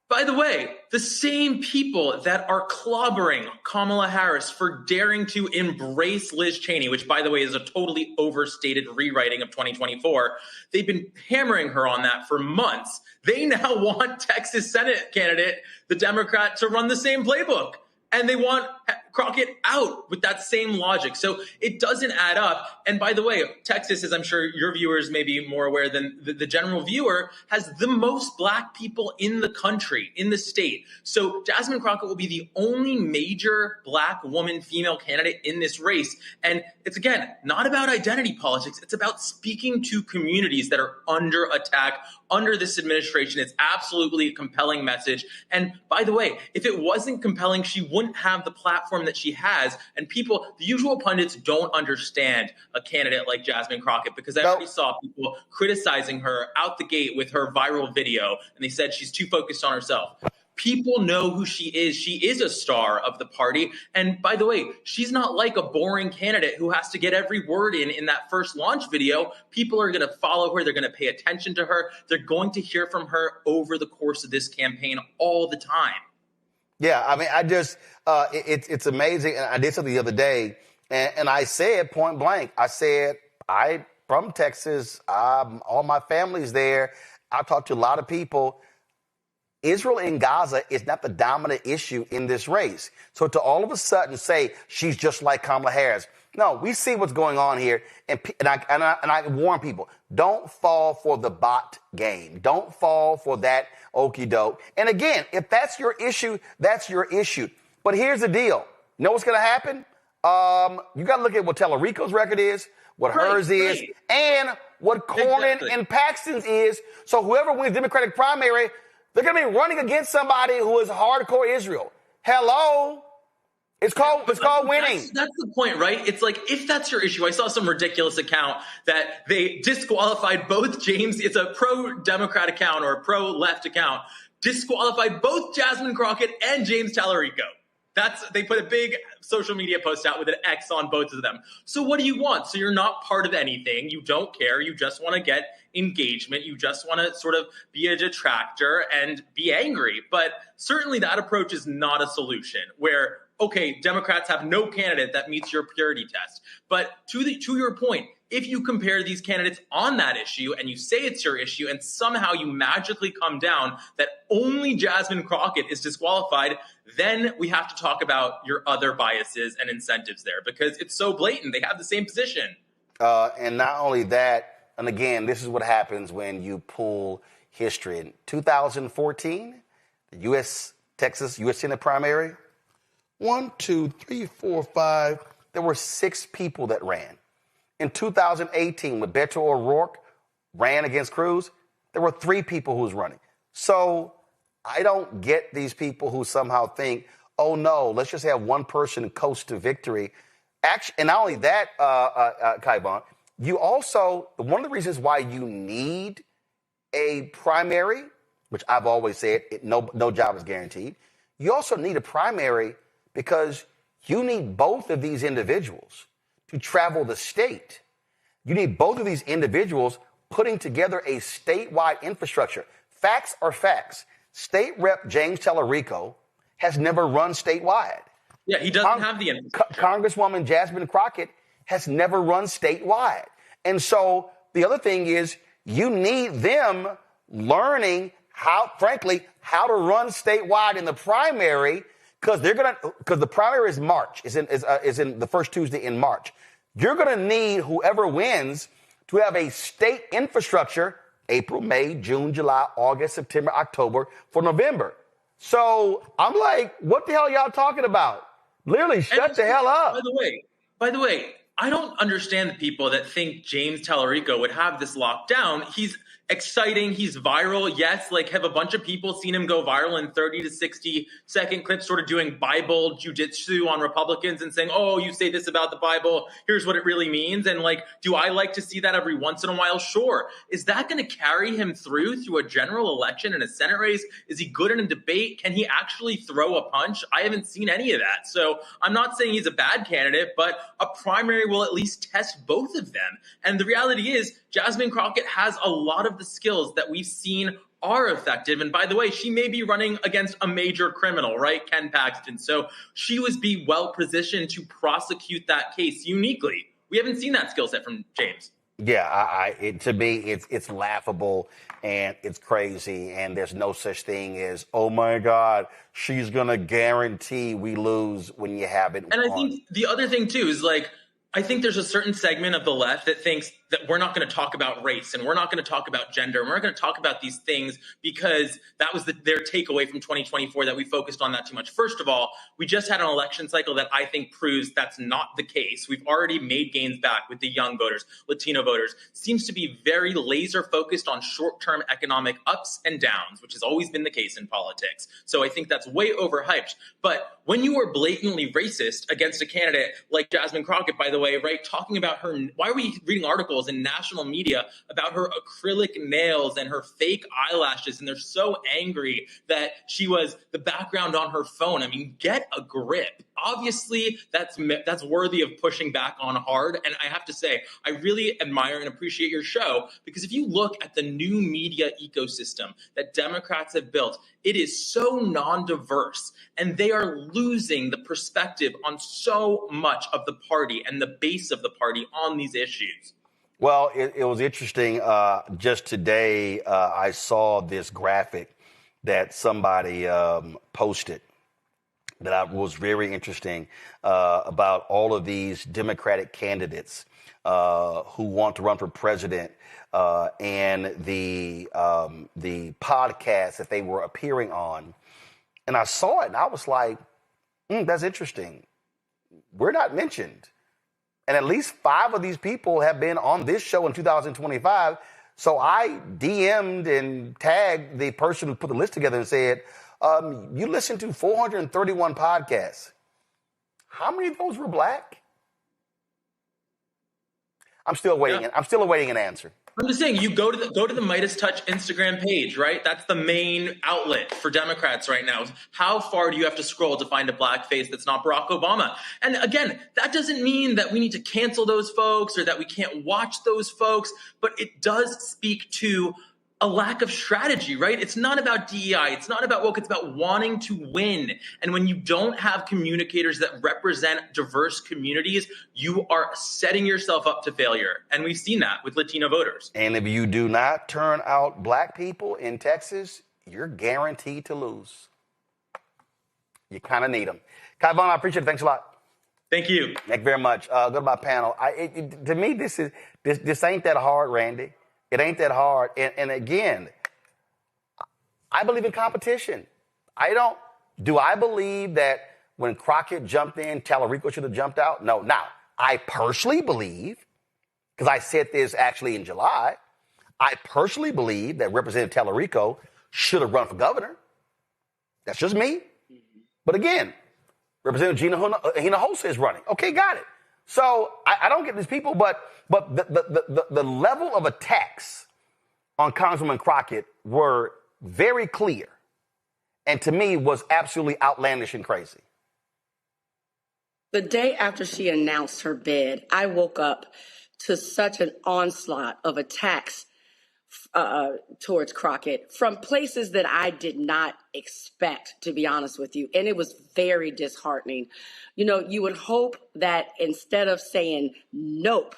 By the way, the same people that are clobbering Kamala Harris for daring to embrace Liz Cheney, which, by the way, is a totally overstated rewriting of 2024, they've been hammering her on that for months. They now want Texas Senate candidate, the Democrat, to run the same playbook. And they want Crockett out with that same logic. So it doesn't add up. And by the way, Texas, as I'm sure your viewers may be more aware than the general viewer, has the most black people in the country, in the state. So Jasmine Crockett will be the only major black woman female candidate in this race. And it's, again, not about identity politics. It's about speaking to communities that are under attack under this administration. It's absolutely a compelling message. And by the way, if it wasn't compelling, she wouldn't have the platform that she has. And people, the usual pundits, don't understand a candidate like Jasmine Crockett, because I already saw people criticizing her out the gate with her viral video, and they said she's too focused on herself. People know who she is. She is a star of the party. And by the way, she's not like a boring candidate who has to get every word in that first launch video. People are going to follow her. They're going to pay attention to her. They're going to hear from her over the course of this campaign all the time. Yeah, I mean, it's amazing. And I did something the other day, and I said point blank, I said, I'm from Texas. All my family's there. I talked to a lot of people. Israel and Gaza is not the dominant issue in this race. So to all of a sudden say she's just like Kamala Harris. No, we see what's going on here. And I warn people, don't fall for the bot game. Don't fall for that okie doke. And again, if that's your issue, that's your issue. But here's the deal. You know what's going to happen? You got to look at what Tallarico's record is, what hers is, and what Cornyn and Paxton's is. So whoever wins Democratic primary, they're going to be running against somebody who is hardcore Israel. Hello? It's called winning. That's the point, right? It's like, if that's your issue, I saw some ridiculous account that they disqualified both James. It's a pro-Democrat account or a pro-left account. Disqualified both Jasmine Crockett and James Tallarico. They put a big social media post out with an X on both of them. So what do you want? So you're not part of anything. You don't care. You just want to get engagement. You just want to sort of be a detractor and be angry. But certainly that approach is not a solution where, okay, Democrats have no candidate that meets your purity test. But to your point, if you compare these candidates on that issue and you say it's your issue and somehow you magically come down that only Jasmine Crockett is disqualified, then we have to talk about your other biases and incentives there, because it's so blatant. They have the same position. And not only that, and again, this is what happens when you pull history. In 2014, the U.S. Senate primary, 1, 2, 3, 4, 5, there were 6 people that ran. In 2018, when Beto O'Rourke ran against Cruz, there were 3 people who was running. So I don't get these people who somehow think, oh, no, let's just have one person coast to victory. Actually, and not only that, Kai Vaughn, you also, one of the reasons why you need a primary, which I've always said, no job is guaranteed. You also need a primary because you need both of these individuals to travel the state. You need both of these individuals putting together a statewide infrastructure. Facts are facts. State Rep James Tallarico has never run statewide. Yeah, he doesn't have the infrastructure. Congresswoman Jasmine Crockett has never run statewide. And so the other thing is you need them learning how to run statewide in the primary, because the primary is March, is in the first Tuesday in March. You're going to need whoever wins to have a state infrastructure April, May, June, July, August, September, October for November. So I'm like, what the hell are y'all talking about? Literally, shut the hell up. By the way, I don't understand the people that think James Tallarico would have this locked down. exciting. He's viral. Yes, like have a bunch of people seen him go viral in 30 to 60-second clips, sort of doing Bible jujitsu on Republicans and saying, oh, you say this about the Bible, here's what it really means. And like, do I like to see that every once in a while? Sure. Is that going to carry him through a general election and a Senate race? Is he good in a debate? Can he actually throw a punch? I haven't seen any of that. So I'm not saying he's a bad candidate, but a primary will at least test both of them. And the reality is, Jasmine Crockett has a lot of the skills that we've seen are effective. And by the way, she may be running against a major criminal, right? Ken Paxton. So she would be well positioned to prosecute that case uniquely. We haven't seen that skill set from James. Yeah, to me, it's laughable and it's crazy, and there's no such thing as, oh my God, she's gonna guarantee we lose when you haven't won. And I think the other thing too is like, I think there's a certain segment of the left that thinks that we're not going to talk about race and we're not going to talk about gender and we're not going to talk about these things because that was their takeaway from 2024, that we focused on that too much. First of all, we just had an election cycle that I think proves that's not the case. We've already made gains back with the young voters, Latino voters. Seems to be very laser focused on short-term economic ups and downs, which has always been the case in politics. So I think that's way overhyped. But when you are blatantly racist against a candidate like Jasmine Crockett, by the way, right, talking about her, why are we reading articles in national media about her acrylic nails and her fake eyelashes, and they're so angry that she was the background on her phone? I mean, get a grip. Obviously, that's worthy of pushing back on hard. And I have to say, I really admire and appreciate your show, because if you look at the new media ecosystem that Democrats have built, it is so non-diverse, and they are losing the perspective on so much of the party and the base of the party on these issues. Well, it was interesting. Just today, I saw this graphic that somebody posted that was very interesting about all of these Democratic candidates who want to run for president and the podcast that they were appearing on. And I saw it and I was like, that's interesting. We're not mentioned. And at least 5 of these people have been on this show in 2025. So I DM'd and tagged the person who put the list together and said, you listened to 431 podcasts. How many of those were black? I'm still waiting. Yeah. I'm still awaiting an answer. I'm just saying, you go to the Midas Touch Instagram page, right? That's the main outlet for Democrats right now. How far do you have to scroll to find a black face that's not Barack Obama? And again, that doesn't mean that we need to cancel those folks or that we can't watch those folks, but it does speak to a lack of strategy, right? It's not about DEI. It's not about woke. It's about wanting to win. And when you don't have communicators that represent diverse communities, you are setting yourself up to failure. And we've seen that with Latino voters. And if you do not turn out black people in Texas, you're guaranteed to lose. You kind of need them. Kai Vaughn, I appreciate it. Thanks a lot. Thank you. Thank you very much. Go to my panel. To me, this ain't that hard, Randy. It ain't that hard. And again, I believe in competition. Do I believe that when Crockett jumped in, Tallarico should have jumped out? No. Now, I personally believe, because I said this actually in July, I personally believe that Representative Tallarico should have run for governor. That's just me. But again, Representative Hinojosa is running. Okay, got it. So I don't get these people, but the level of attacks on Congresswoman Crockett were very clear, and to me was absolutely outlandish and crazy. The day after she announced her bid, I woke up to such an onslaught of attacks towards Crockett from places that I did not expect, to be honest with you. And it was very disheartening. You know, you would hope that instead of saying nope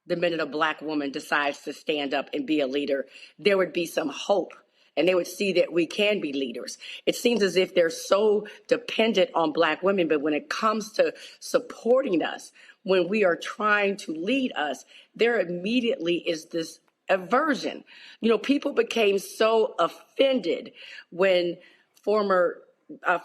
the minute a black woman decides to stand up and be a leader, there would be some hope and they would see that we can be leaders. It seems as if they're so dependent on black women, but when it comes to supporting us, when we are trying to lead us, there immediately is this aversion. You know, people became so offended when former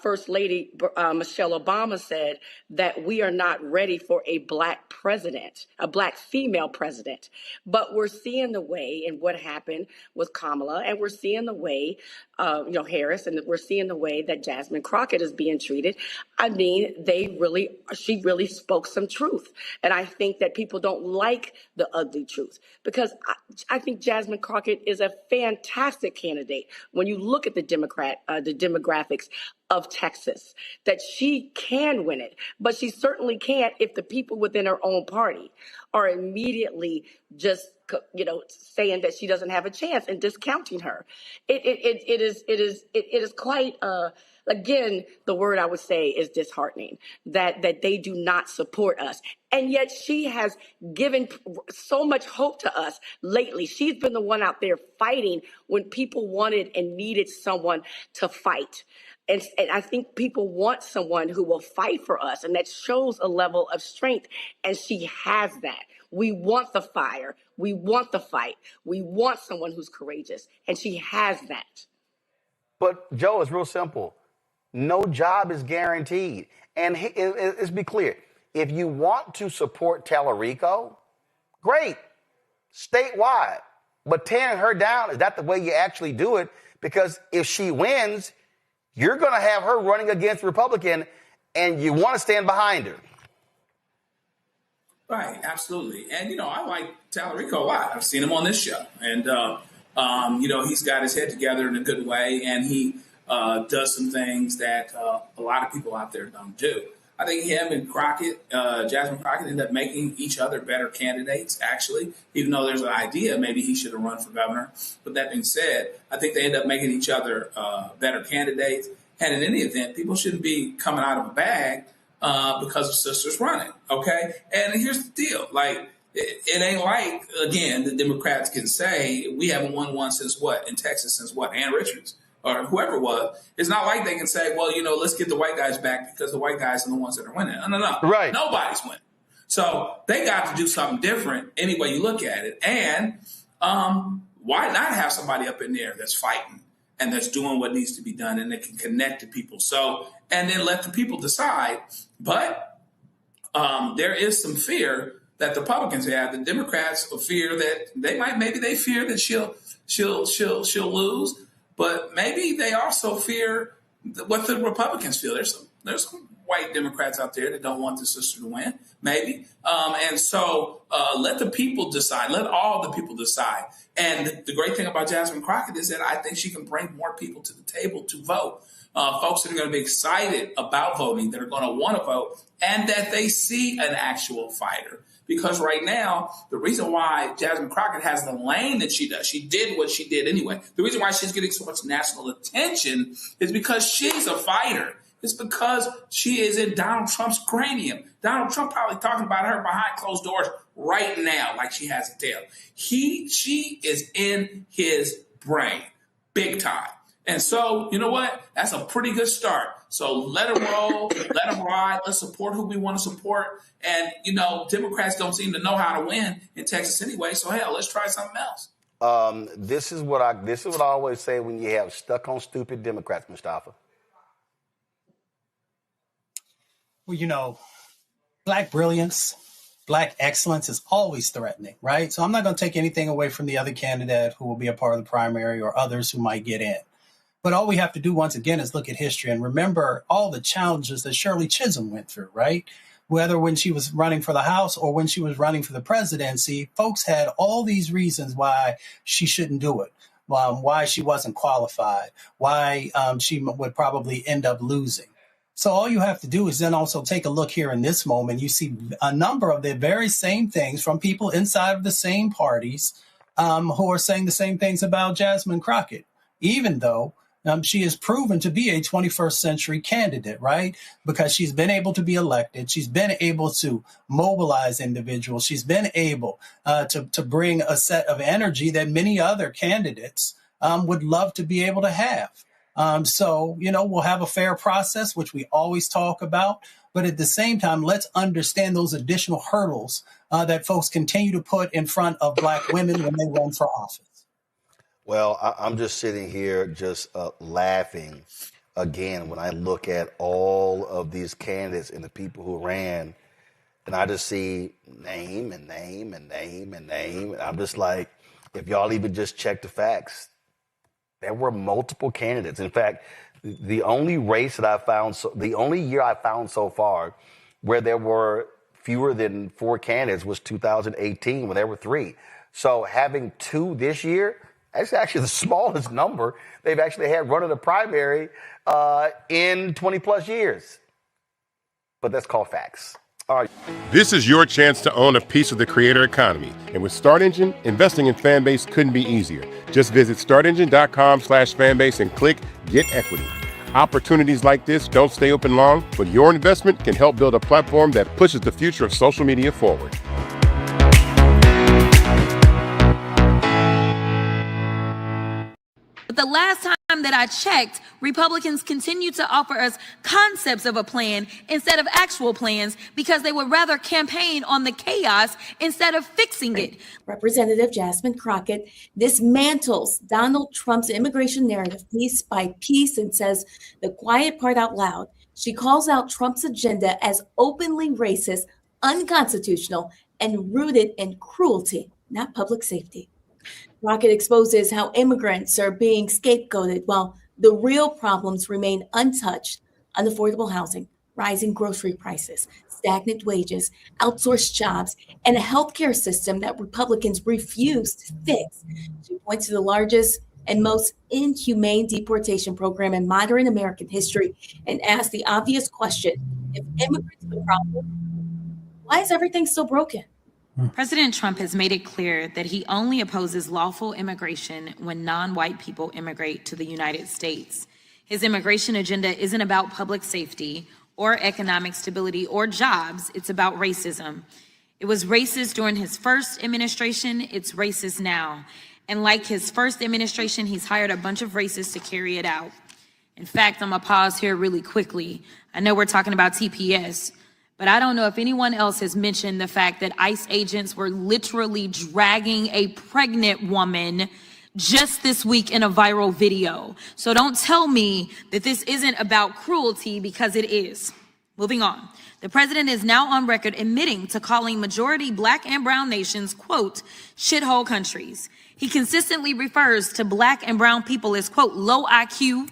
First Lady Michelle Obama said that we are not ready for a black president, a black female president. But we're seeing the way in what happened with Kamala, and we're seeing the way, Harris, and we're seeing the way that Jasmine Crockett is being treated. I mean, she really spoke some truth. And I think that people don't like the ugly truth, because I think Jasmine Crockett is a fantastic candidate when you look at the demographics of Texas, that she can win it, but she certainly can't if the people within her own party are immediately just, saying that she doesn't have a chance and discounting her. It is quite, again, the word I would say is disheartening, that they do not support us. And yet she has given so much hope to us lately. She's been the one out there fighting when people wanted and needed someone to fight. And I think people want someone who will fight for us, and that shows a level of strength, and she has that. We want the fire. We want the fight. We want someone who's courageous, and she has that. But, Joe, it's real simple. No job is guaranteed. And let's be clear. If you want to support Tallarico, great, statewide. But tearing her down, is that the way you actually do it? Because if she wins, you're going to have her running against Republican, and you want to stand behind her. Right, absolutely. And, I like Tallarico a lot. I've seen him on this show. And, he's got his head together in a good way, and he does some things that a lot of people out there don't do. I think him and Crockett, Jasmine Crockett, end up making each other better candidates, actually, even though there's an idea maybe he should have run for governor. But that being said, I think they end up making each other better candidates. And in any event, people shouldn't be coming out of a bag because of sisters running, okay? And here's the deal. Like, it ain't like, again, the Democrats can say, we haven't won one since what? In Texas since what? Ann Richards or whoever it was. It's not like they can say, well, let's get the white guys back because the white guys are the ones that are winning. No. Right. Nobody's winning. So they got to do something different any way you look at it. And why not have somebody up in there that's fighting and that's doing what needs to be done and that can connect to people? So, and then let the people decide. But there is some fear that the Republicans have. The Democrats fear that they fear that she'll lose. But maybe they also fear what the Republicans feel. There's some white Democrats out there that don't want the sister to win, maybe. And so let the people decide. Let all the people decide. And the great thing about Jasmine Crockett is that I think she can bring more people to the table to vote. Folks that are going to be excited about voting, that are going to want to vote, and that they see an actual fighter. Because right now, the reason why Jasmine Crockett has the lane that she does, she did what she did anyway. The reason why she's getting so much national attention is because she's a fighter. It's because she is in Donald Trump's cranium. Donald Trump probably talking about her behind closed doors right now, like she has a tail. She is in his brain, big time. And so, you know what? That's a pretty good start. So let her roll, let her ride. Let's support who we want to support. And, Democrats don't seem to know how to win in Texas anyway. So, hell, let's try something else. This is what I always say when you have stuck on stupid Democrats, Mustafa. Well, Black brilliance, Black excellence is always threatening, right? So I'm not going to take anything away from the other candidate who will be a part of the primary or others who might get in. But all we have to do, once again, is look at history and remember all the challenges that Shirley Chisholm went through, right? Whether when she was running for the House or when she was running for the presidency, folks had all these reasons why she shouldn't do it, why she wasn't qualified, why she would probably end up losing. So all you have to do is then also take a look here in this moment. You see a number of the very same things from people inside of the same parties who are saying the same things about Jasmine Crockett, even though she is proven to be a 21st century candidate, right? Because she's been able to be elected. She's been able to mobilize individuals. She's been able to bring a set of energy that many other candidates would love to be able to have. So, we'll have a fair process, which we always talk about. But at the same time, let's understand those additional hurdles that folks continue to put in front of Black women when they run for office. Well, I'm just sitting here just laughing again when I look at all of these candidates and the people who ran, and I just see name and name and name and name. And I'm just like, if y'all even just check the facts, there were multiple candidates. In fact, the only race that I found, the only year I found so far where there were fewer than 4 candidates was 2018, when there were 3. So having 2 this year, that's actually the smallest number they've actually had running a primary in 20 plus years. But that's called facts. All right. This is your chance to own a piece of the creator economy. And with Start Engine, investing in Fanbase couldn't be easier. Just visit startengine.com/fanbase and click Get Equity. Opportunities like this don't stay open long, but your investment can help build a platform that pushes the future of social media forward. But the last time that I checked, Republicans continue to offer us concepts of a plan instead of actual plans because they would rather campaign on the chaos instead of fixing it. Representative Jasmine Crockett dismantles Donald Trump's immigration narrative piece by piece and says the quiet part out loud. She calls out Trump's agenda as openly racist, unconstitutional, and rooted in cruelty, not public safety. Crockett exposes how immigrants are being scapegoated while the real problems remain untouched: unaffordable housing, rising grocery prices, stagnant wages, outsourced jobs, and a healthcare system that Republicans refuse to fix. She points to the largest and most inhumane deportation program in modern American history and asks the obvious question: if immigrants are the problem, why is everything still broken? President Trump has made it clear that he only opposes lawful immigration when non-white people immigrate to the United States. His immigration agenda isn't about public safety or economic stability or jobs. It's about racism. It was racist during his first administration. It's racist now. And like his first administration, he's hired a bunch of racists to carry it out. In fact, I'm gonna pause here really quickly. I know we're talking about TPS, but I don't know if anyone else has mentioned the fact that ICE agents were literally dragging a pregnant woman just this week in a viral video. So don't tell me that this isn't about cruelty, because it is. Moving on. The president is now on record admitting to calling majority Black and brown nations, quote, shithole countries. He consistently refers to Black and brown people as, quote, low IQ,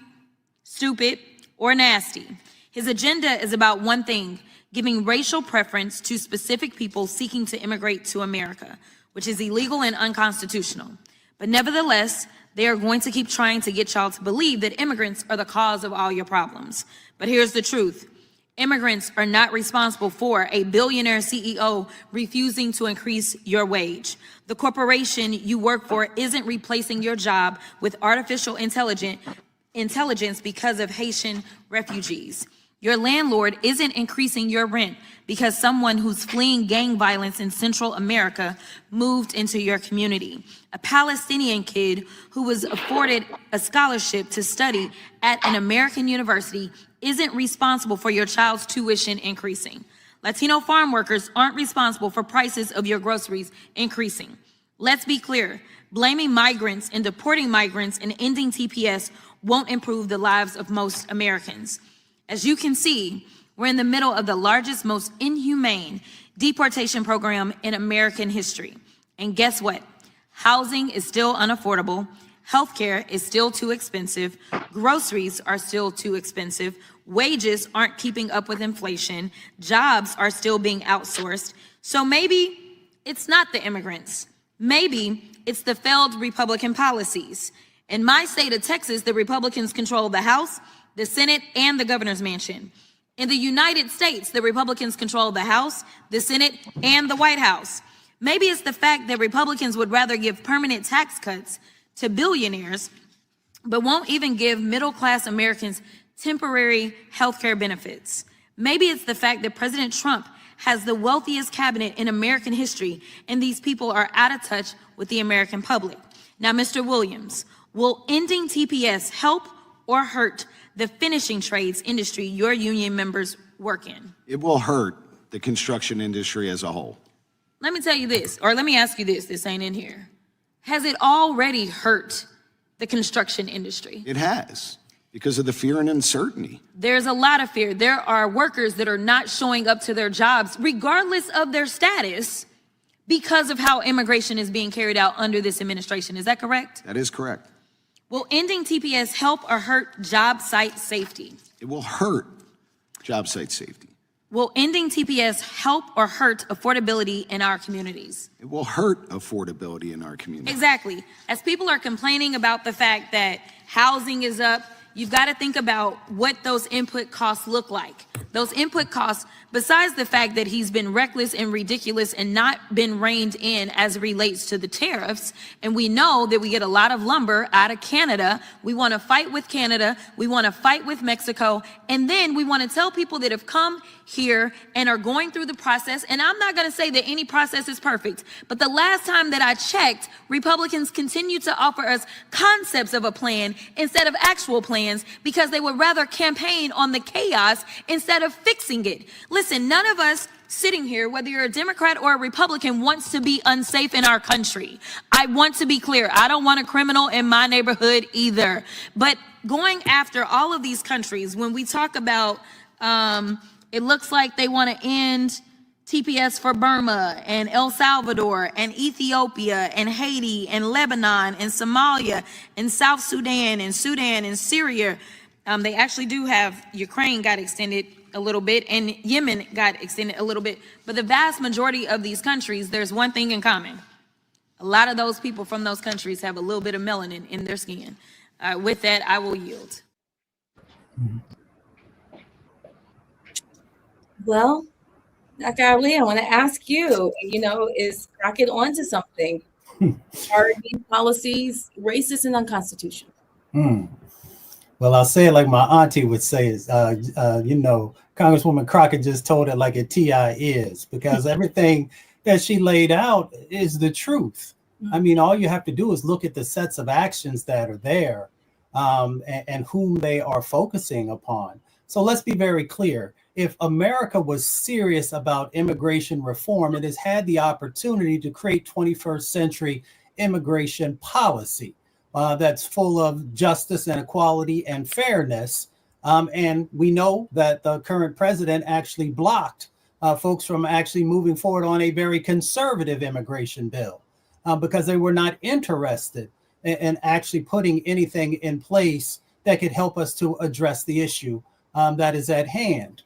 stupid, or nasty. His agenda is about one thing: giving racial preference to specific people seeking to immigrate to America, which is illegal and unconstitutional. But nevertheless, they are going to keep trying to get y'all to believe that immigrants are the cause of all your problems. But here's the truth. Immigrants are not responsible for a billionaire CEO refusing to increase your wage. The corporation you work for isn't replacing your job with artificial intelligence because of Haitian refugees. Your landlord isn't increasing your rent because someone who's fleeing gang violence in Central America moved into your community. A Palestinian kid who was afforded a scholarship to study at an American university isn't responsible for your child's tuition increasing. Latino farm workers aren't responsible for prices of your groceries increasing. Let's be clear. Blaming migrants and deporting migrants and ending TPS won't improve the lives of most Americans. As you can see, we're in the middle of the largest, most inhumane deportation program in American history. And guess what? Housing is still unaffordable. Healthcare is still too expensive. Groceries are still too expensive. Wages aren't keeping up with inflation. Jobs are still being outsourced. So maybe it's not the immigrants. Maybe it's the failed Republican policies. In my state of Texas, the Republicans control the House, the Senate, and the governor's mansion. In the United States, the Republicans control the House, the Senate, and the White House. Maybe it's the fact that Republicans would rather give permanent tax cuts to billionaires, but won't even give middle-class Americans temporary health care benefits. Maybe it's the fact that President Trump has the wealthiest cabinet in American history, and these people are out of touch with the American public. Now, Mr. Williams, will ending TPS help or hurt the finishing trades industry your union members work in? It will hurt the construction industry as a whole. Let me tell you this, or let me ask you this, this ain't in here. Has it already hurt the construction industry? It has. Because of the fear and uncertainty. There's a lot of fear. There are workers that are not showing up to their jobs, regardless of their status, because of how immigration is being carried out under this administration. Is that correct? That is correct. Will ending TPS help or hurt job site safety? It will hurt job site safety. Will ending TPS help or hurt affordability in our communities? It will hurt affordability in our community. Exactly. As people are complaining about the fact that housing is up, you've got to think about what those input costs look like. Those input costs, besides the fact that he's been reckless and ridiculous and not been reined in as it relates to the tariffs, and we know that we get a lot of lumber out of Canada. We want to fight with Canada. We want to fight with Mexico. And then we want to tell people that have come here and are going through the process, and I'm not going to say that any process is perfect, but the last time that I checked, Republicans continue to offer us concepts of a plan instead of actual plans because they would rather campaign on the chaos instead of fixing it. Listen, none of us sitting here, whether you're a Democrat or a Republican, wants to be unsafe in our country. I want to be clear. I don't want a criminal in my neighborhood either. But going after all of these countries, when we talk about, it looks like they want to end TPS for Burma and El Salvador and Ethiopia and Haiti and Lebanon and Somalia and South Sudan and Syria. They actually do have Ukraine got extended a little bit and Yemen got extended a little bit. But the vast majority of these countries, there's one thing in common. A lot of those people from those countries have a little bit of melanin in their skin. With that, I will yield. Well, Dr. Ali, I want to ask you, is Crockett onto something? Are these policies racist and unconstitutional? Well, I'll say it like my auntie would say, is, Congresswoman Crockett just told it like a TI is, because everything that she laid out is the truth. I mean, all you have to do is look at the sets of actions that are there and whom they are focusing upon. So let's be very clear. If America was serious about immigration reform, it has had the opportunity to create 21st century immigration policy that's full of justice and equality and fairness. And we know that the current president actually blocked folks from actually moving forward on a very conservative immigration bill because they were not interested in actually putting anything in place that could help us to address the issue that is at hand.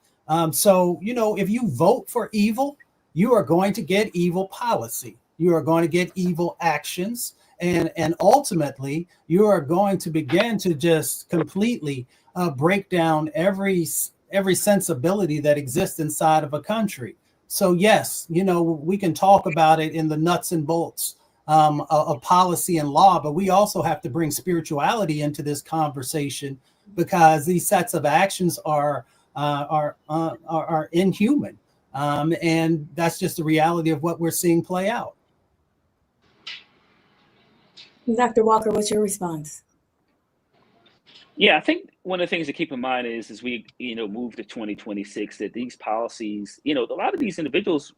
So, if you vote for evil, you are going to get evil policy. You are going to get evil actions. And ultimately, you are going to begin to just completely break down every sensibility that exists inside of a country. So, yes, we can talk about it in the nuts and bolts of policy and law, but we also have to bring spirituality into this conversation because these sets of actions are inhuman. And that's just the reality of what we're seeing play out. Dr. Walker, what's your response? Yeah, I think one of the things to keep in mind is as we, move to 2026, that these policies, a lot of these individuals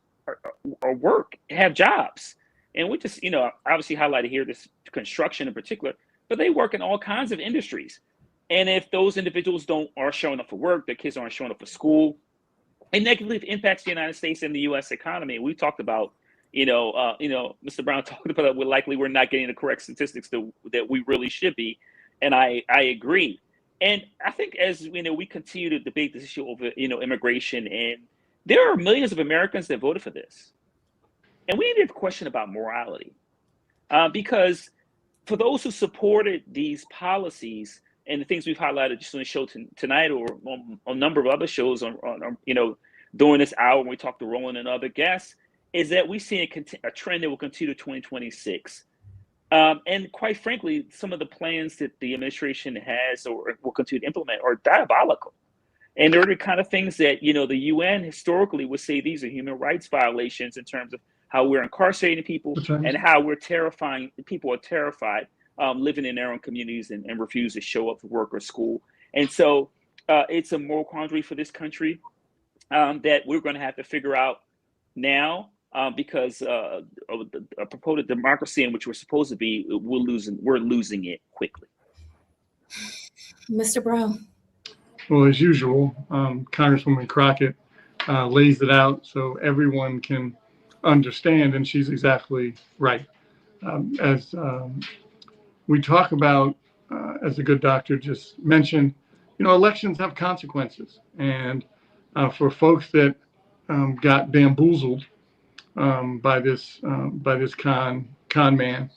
have jobs. And we just, obviously highlighted here this construction in particular, but they work in all kinds of industries. And if those individuals are showing up for work, their kids aren't showing up for school, it negatively impacts the United States and the U.S. economy. We talked about, Mr. Brown talked about that we're not getting the correct statistics that we really should be. And I agree. And I think as we continue to debate this issue over, immigration, and there are millions of Americans that voted for this. And we need to question about morality because for those who supported these policies and the things we've highlighted just on the show tonight or on a number of other shows on during this hour when we talk to Roland and other guests, is that we see a trend that will continue to 2026. And quite frankly, some of the plans that the administration has or will continue to implement are diabolical. And they're the kind of things that, the UN historically would say these are human rights violations in terms of how we're incarcerating people and how we're terrifying. People are terrified living in their own communities and refuse to show up to work or school. And so it's a moral quandary for this country that we're going to have to figure out now because of a proposed democracy in which we're supposed to be, we're losing it quickly. Mr. Brown. Well, as usual, Congresswoman Crockett lays it out so everyone can understand, and she's exactly right. As we talk about, as the good doctor just mentioned, elections have consequences, and for folks that got bamboozled by this con man,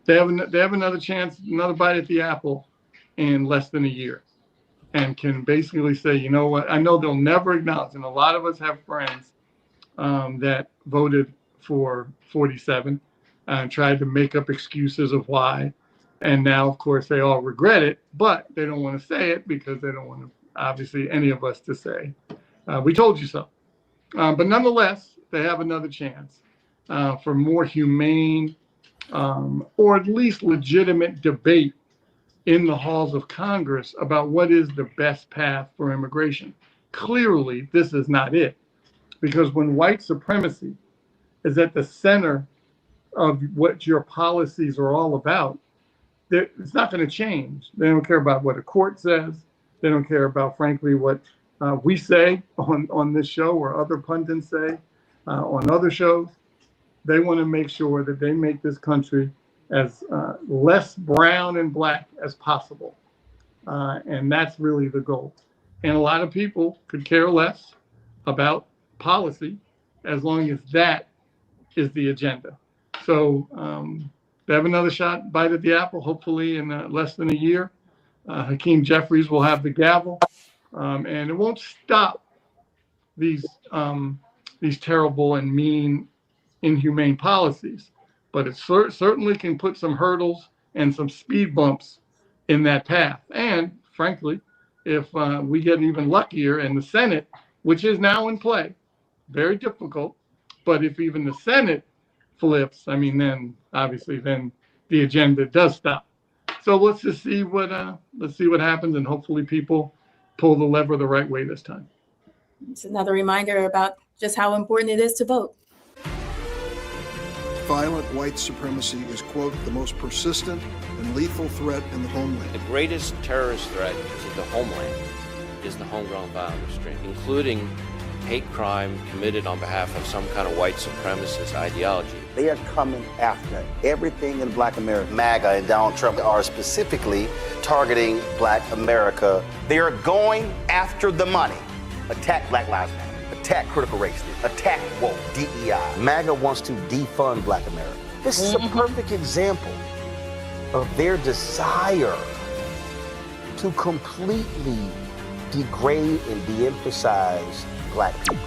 they have another chance, another bite at the apple in less than a year, and can basically say, you know what, I know they'll never acknowledge, and a lot of us have friends that voted for 47 and tried to make up excuses of why. And now, of course, they all regret it, but they don't want to say it because they don't want, obviously, any of us to say, we told you so. But nonetheless, they have another chance for more humane or at least legitimate debate in the halls of Congress about what is the best path for immigration. Clearly, this is not it, because when white supremacy is at the center of what your policies are all about, it's not going to change. They don't care about what a court says. They don't care about, frankly, what we say on this show or other pundits say on other shows. They want to make sure that they make this country as less brown and black as possible. And that's really the goal. And a lot of people could care less about policy as long as that is the agenda. So they have another bite at the apple, hopefully in less than a year. Hakeem Jeffries will have the gavel, and it won't stop these terrible and mean, inhumane policies, but it certainly can put some hurdles and some speed bumps in that path. And frankly, if we get even luckier and the Senate, which is now in play, very difficult, but if even the Senate flips, I mean, then obviously then the agenda does stop. So let's just see what happens, and hopefully people pull the lever the right way this time. It's another reminder about just how important it is to vote. Violent white supremacy is, quote, the most persistent and lethal threat in the homeland. The greatest terrorist threat to the homeland is the homegrown violence stream, including hate crime committed on behalf of some kind of white supremacist ideology. They are coming after everything in Black America. MAGA and Donald Trump are specifically targeting Black America. They are going after the money. Attack Black Lives Matter. Attack critical race theory. Attack woke, DEI. MAGA wants to defund Black America. This is a perfect example of their desire to completely degrade and de-emphasize Black people.